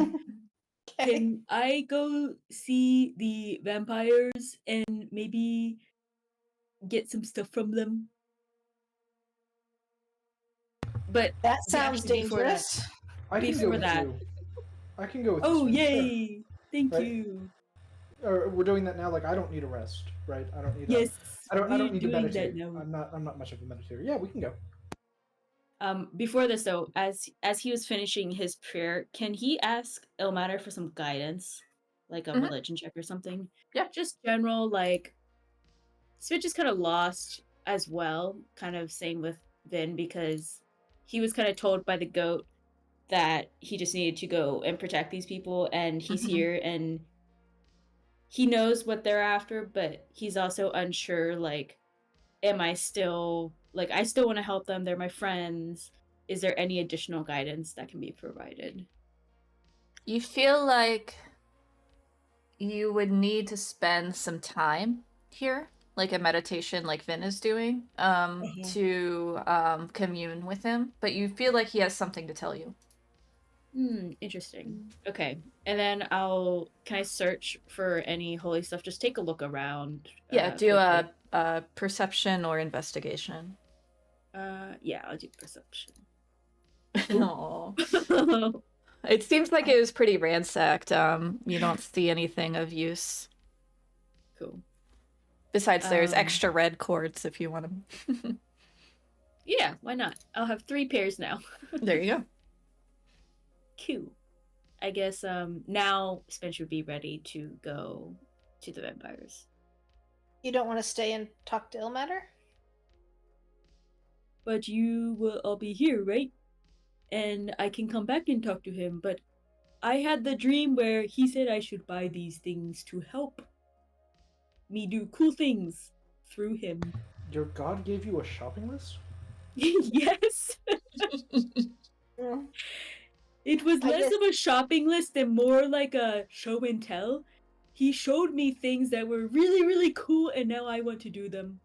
Can I go see the vampires and maybe get some stuff from them? But That sounds actually before that, dangerous. I can go Before with that. you. I can go with you. oh Sven, sure. yay! Thank Right. you. Or we're doing that now. Like I don't need a rest, right? I don't need. Yes, I don't we're need to doing that meditate. now. I'm not much of a meditator. Yeah, we can go. Before this though, as he was finishing his prayer, can he ask Ilmater for some guidance, like a religion check or something? Yeah. Just general, like Switch is kind of lost as well, kind of same with Vin, because he was kind of told by the goat that he just needed to go and protect these people, and he's here and he knows what they're after, but he's also unsure, like, am I still, like, I still want to help them, they're my friends. Is there any additional guidance that can be provided? You feel like you would need to spend some time here, like a meditation like Vin is doing, to commune with him, but you feel like he has something to tell you. Interesting. Okay. And then can I search for any holy stuff? Just take a look around. Yeah, do quickly. a perception or investigation. Yeah, I'll do perception. No. It seems like it was pretty ransacked. You don't see anything of use. Cool. Besides, there's extra red cords if you want them. Yeah, why not? I'll have 3 pairs now. There you go. Cool. I guess now Spencer would be ready to go to the vampires. You don't want to stay and talk to Ilmater? But you will all be here, right? And I can come back and talk to him, but I had the dream where he said I should buy these things to help me do cool things through him. Your god gave you a shopping list? Yes! It was less of a shopping list and more like a show and tell. He showed me things that were really, really cool, and now I want to do them.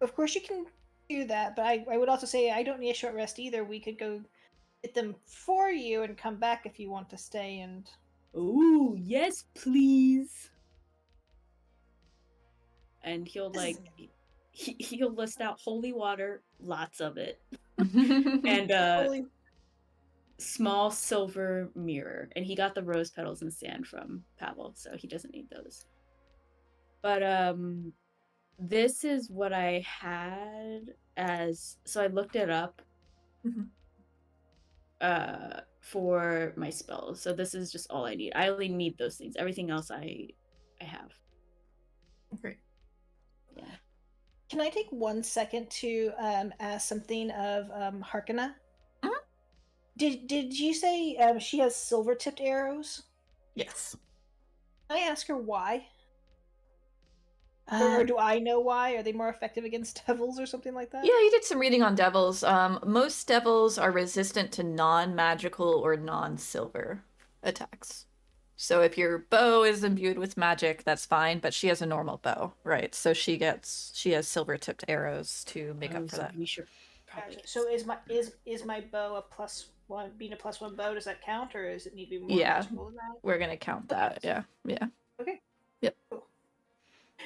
Of course you can do that, but I would also say I don't need a short rest either. We could go get them for you and come back if you want to stay and... Oh, yes, please. And he'll he'll list out holy water, lots of it. And small silver mirror. And he got the rose petals and sand from Pavel, so he doesn't need those. But this is what I had so I looked it up for my spells. So this is just all I need. I only need those things. Everything else I have. Great. Yeah. Can I take 1 second to ask something of Harkina? Did you say she has silver-tipped arrows? Yes. Can I ask her why? Or do I know why? Are they more effective against devils or something like that? Yeah, you did some reading on devils. Most devils are resistant to non-magical or non-silver attacks. So if your bow is imbued with magic, that's fine, but she has a normal bow, right? So she has silver-tipped arrows to make up for that. We should probably... So is my bow a +1, being a +1 bow, does that count, or does it need to be more magical than that? We're gonna count that. Yeah. Okay. Yep. Cool.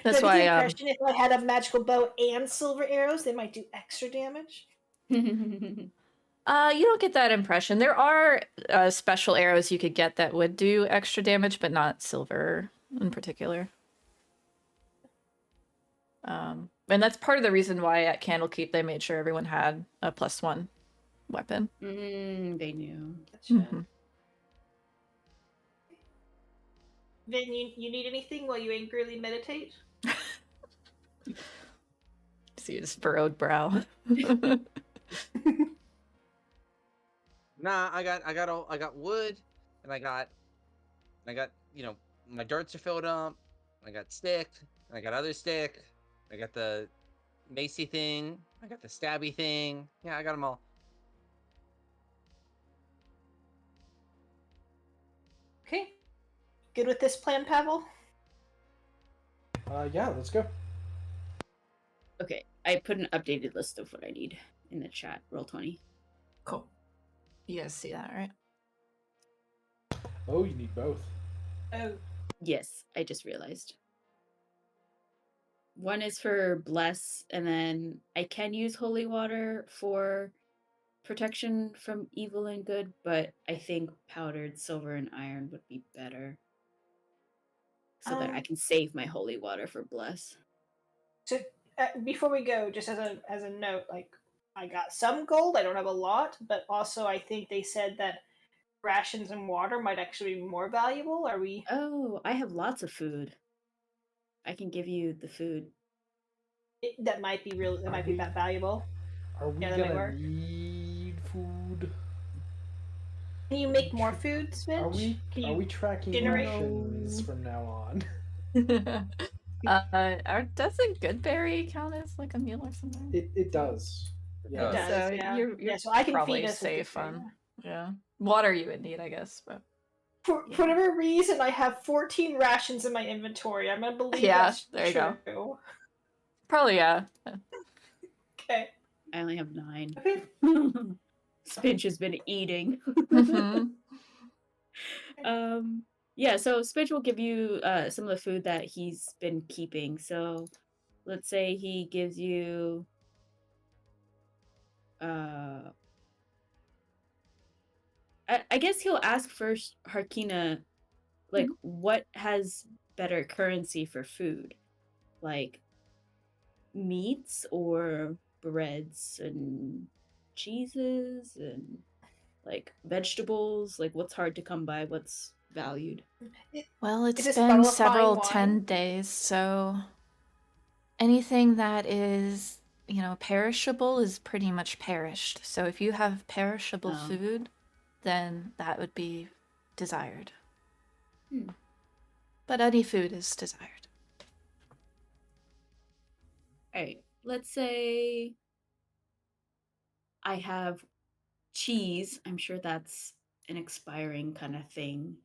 That's so I why. get the impression if I had a magical bow and silver arrows, they might do extra damage. You don't get that impression. There are special arrows you could get that would do extra damage, but not silver in particular. And that's part of the reason why at Candlekeep they made sure everyone had a +1 weapon. They knew. Gotcha. Then you need anything while you angrily meditate? Seems see his furrowed brow. Nah, I got wood, and I got my darts are filled up. I got stick, and I got other stick. I got the macy thing. I got the stabby thing. Yeah, I got them all. Okay. Good with this plan, Pavel? Yeah, let's go. Okay, I put an updated list of what I need in the chat. Roll 20. Cool. You guys see that, right? Oh, you need both. Oh. Yes, I just realized. One is for bless, and then I can use holy water for protection from evil and good, but I think powdered silver and iron would be better. So that I can save my holy water for bless. So before we go, just as a note, like I got some gold. I don't have a lot, but also I think they said that rations and water might actually be more valuable. Are we? Oh, I have lots of food. I can give you the food. That might be real. That might be that valuable. Are we Yeah, that might gonna work. need food? Can you make more food, Switch? Are we Can are you we tracking generate? rations from now on? Doesn't good berry count as like a meal or something? It does. It Yeah. does. So Yeah. you're Yeah. So I can probably feed us with safe good food. on water you would need, I guess, but For whatever reason, I have 14 rations in my inventory. I'm gonna believe that's there you true. go. Probably Okay. I only have 9. Okay. Spinch has been eating. Mhm. Yeah, so Spinch will give you some of the food that he's been keeping. So let's say he gives you I guess he'll ask first Harkina, like, what has better currency for food? Like meats or breads and cheeses and like vegetables? Like what's hard to come by? What's valued? Well, Is it's this been bottle of several fine 10 wine? days, so anything that is, perishable is pretty much perished. So if you have perishable Oh. food, then that would be desired. But any food is desired. Alright, let's say I have cheese. I'm sure that's an expiring kind of thing.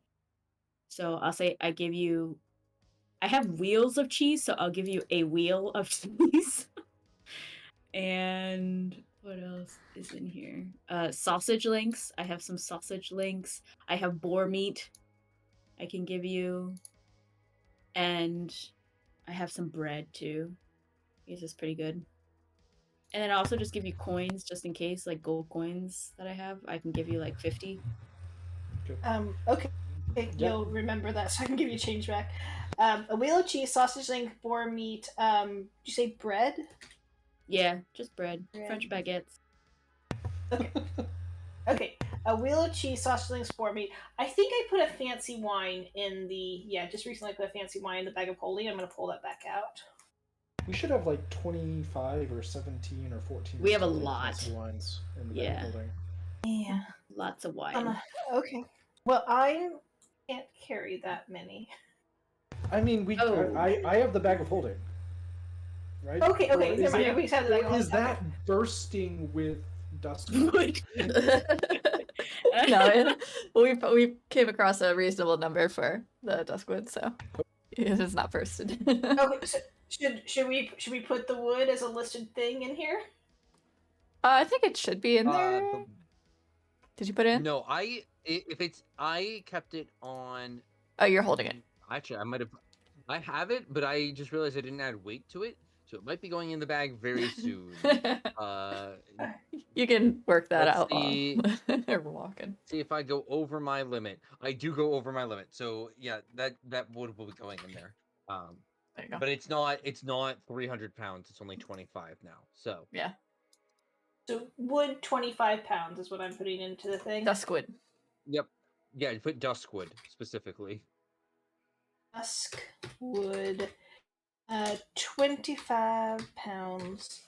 So I'll say I have wheels of cheese, so I'll give you a wheel of cheese. And what else is in here? Sausage links. I have some sausage links. I have boar meat I can give you. And I have some bread too. This is pretty good. And then I also just give you coins just in case, like gold coins that I have. I can give you like 50. Okay. You'll remember that, so I can give you change back. A wheel of cheese, sausage link, boar meat. Did you say bread? Yeah, just bread. French baguettes. Okay. Okay. A wheel of cheese, sausage links, boar meat. I think I put a fancy wine in the just recently I put a fancy wine in the bag of holding. I'm gonna pull that back out. We should have like 25 or 17 or 14. We have a lot. Fancy wines in the bag of holding. Yeah. Lots of wine. Okay. Well, I can't carry that many. I mean, I have the bag of holding. Right? Okay. Or Never mind. We just have the bag of is holding. that bursting with dust? No, we came across a reasonable number for the Duskwood, so it is not bursted. Okay. So should we put the wood as a listed thing in here? I think it should be in there. Did you put it in? No, I kept it on. Oh, you're holding it. Actually, I have it, but I just realized I didn't add weight to it, so it might be going in the bag very soon. You can work that out see. while we're walking. See if I go over my limit. I do go over my limit, so yeah, that wood will be going in there. There you go. But it's not 300 pounds. It's only 25 now. So yeah. So wood 25 pounds is what I'm putting into the thing. Duskwood. Yep. Yeah, you put duskwood specifically. Duskwood, 25 pounds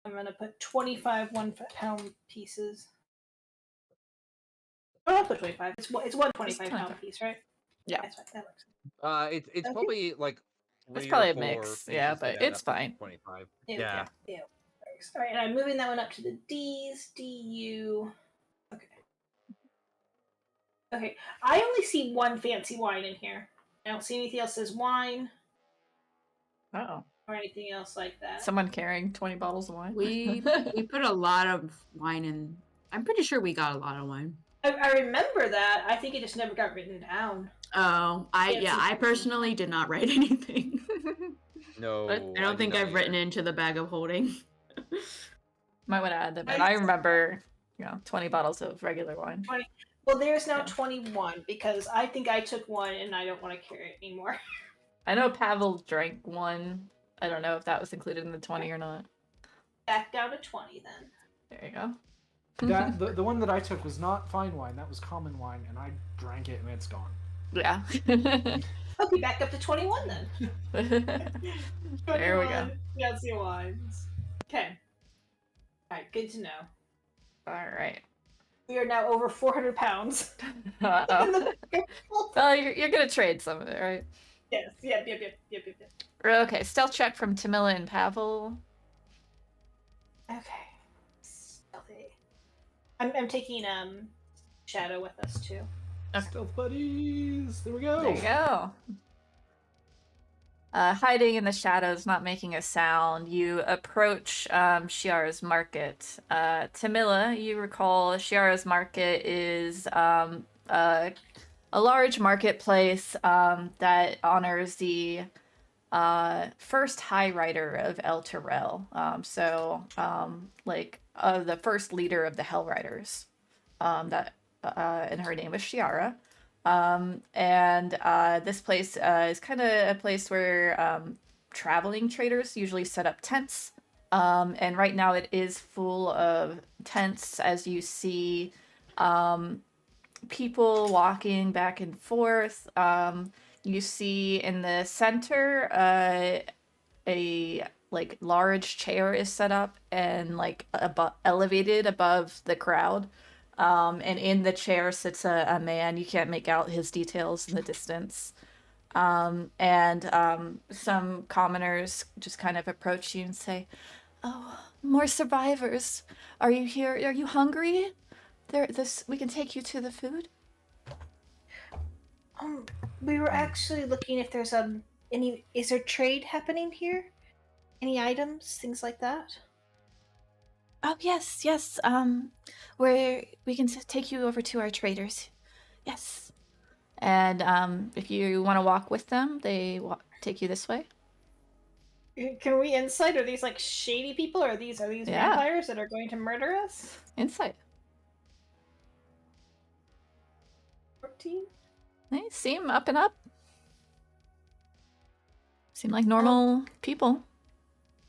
I'm gonna put 25 1-pound pieces. Oh, I'll put 25. It's one 25-pound piece, right? Yeah. That's right. That works. It's Okay. probably like It's 3 probably or a 4 mix, pieces yeah, that but add it's up to fine. 25. Yeah. Works. All right, and I'm moving that one up to the D's. DU. Okay. Okay. I only see one fancy wine in here. I don't see anything else that says wine Uh-oh. or anything else like that. Someone carrying 20 bottles of wine? We put a lot of wine in. I'm pretty sure we got a lot of wine. I remember that. I think it just never got written down. Oh, I personally did not write anything. No, I don't think I've written into the bag of holding. Might want to add that, but I remember, 20 bottles of regular wine. 20. Well, there's now 21 because I think I took one and I don't want to carry it anymore. I know Pavel drank one. I don't know if that was included in the 20 or not. Back down to 20 then. There you go. That the one that I took was not fine wine. That was common wine, and I drank it, and it's gone. Yeah. Okay, back up to 21 then. There we go. Fancy wines. Okay. All right, good to know. All right. We are now over 400 pounds. Uh-oh. Well, you're gonna trade some of it, right? Yes. Yep. Okay, stealth check from Tamila and Pavel. Okay. Stealthy. I'm taking Shadow with us too. Okay. Stealth buddies. There we go. There you go. Hiding in the shadows, not making a sound, you approach Shiara's market. Tamila, you recall Shiara's market is a large marketplace that honors the first High Rider of Elturel. The first leader of the Hell Riders. And her name was Shiara. This place is kind of a place where traveling traders usually set up tents. And right now it is full of tents as you see people walking back and forth. You see in the center a large chair is set up and elevated above the crowd. And in the chair sits a man. You can't make out his details in the distance. Some commoners just kind of approach you and say, "Oh, more survivors. Are you here? Are you hungry? We can take you to the food." We were actually looking if there's is there trade happening here? Any items, things like that? Oh, yes. Where we can take you over to our traders. Yes. And if you want to walk with them, they take you this way. Can we insight? Are these shady people? Or are these vampires that are going to murder us? Insight. 14? They seem up and up. Seem like normal people.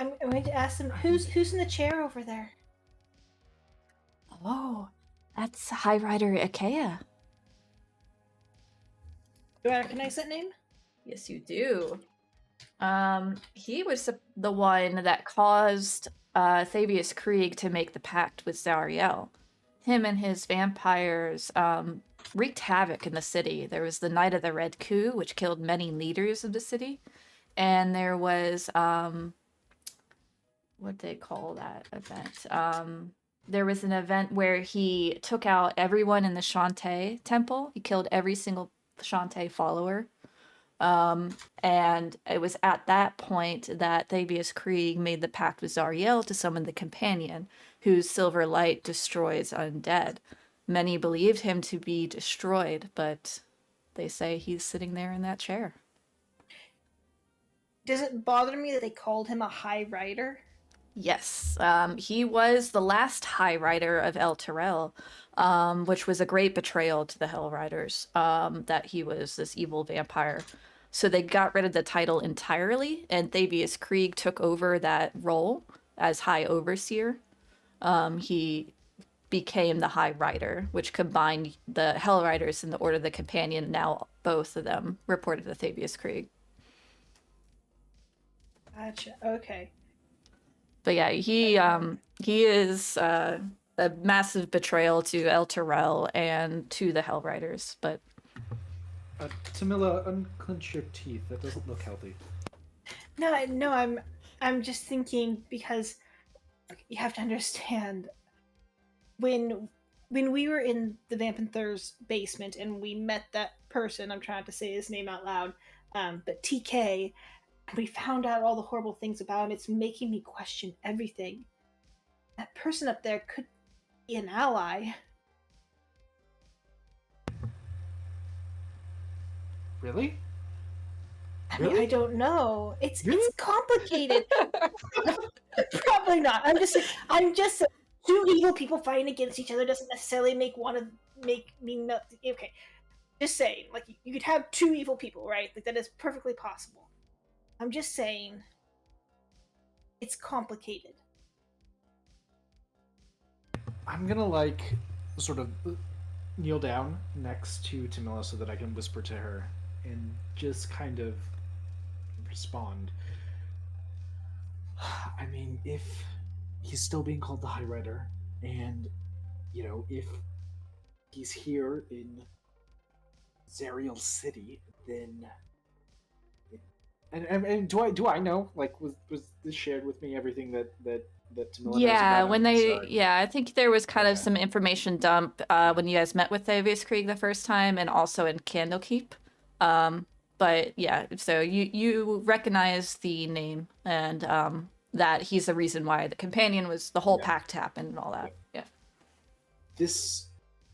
I'm going to ask them, who's in the chair over there? Oh, that's High Rider Ikaia. Do I recognize that name? Yes, you do. He was the one that caused Thavius Krieg to make the pact with Zariel. Him and his vampires wreaked havoc in the city. There was the Night of the Red Coup, which killed many leaders of the city. And there was, what they call that event? There was an event where he took out everyone in the Shantae temple. He killed every single Shantae follower. And it was at that point that Thavius Krieg made the pact with Zariel to summon the companion, whose silver light destroys undead. Many believed him to be destroyed, but they say he's sitting there in that chair. Does it bother me that they called him a High Rider? Yes, he was the last High Rider of Elturel, which was a great betrayal to the Hell Riders, that he was this evil vampire. So they got rid of the title entirely, and Thavius Krieg took over that role as High Overseer. He became the High Rider, which combined the Hell Riders and the Order of the Companion. Now both of them reported to Thavius Krieg. Gotcha. Okay. But yeah, he is a massive betrayal to Elturel and to the Hell Riders. But Tamila, unclench your teeth. That doesn't look healthy. No, I'm just thinking because you have to understand when we were in the Vampinthur's basement and we met that person, I'm trying to say his name out loud, but TK, we found out all the horrible things about him. It's making me question everything. That person up there could be an ally. Really? I mean, I don't know. It's complicated. Probably not. I'm just saying, two evil people fighting against each other doesn't necessarily make me not okay. Just saying, like you could have two evil people, right? Like that is perfectly possible. I'm just saying, it's complicated. I'm gonna sort of kneel down next to Tamila so that I can whisper to her and just kind of respond. I mean, if he's still being called the High Rider, and if he's here in Zariel City, then and do I know, like, was this shared with me, everything that Tamila knows about him? I think there was kind of some information dump when you guys met with Avius Krieg the first time, and also in Candlekeep. But yeah, so you recognize the name, and that he's the reason why the companion was the whole pact happened and all that. Yeah. This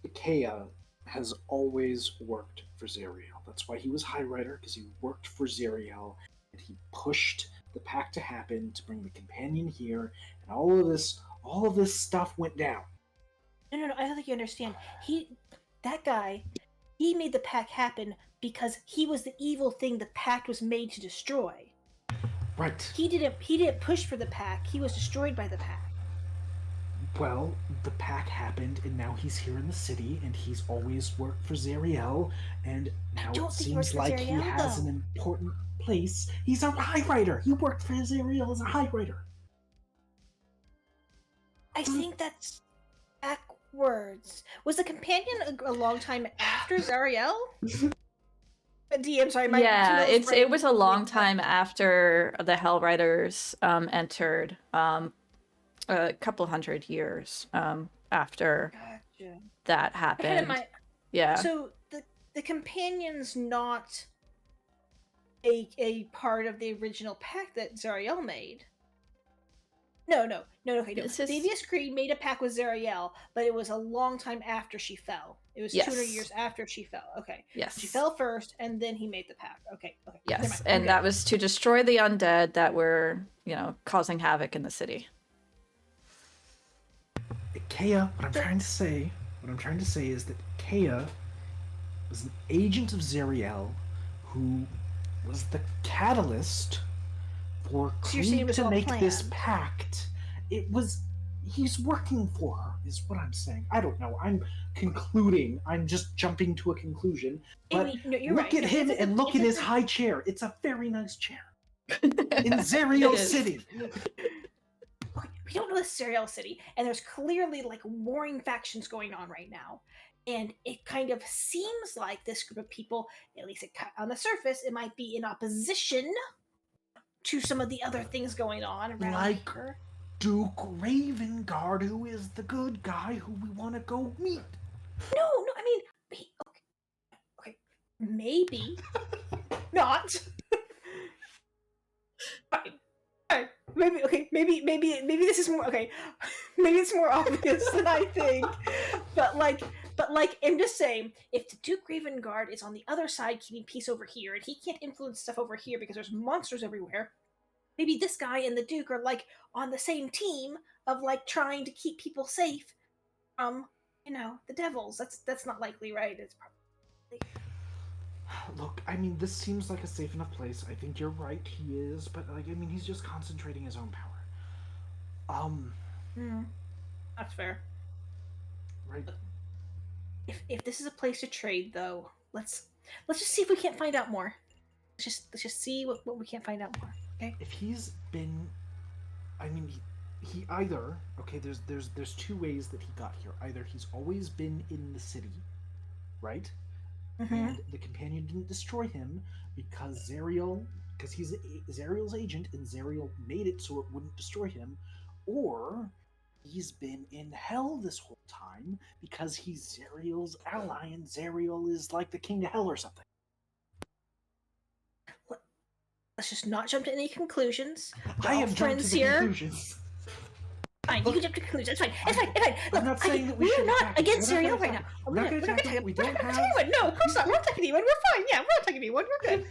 Ikaia has always worked for Zariel. That's why he was High Rider, because he worked for Zariel, and he pushed the pact to happen to bring the companion here, and all of this stuff went down. No, I don't think you understand. That guy, he made the pact happen because he was the evil thing the pact was made to destroy. Right. He didn't push for the pact. He was destroyed by the pact. Well, the pact happened, and now he's here in the city, and he's always worked for Zariel, and now it seems like he has an important place. He's a High Rider. He worked for Zariel as a High Rider. I think that's backwards. Was the companion a long time after Zariel? DM, sorry, it was a long time after the Hell Riders entered. A couple hundred years after that happened. Yeah. So the companion's not a part of the original pact that Zariel made. No. Avius Krieg made a pact with Zariel, but it was a long time after she fell. It was 200 years after she fell. Okay. Yes. She fell first, and then he made the pact. Okay. Yes, and that was to destroy the undead that were, causing havoc in the city. Ikaia, what I'm trying to say is that Ikaia was an agent of Zariel who was the catalyst for Krieg to make this pact. He's working for her, is what I'm saying. I don't know. I'm concluding. I'm just jumping to a conclusion. But look at him and look at his high chair. It's a very nice chair. In Zariel City. We don't know the Zariel City, and there's clearly warring factions going on right now. And it kind of seems like this group of people, at least on the surface, it might be in opposition to some of the other things going on around here. Duke Ravengard, who is the good guy who we want to go meet. No, I mean, okay, maybe not. Fine. Maybe this is more okay. Maybe it's more obvious than I think. But I'm just saying, if the Duke Ravengard is on the other side keeping peace over here, and he can't influence stuff over here because there's monsters everywhere, maybe this guy and the Duke are on the same team of trying to keep people safe from the devils. That's not likely, right? It's probably. Look, I mean, this seems like a safe enough place. I think you're right, he is, but he's just concentrating his own power. That's fair. Right. If this is a place to trade, though, let's just see if we can't find out more. Let's just see what we can't find out more. Okay. If he's been, he either okay. There's two ways that he got here. Either he's always been in the city, right? And the companion didn't destroy him because he's Zariel's agent, and Zariel made it so it wouldn't destroy him, or he's been in hell this whole time because he's Zariel's ally, and Zariel is like the king of hell or something. Let's just not jump to any conclusions. I am jumping to the conclusions. Fine, you can jump to conclusions. It's fine. It's fine. It's fine. Look, I'm not saying that we are should not attack against him. We're not Zariel gonna right now. attack him. We're not going to attack him. We don't have... anyone. No, of course not. We're not attacking anyone. We're fine. Yeah, we're not attacking anyone. We're good.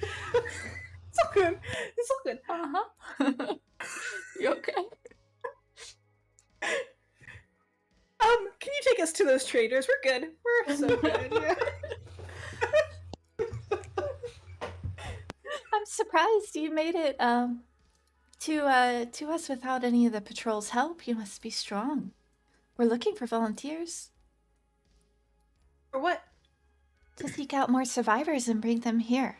It's all good. It's all good. Uh-huh. You okay? Can you take us to those traders? We're good. We're so good. Yeah. I'm surprised you made it to us without any of the patrol's help. You must be strong. We're looking for volunteers For what? to seek out more survivors and bring them here.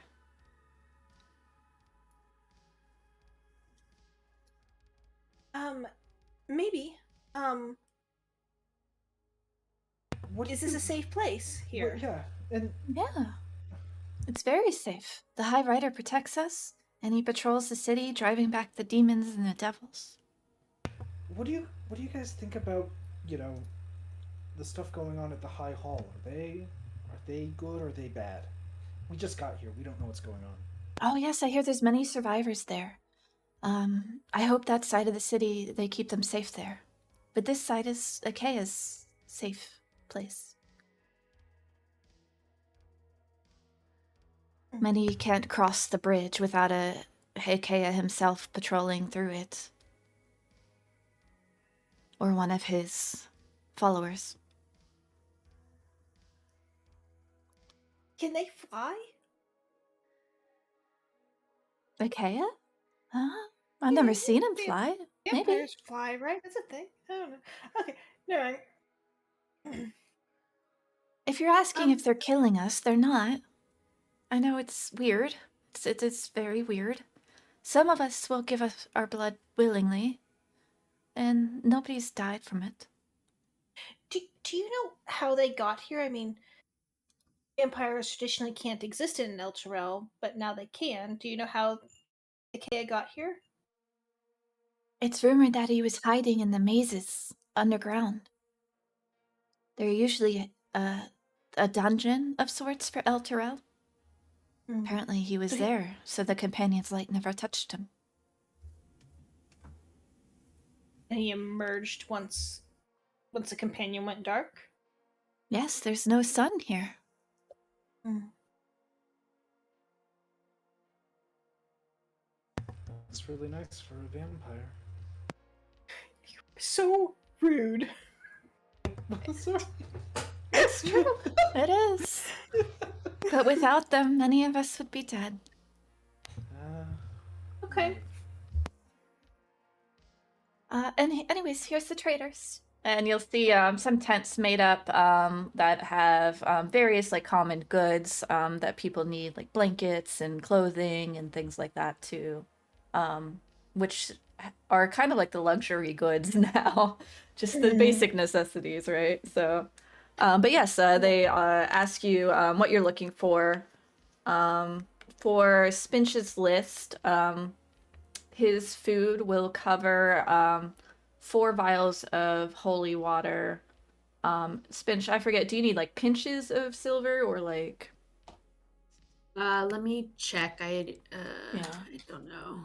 Maybe. What Is this a safe place here? Yeah, and Yeah. It's very safe. The High Rider protects us, and he patrols the city, driving back the demons and the devils. what do you guys think about, the stuff going on at the High Hall? Are they good or are they bad? We just got here. We don't know what's going on. Oh yes, I hear there's many survivors there. I hope that side of the city, they keep them safe there. But this side is Ikaia's safe place. Many can't cross the bridge without a Ikaia himself patrolling through it. Or one of his followers. Can they fly? Ikaia? Huh? I've never seen him yeah. fly. Maybe. Vampires fly, right? That's a thing. I don't know. Okay, no. If you're asking if they're killing us, they're not. I know it's weird. It's very weird. Some of us will give us our blood willingly, and nobody's died from it. Do you know how they got here? I mean, vampires traditionally can't exist in Elturel, but now they can. Do you know how Ikaia got here? It's rumored that he was hiding in the mazes underground. They're usually a dungeon of sorts for Elturel. Apparently he was there, so the companion's light never touched him. And he emerged once the companion went dark? Yes, there's no sun here. It's really nice for a vampire. So rude. It's true. It is. But without them, many of us would be dead. Okay. Anyways, here's the traders. And you'll see some tents made up that have various common goods that people need, like blankets and clothing and things like that too, which are kind of like the luxury goods now, just the basic necessities, right? So, but yes, they ask you what you're looking for. For Spinch's list, his food will cover 4 vials of holy water. Spinch, I forget, do you need pinches of silver or Let me check. I Yeah. I don't know.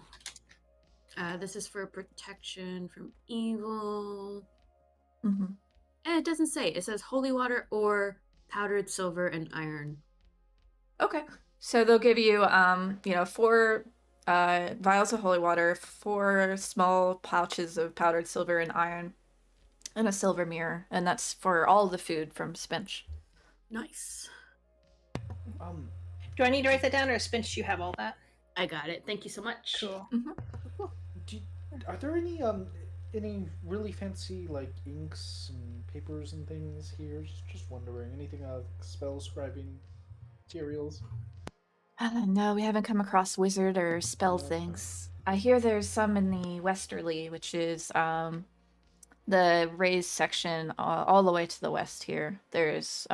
This is for protection from evil. Mm-hmm. And it doesn't say. It says holy water or powdered silver and iron. Okay. So they'll give you 4 vials of holy water, 4 small pouches of powdered silver and iron, and a silver mirror, and that's for all the food from Spinch. Nice. Do I need to write that down, or Spinch, you have all that? I got it. Thank you so much. Cool. Are there any really fancy inks and papers and things here? Just wondering. Anything spell scribing materials? No, we haven't come across wizard or spell things. I hear there's some in the Westerly, which is the raised section all the way to the west here. There's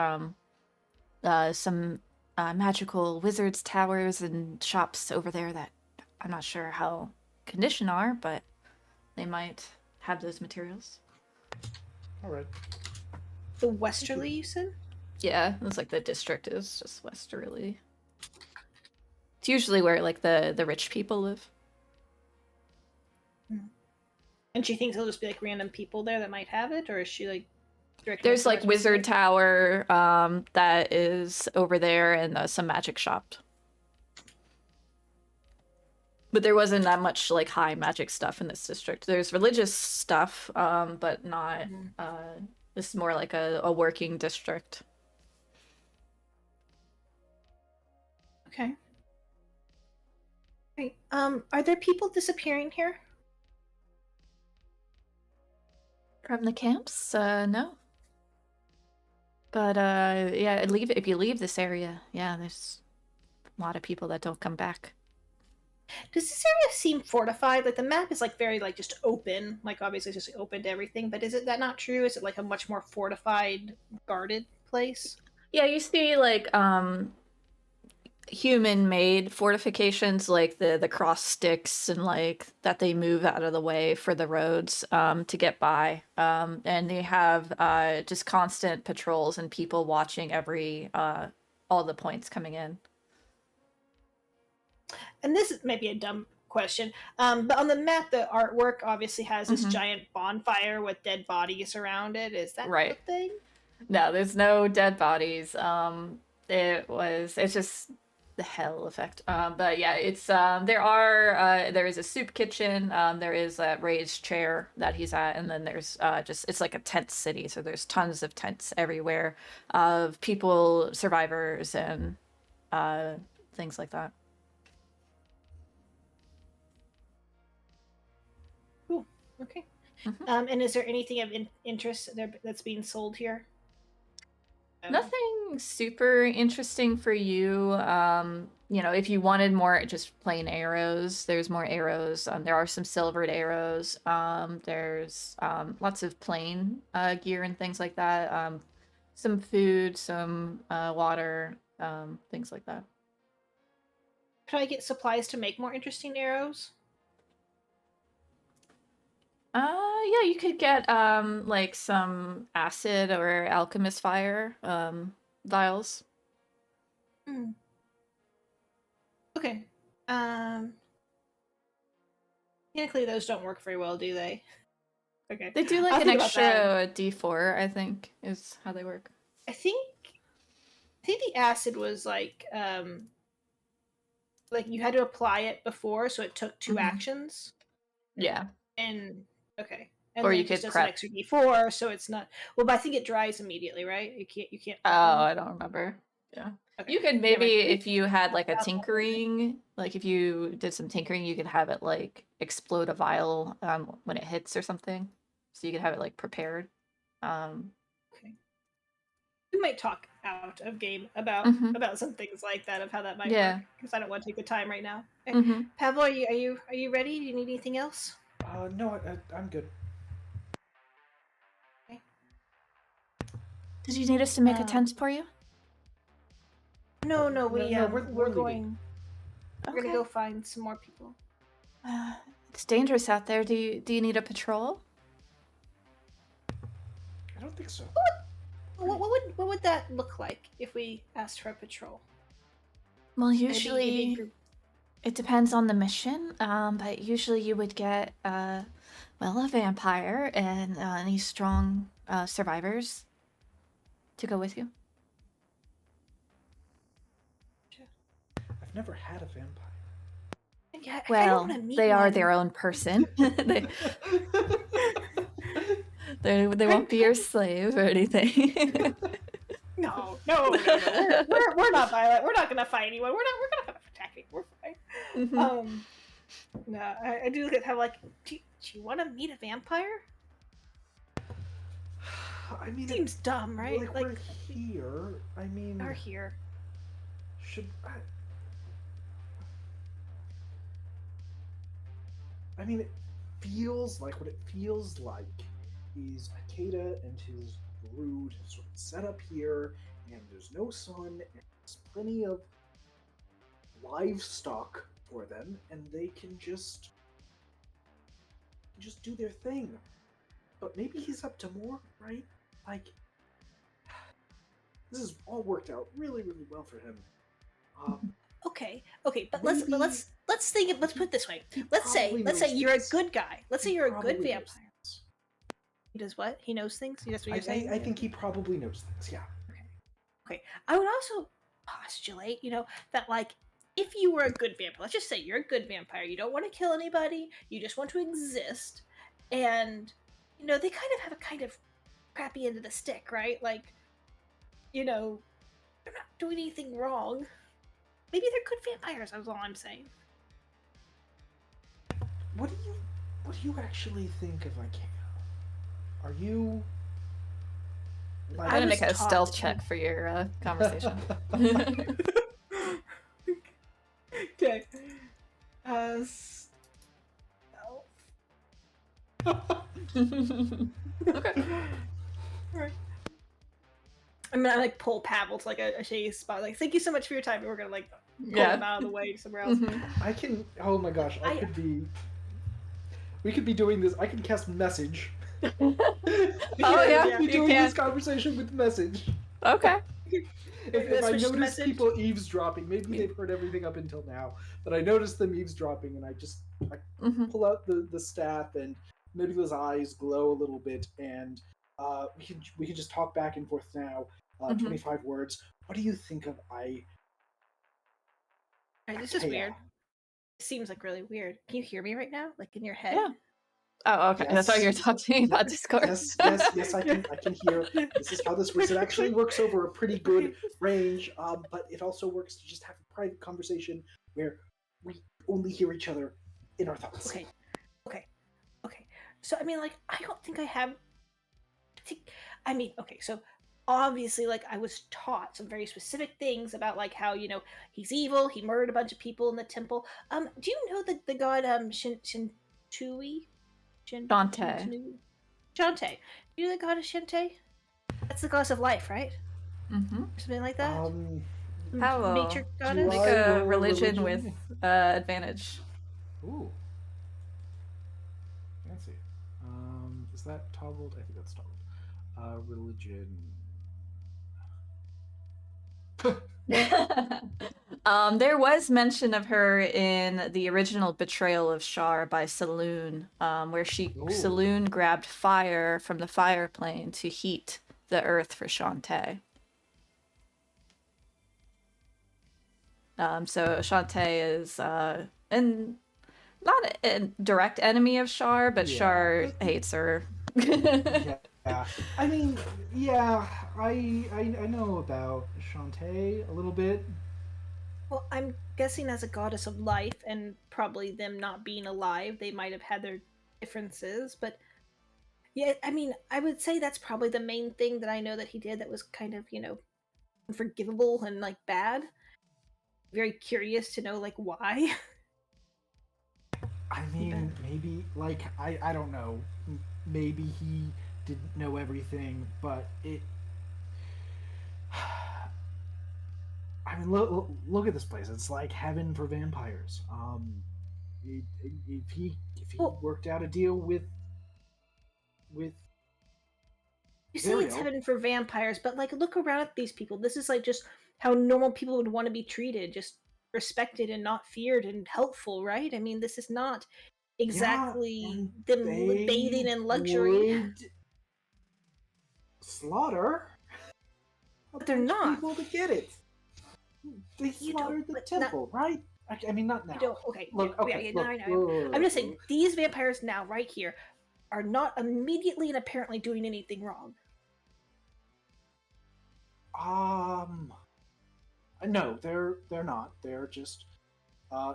some magical wizards' towers and shops over there that I'm not sure how condition are, but they might have those materials. All right. The westerly, you said? Yeah, it's like the district is just westerly. It's usually where like the rich people live. And she thinks it'll just be like random people there that might have it, or is she like directing There's us like somewhere wizard specific? tower that is over there, and some magic shop. But there wasn't that much like high magic stuff in this district. There's religious stuff, but not. This is more like a working district. Okay. Right. Are there people disappearing here? From the camps? No. But yeah, if you leave this area, yeah, there's a lot of people that don't come back. Does this area seem fortified? Like the map is like very like just open, like obviously it's just open to everything. But is it that not true? Is it like a much more fortified, guarded place? Yeah, you see like human-made fortifications, like the cross sticks and like that they move out of the way for the roads to get by. And they have just constant patrols and people watching every all the points coming in. And this is maybe a dumb question, but on the map, the artwork obviously has this giant bonfire with dead bodies around it. Is that Right. the thing? No, there's no dead bodies. It's just the hell effect. But yeah, it's there is a soup kitchen, there is a raised chair that he's at, and then there's it's like a tent city, so there's tons of tents everywhere of people, survivors, and things like that. Cool. Okay. And is there anything of interest there that's being sold here? Nothing super interesting for you. If you wanted more just plain arrows, there's more arrows. There are some silvered arrows. There's lots of plain gear and things like that. Some food, some water, things like that. Could I get supplies to make more interesting arrows? Yeah, you could get like some acid or alchemist fire vials. Okay. Technically, those don't work very well, do they? Okay. They do like I'll an think about that. extra D4, I think, is how they work. I think the acid was like you had to apply it before, so it took 2 actions. Yeah. And okay. And Or then you it just could does prep. an extra D4, so it's not. Well, but I think it dries immediately, right? You can't. Oh, I don't remember. Yeah. Okay. You could Never maybe, mind. if you had like a That's all. tinkering, like if you did some tinkering, you could have it like explode a vial when it hits or something. So you could have it like prepared. Okay. We might talk out of game about some things like that, of how that might work, because I don't want to take the time right now. Okay. Pavel, are you ready? Do you need anything else? No, I'm good. Okay. Did you need us to make a tent for you? No, we're going. We're Okay. gonna go find some more people. It's dangerous out there. Do you need a patrol? I don't think so. What would that look like if we asked for a patrol? Well, Maybe usually it depends on the mission, but usually you would get a vampire and any strong survivors to go with you. I've never had a vampire. Yeah, Well, they are their own person. they won't be your slave or anything. No. We're not violent. We're not gonna fight anyone. We're not gonna attack anyone. We're fine. No, I do look at how like, do you want to meet a vampire? I mean, Seems dumb, right? Like we're here. I mean, we're here. Should I mean, it feels like what it feels like he's Ikeda and his brood sort of set up here, and there's no sun, and there's plenty of livestock for them, and they can just do their thing. But maybe he's up to more, right? Like, this has all worked out really, really well for him. Okay, but Maybe let's think. Let's put it this way. Let's say knows you're a things. good guy. Let's say you're a good Probably knows vampire. things. He does what? He knows things. That's what you're saying. I think he probably knows things. Yeah. Okay. I would also postulate, that like if you were a good vampire, let's just say you're a good vampire, you don't want to kill anybody, you just want to exist, and they kind of have a kind of crappy end of the stick, right? Like, they're not doing anything wrong. Maybe they're good vampires. That's all I'm saying. What do you actually think of Ikaia? Are you? I'm gonna make a was stealth taught- check for your conversation. Okay. Okay. Alright. I'm gonna like pull Pavel to like a shady spot. Like, thank you so much for your time. We're gonna like pull him out of the way somewhere else. Mhm. I can. Oh my gosh! I- could be. We could be doing this. I can cast message. Oh yeah, we could be you doing can. this conversation with message. Okay. If I Switch to notice message. people eavesdropping, maybe they've heard everything up until now, but I notice them eavesdropping, and I Mhm. pull out the staff, and Nebula's eyes glow a little bit, and we can just talk back and forth now. Mhm. 25 words. What do you think of Alright, this is Ikaia? weird. It seems like really weird. Can you hear me right now? Like in your head? Yeah. Oh, okay. I thought you were Yes. talking about Discord. Yes, I can hear. This is how this works. It actually works over a pretty good range, but it also works to just have a private conversation where we only hear each other in our thoughts. Okay. So I mean, like, I don't think I have. Okay. So obviously, like, I was taught some very specific things about like how he's evil. He murdered a bunch of people in the temple. Do you know the god Shintui? Shantae. Shantae. You know the goddess Shantae? That's the goddess of life, right? Mm-hmm. Or something like that. Pavel, Nature goddess. make I a roll religion religion? with advantage. Ooh, fancy. Is that toggled? I think that's toggled. Religion. There was mention of her in the original Betrayal of Shar by Saloon, where Ooh. Saloon grabbed fire from the fire plane to heat the earth for Shantae. So Shantae is not a direct enemy of Shar, but Yeah. Shar hates her. Yeah. I mean, yeah, I know about Shantae a little bit. Well, I'm guessing as a goddess of life, and probably them not being alive, they might have had their differences. But yeah, I mean, I would say that's probably the main thing that I know that he did that was kind of unforgivable and like bad. Very curious to know like why. I mean, maybe, like, I don't know. Maybe he didn't know everything, but it. I mean, look at this place. It's like heaven for vampires. If he Well- worked out a deal with You say it's Ariel. heaven for vampires, but like look around at these people. This is like just how normal people would want to be treated, just respected and not feared and helpful, right? I mean, this is not exactly and them they bathing in luxury. would slaughter a But they're bunch of not. people to get it. They You don't- slaughtered the but not- temple, right? I mean, not now. You don't. Okay. Look, yeah, okay, yeah, look, no, I know. look, I'm just saying these vampires now, right here, are not immediately and apparently doing anything wrong. No, they're not. They're just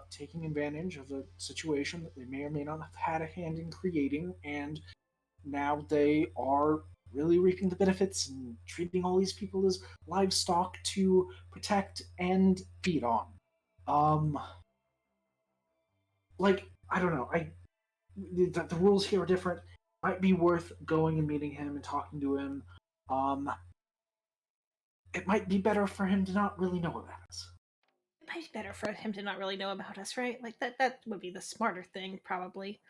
taking advantage of a situation that they may or may not have had a hand in creating, and now they are really reaping the benefits and treating all these people as livestock to protect and feed on. Like, I don't know. The rules here are different. might be worth going and meeting him and talking to him. It might be better for him to not really know about us. It might be better for him to not really know about us, right? Like that would be the smarter thing, probably.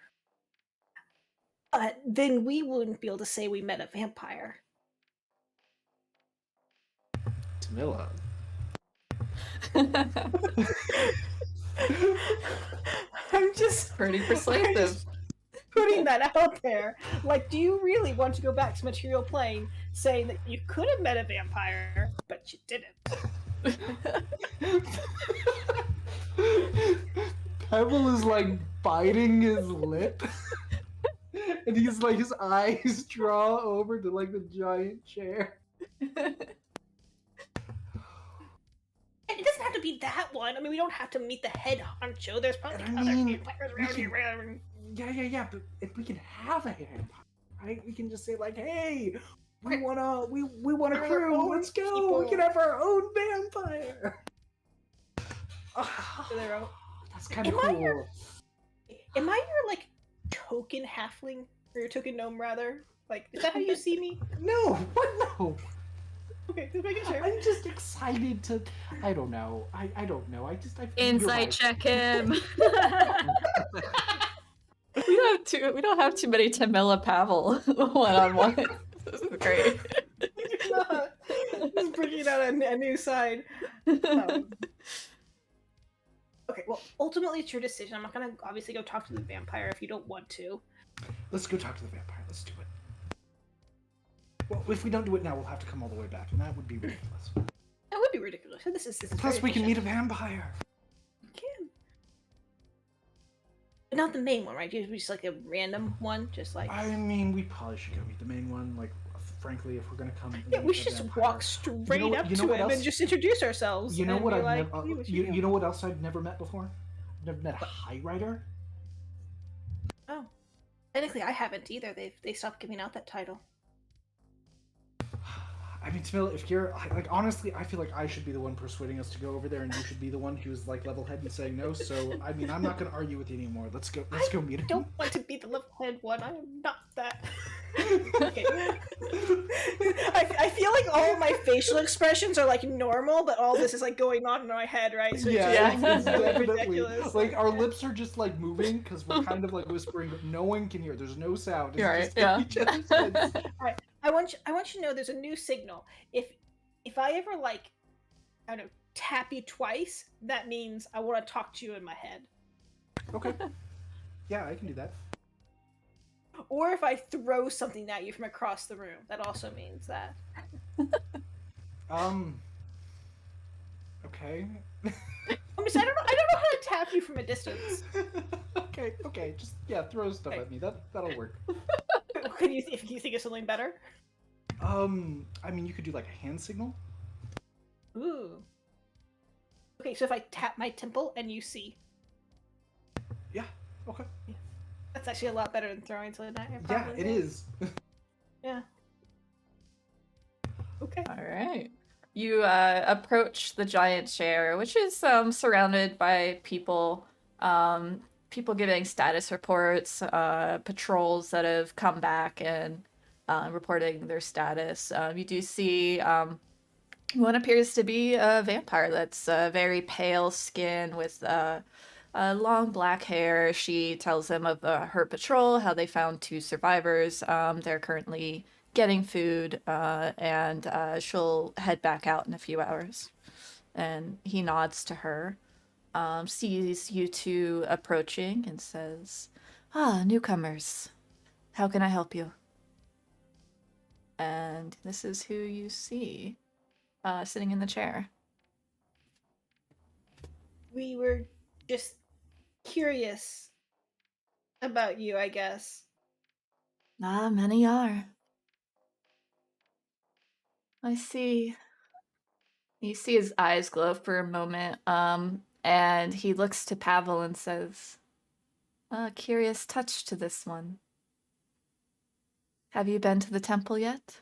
But then we wouldn't be able to say we met a vampire. Tamila. I'm just Pretty I'm persuasive. just putting that out there. Like, do you really want to go back to material plane saying that you could have met a vampire, but you didn't? Pavel is like biting his lip. And he's like, his eyes draw over to like the giant chair. And it doesn't have to be that one. I mean, we don't have to meet the head honcho. There's probably I other mean, vampires around here. Yeah, but if we can have a vampire, right? We can just say like, hey, we want a crew. Let's go. people. We can have our own vampire. Their own. That's kind of Am I cool. Am I your like token halfling or your token gnome rather? Like, is that how you see me? No, what no? Okay, just making sure. I'm just excited to. I don't know. I don't know. I feel Insight right. check him. We don't have too many Tamila Pavel one-on-one. This is great. Just bringing out a new side. Okay, well, ultimately it's your decision. I'm not gonna obviously go talk to the vampire if you don't want to. Let's go talk to the vampire. Let's do it. Well, if we don't do it now, we'll have to come all the way back, and that would be ridiculous. That would be ridiculous. This is Plus, very we can meet efficient. a vampire. We can. But not the main one, right? Just like a random one, just like. I mean, we probably should go meet the main one. Like, frankly, if we're gonna come. Yeah, meet we a should just vampire. walk straight up to him and just introduce ourselves. You know and what be I've like, never. "Hey, what's You your you deal?" know what else I've never met before? I've never met a High Rider. Oh, technically, I haven't either. They stopped giving out that title. I mean, Tamila, if you're like, honestly, I feel like I should be the one persuading us to go over there, and you should be the one who's like level-headed and saying no. So, I mean, I'm not gonna argue with you anymore. Let's go. Let's go meet him. I don't want to be the level-headed one. I am not that. Okay. I feel like all my facial expressions are like normal, but all this is like going on in my head, right? So Yeah, it's it's really definitely ridiculous. like our lips are just like moving because we're kind of like whispering, but no one can hear. There's no sound. It's You're just right, in each other's heads. I want you to know there's a new signal. If I ever like, I don't know, tap you twice, that means I want to talk to you in my head. Okay. Yeah, I can do that. Or if I throw something at you from across the room, that also means that. Okay. I'm just, I don't know how to tap you from a distance. okay. Just throw stuff at me. That'll work. If you think of something better? I mean, you could do like a hand signal. Ooh. Okay, so if I tap my temple and you see. Yeah. Okay. That's actually a lot better than throwing something at you. Yeah, it is. Yeah. Okay. All right. You approach the giant chair, which is surrounded by people, people giving status reports, patrols that have come back and reporting their status. You do see one appears to be a vampire that's very pale skin with long black hair. She tells him of her patrol, how they found 2 survivors. They're currently getting food, and she'll head back out in a few hours. And he nods to her, sees you 2 approaching, and says, newcomers. How can I help you? And this is who you see sitting in the chair. We were just curious about you, I guess. Many are. I see. You see his eyes glow for a moment, and he looks to Pavel and says, a curious touch to this one. Have you been to the temple yet?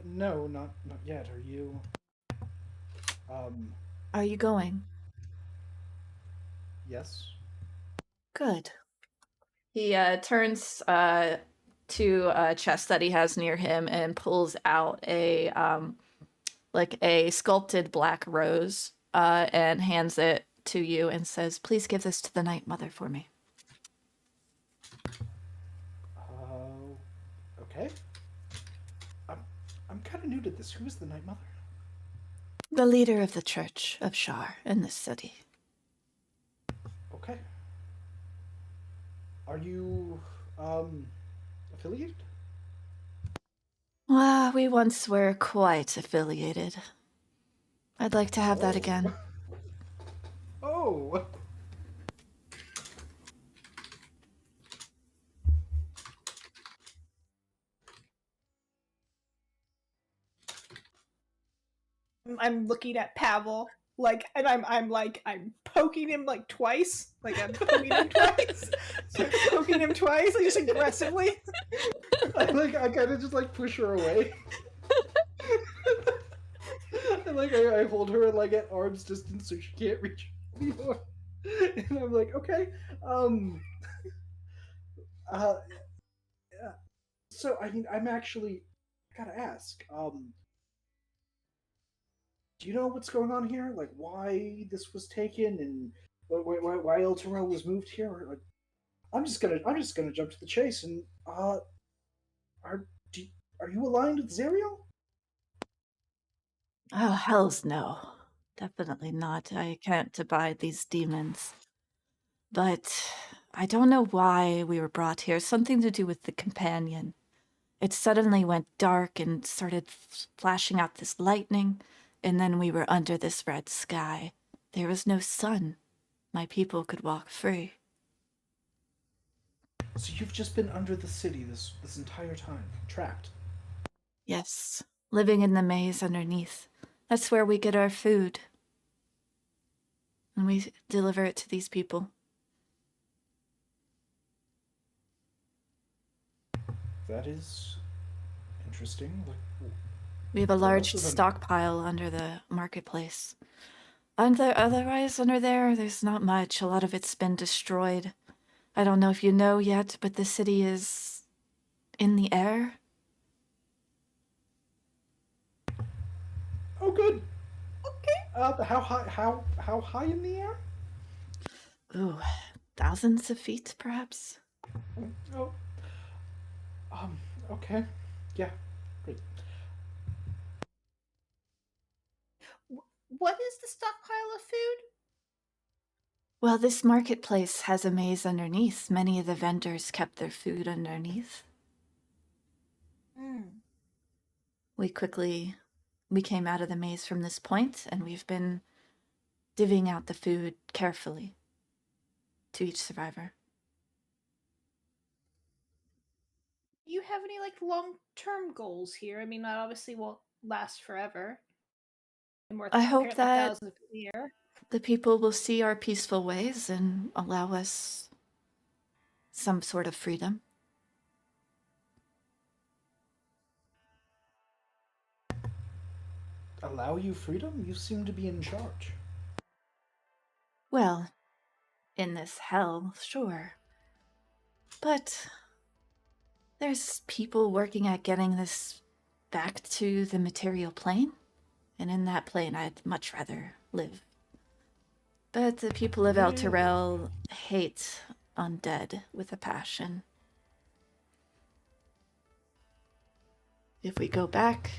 No, not yet. Are you? Are you going? Yes. Good. He turns to a chest that he has near him and pulls out a like a sculpted black rose and hands it to you and says, "Please give this to the Night Mother for me." Okay. I'm kind of new to this. Who is the Night Mother? The leader of the Church of Shar in this city. Okay. Are you affiliated? Well, we once were quite affiliated. I'd like to have that again. Oh. I'm looking at Pavel, like, and I'm poking him like twice, like I'm poking him twice, so I'm poking him twice, like, just aggressively. I kind of just like push her away. And like I hold her like at arm's distance so she can't reach me anymore. And I'm like, okay, uh, so I mean, I'm actually gotta ask, do you know what's going on here? Like, why this was taken and why Elturel was moved here? Like, I'm just gonna jump to the chase and are do, are you aligned with Zerial? Oh, hells no. Definitely not. I can't abide these demons. But I don't know why we were brought here. Something to do with the companion. It suddenly went dark and started flashing out this lightning, and then we were under this red sky. There was no sun. My people could walk free. So you've just been under the city this entire time, trapped. Yes, living in the maze underneath. That's where we get our food. And we deliver it to these people. That is interesting. Like, We have a so large other than stockpile under the marketplace. Otherwise, under there, there's not much. A lot of it's been destroyed. I don't know if you know yet, but the city is in the air. oh, good. Okay. How high in the air? Ooh, thousands of feet, perhaps? Oh, um. Okay. Yeah. Great. What is the stockpile of food? Well, this marketplace has a maze underneath. Many of the vendors kept their food underneath. Mm. We came out of the maze from this point, and we've been divvying out the food carefully to each survivor. Do you have any like long-term goals here? I mean, that obviously won't last forever. And we're I hope apparently that thousands a year. the people will see our peaceful ways and allow us some sort of freedom. Allow you freedom? You seem to be in charge. Well, in this hell, sure. But there's people working at getting this back to the material plane, and in that plane I'd much rather live. But the people of Yeah. Elturel hate undead with a passion. If we go back,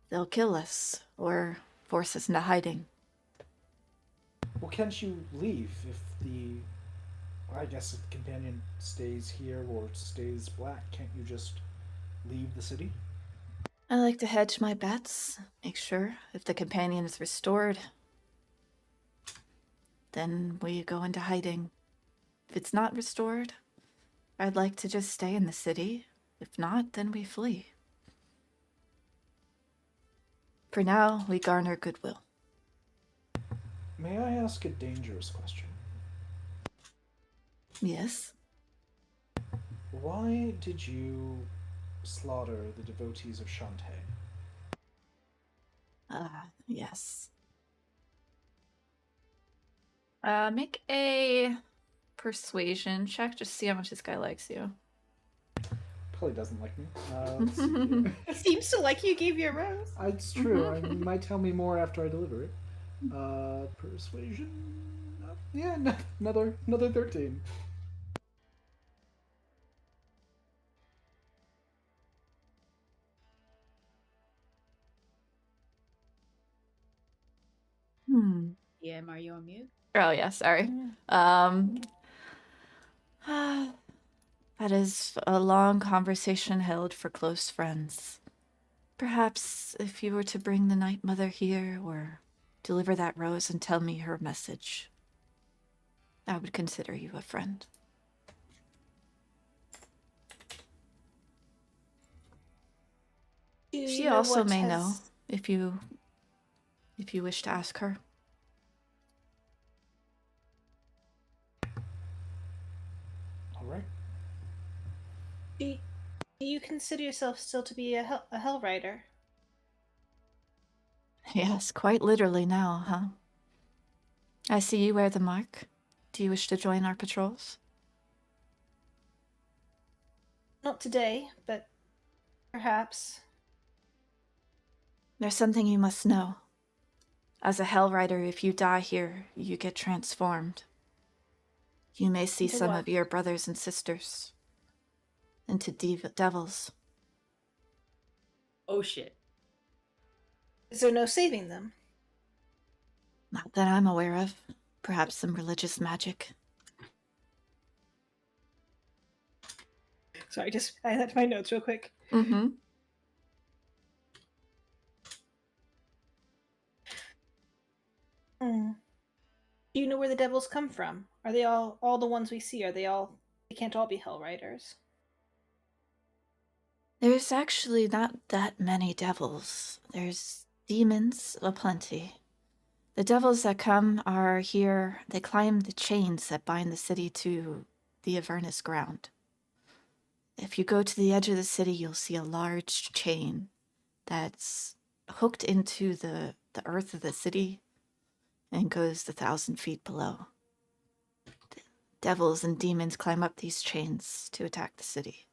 they'll kill us or force us into hiding. Well, can't you leave if the? I guess if the companion stays here or stays black, can't you just leave the city? I like to hedge my bets, make sure if the companion is restored, then we go into hiding. If it's not restored, I'd like to just stay in the city. If not, then we flee. For now, we garner goodwill. May I ask a dangerous question? Yes? Why did you slaughter the devotees of Shantae? Yes. Make a persuasion check. Just see how much this guy likes you. Probably doesn't like me. Let's see. He seems to like you. Gave you a rose. It's true. I might tell me more after I deliver it. Persuasion. Yeah, another 13. Yeah, are you on mute? Oh yeah, sorry. That is a long conversation held for close friends. Perhaps if you were to bring the Night Mother here or deliver that rose and tell me her message, I would consider you a friend. Do She you know also what may has- know if you wish to ask her. All right. Do you consider yourself still to be a Hell Rider? Yes, quite literally now, huh? I see you wear the mark. Do you wish to join our patrols? Not today, but perhaps. There's something you must know. As a Hell Rider, if you die here, you get transformed. You may see Into some what? of your brothers and sisters into devils. Oh shit. Is there no saving them? Not that I'm aware of. Perhaps some religious magic. Sorry, just I had my notes real quick. Mm-hmm. Do you know where the devils come from? Are they all the ones we see? Are they all? They can't all be Hell Riders. There's actually not that many devils. There's demons aplenty. The devils that come are here. They climb the chains that bind the city to the Avernus ground. If you go to the edge of the city, you'll see a large chain that's hooked into the earth of the city and goes 1,000 feet below. Devils and demons climb up these chains to attack the city.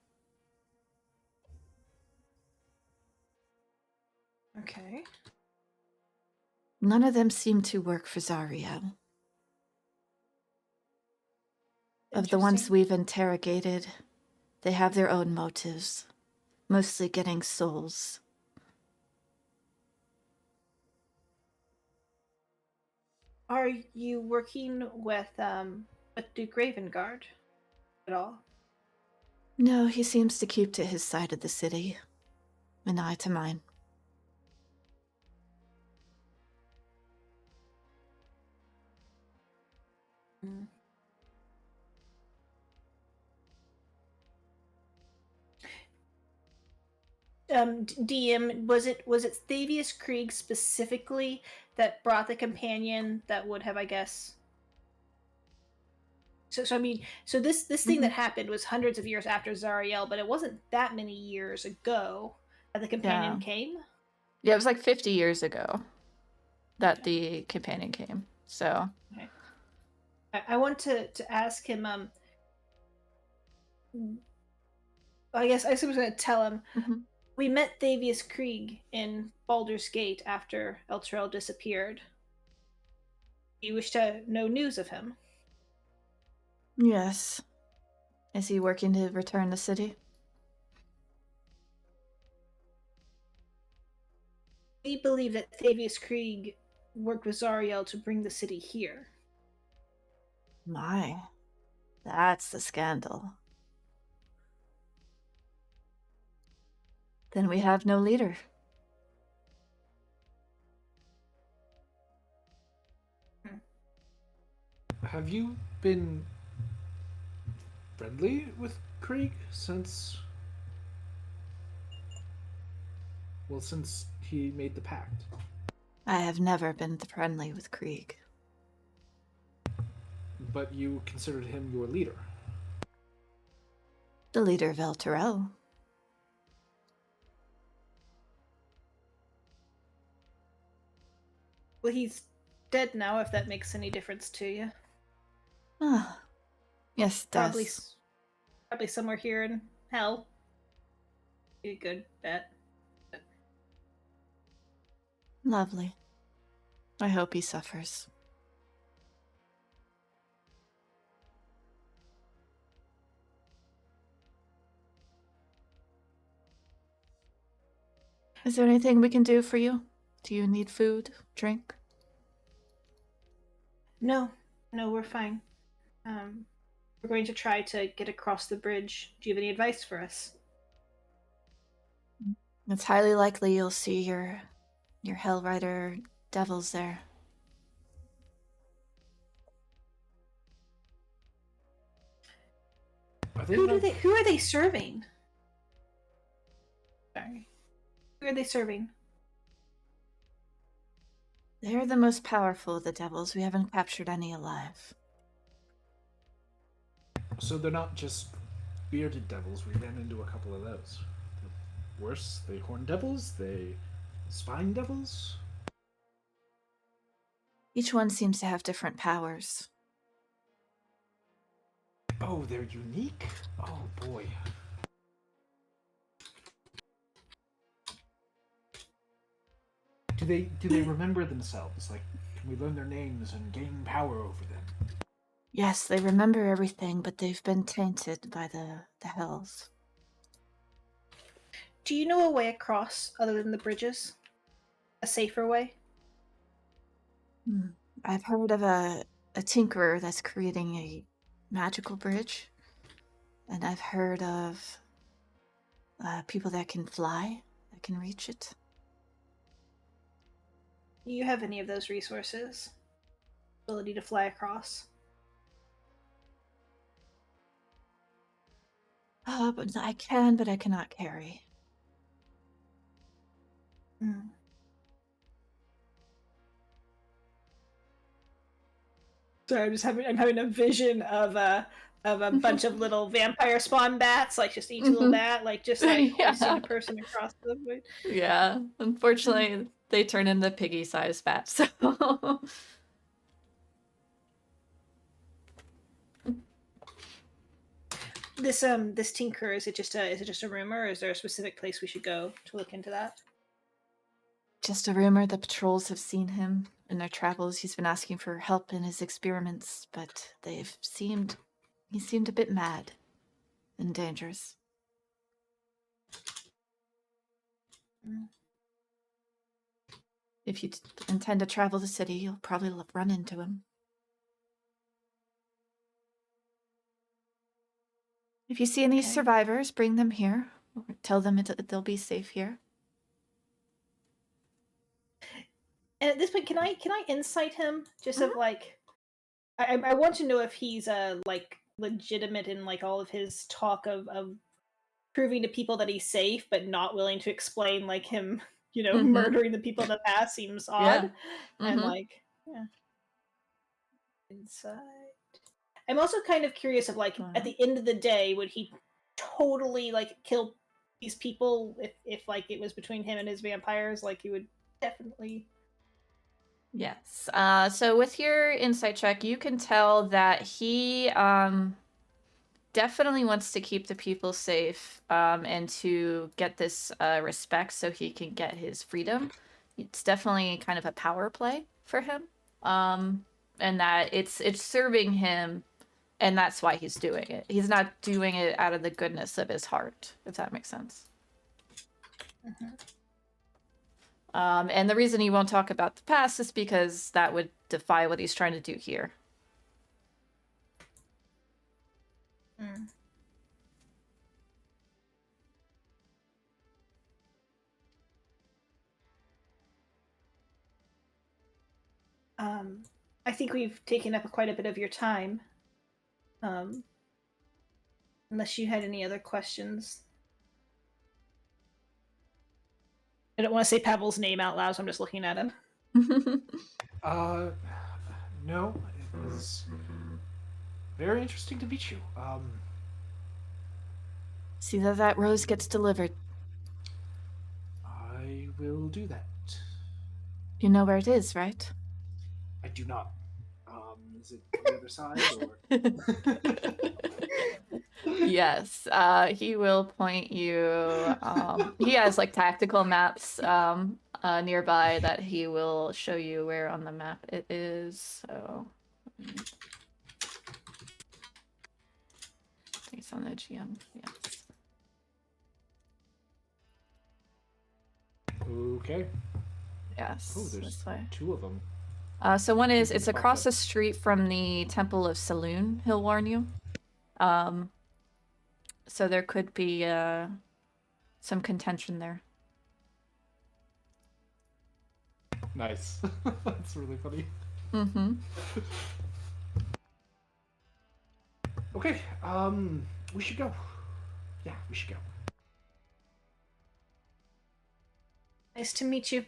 Okay. None of them seem to work for Zariel. Of the ones Interesting. we've interrogated, they have their own motives, mostly getting souls. Are you working with Duke Ravengard at all? No, he seems to keep to his side of the city, and I to mine. DM, was it Thavius Krieg specifically that brought the companion that would have, I guess. So I mean, so this thing that happened was hundreds of years after Zariel, but it wasn't that many years ago that the companion came. Yeah, it was like 50 years ago that the companion came. So Okay. I want to ask him. I guess I was going to tell him. We met Thavius Krieg in Baldur's Gate after Elturel disappeared. You wish to know news of him? yes. Is he working to return the city? We believe that Thavius Krieg worked with Zariel to bring the city here. My, that's the scandal. Then we have no leader. Have you been friendly with Krieg since he made the pact? I have never been friendly with Krieg. But you considered him your leader. The leader of Elturel. Well, he's dead now, if that makes any difference to you. Ah, Yes, it Probably, does. probably somewhere here in hell. Be a good bet. Lovely. I hope he suffers. Is there anything we can do for you? Do you need food, drink? No, we're fine. We're going to try to get across the bridge. Do you have any advice for us? It's highly likely you'll see your Hell Rider devils there. Who are they serving? Sorry. Who are they serving? They're the most powerful of the devils. We haven't captured any alive. So they're not just bearded devils. We ran into a couple of those. They're worse. They horn devils. They spine devils. Each one seems to have different powers. Oh, they're unique? Oh, boy. Do they remember themselves? Like, can we learn their names and gain power over them? Yes, they remember everything, but they've been tainted by the hells. Do you know a way across other than the bridges? A safer way? I've heard of a tinkerer that's creating a magical bridge. And I've heard of people that can fly, that can reach it. Do you have any of those resources? Ability to fly across? But I can, but I cannot carry. So I'm having a vision of a bunch of little vampire spawn bats, like just each little bat, like just like hoisting a person across the way. Yeah, unfortunately, they turn into piggy-sized bats. So. This tinker, is it just a rumor, or is there a specific place we should go to look into that? Just a rumor. The patrols have seen him in their travels. He's been asking for help in his experiments, but he seemed a bit mad and dangerous. If you intend to travel the city, you'll probably run into him. If you see any survivors, bring them here. Or tell them they'll be safe here. And at this point, can I insight him? Just of like, I want to know if he's like legitimate in like all of his talk of proving to people that he's safe, but not willing to explain like him, murdering the people in the past seems odd. Yeah. And like, insight. I'm also kind of curious of like, at the end of the day, would he totally like kill these people if like it was between him and his vampires? Like he would definitely. Yes. So with your insight check, you can tell that he definitely wants to keep the people safe and to get this respect so he can get his freedom. It's definitely kind of a power play for him. And that it's serving him, and that's why he's doing it. He's not doing it out of the goodness of his heart, if that makes sense. And the reason he won't talk about the past is because that would defy what he's trying to do here. I think we've taken up quite a bit of your time. Unless you had any other questions. I don't want to say Pavel's name out loud, so I'm just looking at him. No. It was very interesting to meet you. See that rose gets delivered. I will do that. You know where it is, right? I do not. Is it the other side or? Yes, he will point you. He has like tactical maps nearby that he will show you where on the map it is. So it's on the GM. Yes. Okay. Yes. Oh, there's this way. 2 of them. So one is Two it's things popped across up. the street from the Temple of Saloon. He'll warn you. So there could be some contention there. Nice. That's really funny. Mm-hmm. Okay, we should go. Yeah, we should go. Nice to meet you.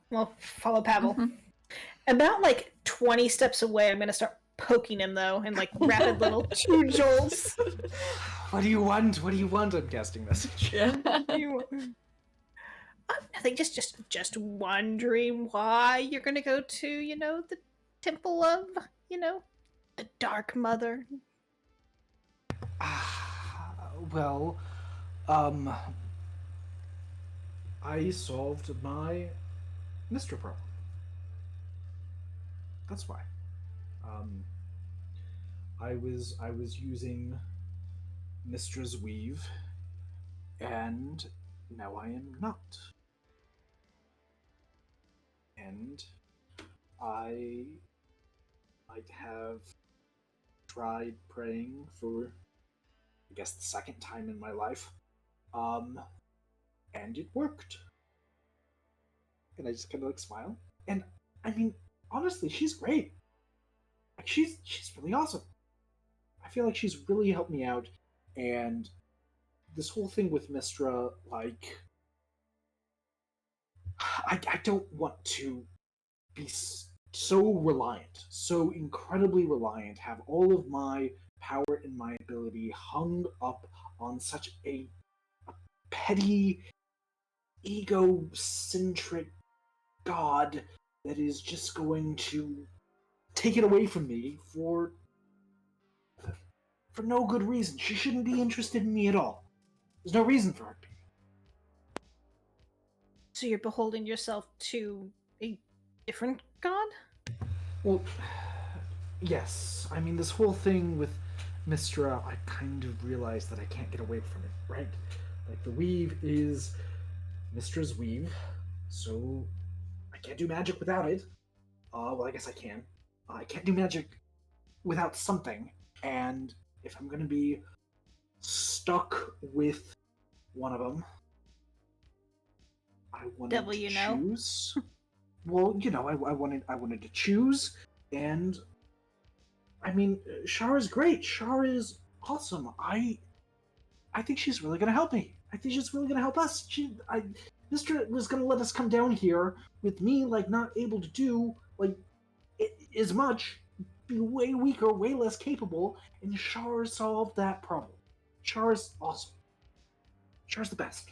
Well, follow Pavel. Mm-hmm. About like 20 steps away, I'm gonna start poking him though, in like rapid little 2 jolts. What do you want? What do you want? I'm casting message. Yeah. Nothing. Just wondering why you're gonna go to the temple of the Dark Mother. Well, I solved my Mr. problem. That's why. I was using Mistra's weave, and now I am not. And I have tried praying for, I guess, the 2nd time in my life, and it worked. And I just kind of like smile. And I mean, honestly, she's great. Like she's really awesome. I feel like she's really helped me out, and this whole thing with Mistra, like, I don't want to be so reliant, so incredibly reliant, have all of my power and my ability hung up on such a petty, egocentric god that is just going to take it away from me for no good reason. She shouldn't be interested in me at all. There's no reason for her to be. So you're beholding yourself to a different god? Well, yes. I mean, this whole thing with Mistra, I kind of realized that I can't get away from it, right? Like, the weave is Mistra's weave, so I can't do magic without it. Well, I guess I can. I can't do magic without something, and if I'm gonna be stuck with one of them, I wanted Devil, to you know. choose. Well, I wanted to choose, and I mean, Shar is great. Shar is awesome. I think she's really gonna help me. I think she's really gonna help us. Mr. was gonna let us come down here with me, like, not able to do like as much, be way weaker, way less capable, and Shar solved that problem. Char's awesome. Char's the best.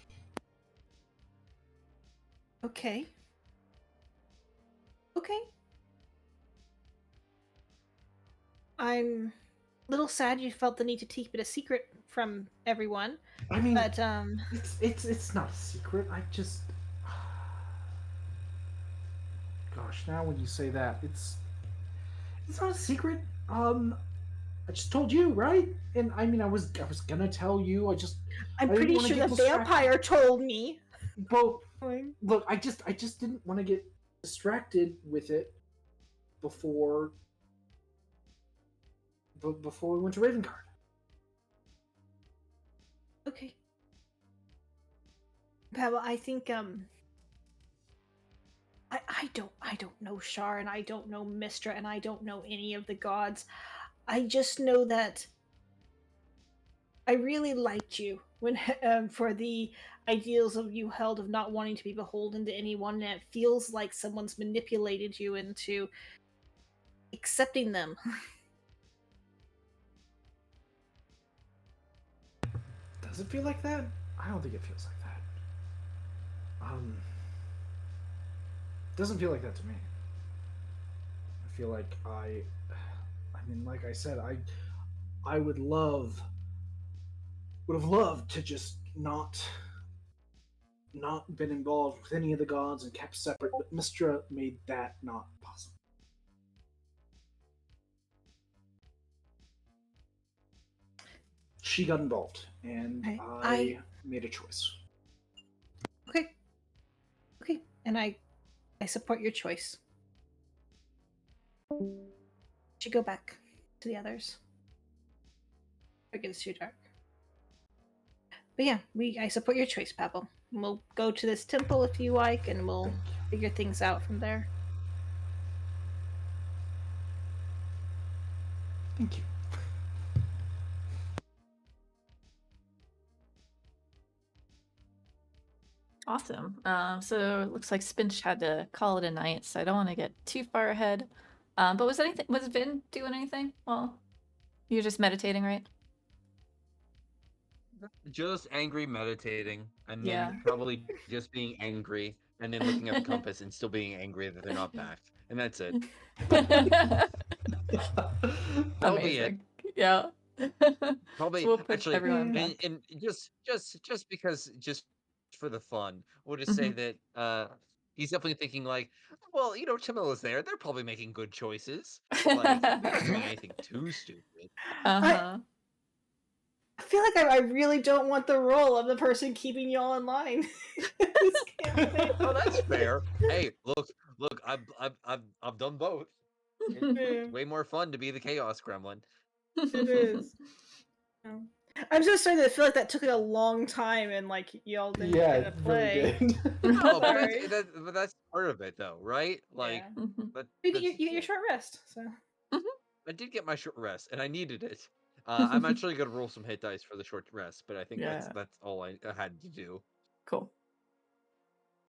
Okay. I'm a little sad you felt the need to keep it a secret from everyone. I mean, But it's not a secret. I just, gosh, now when you say that, it's not a secret. I just told you, right? And I mean, I was gonna tell you. I'm I didn't pretty wanna sure get the distracted. vampire told me. Well, look, I just didn't want to get distracted with it before we went to Ravengard. Okay. Pavel, I think I don't know Shar, and I don't know Mistra, and I don't know any of the gods. I just know that I really liked you when for the ideals of you held of not wanting to be beholden to anyone, and it feels like someone's manipulated you into accepting them. Does it feel like that? I don't think it feels like that. It doesn't feel like that to me. I feel like I mean, like I said, I would have loved to just not been involved with any of the gods and kept separate, but Mistra made that not possible. She got involved, and I made a choice. Okay. Okay, and I support your choice. Should go back to the others. It gets too dark. But yeah, I support your choice, Pavel. We'll go to this temple if you like, and we'll figure things out from there. Thank you. Awesome. So it looks like Spinch had to call it a night, so I don't want to get too far ahead. But was Vin doing anything? Well, you're just meditating, right? Just angry meditating, and then Yeah. probably just being angry, and then looking at the compass and still being angry that they're not back. And that's it. That'll be it. Amazing. Yeah. Probably So we'll put actually, everyone back. and just because, just for the fun, we'll just say that he's definitely thinking like, well, Tamila's there. They're probably making good choices. Like, they're not doing anything too stupid. Uh-huh. I feel like I really don't want the role of the person keeping y'all in line. This campaign. Oh, that's fair. Hey, look, I've done both. It's way more fun to be the Chaos Gremlin. It is. Oh. I'm so sorry that I feel like that took a long time and like y'all didn't get to play. Very good. No, but Sorry. that's part of it, though, right? Like, Yeah. but You get your short rest, so. I did get my short rest, and I needed it. I'm actually gonna roll some hit dice for the short rest, but I think Yeah. that's all I had to do. Cool.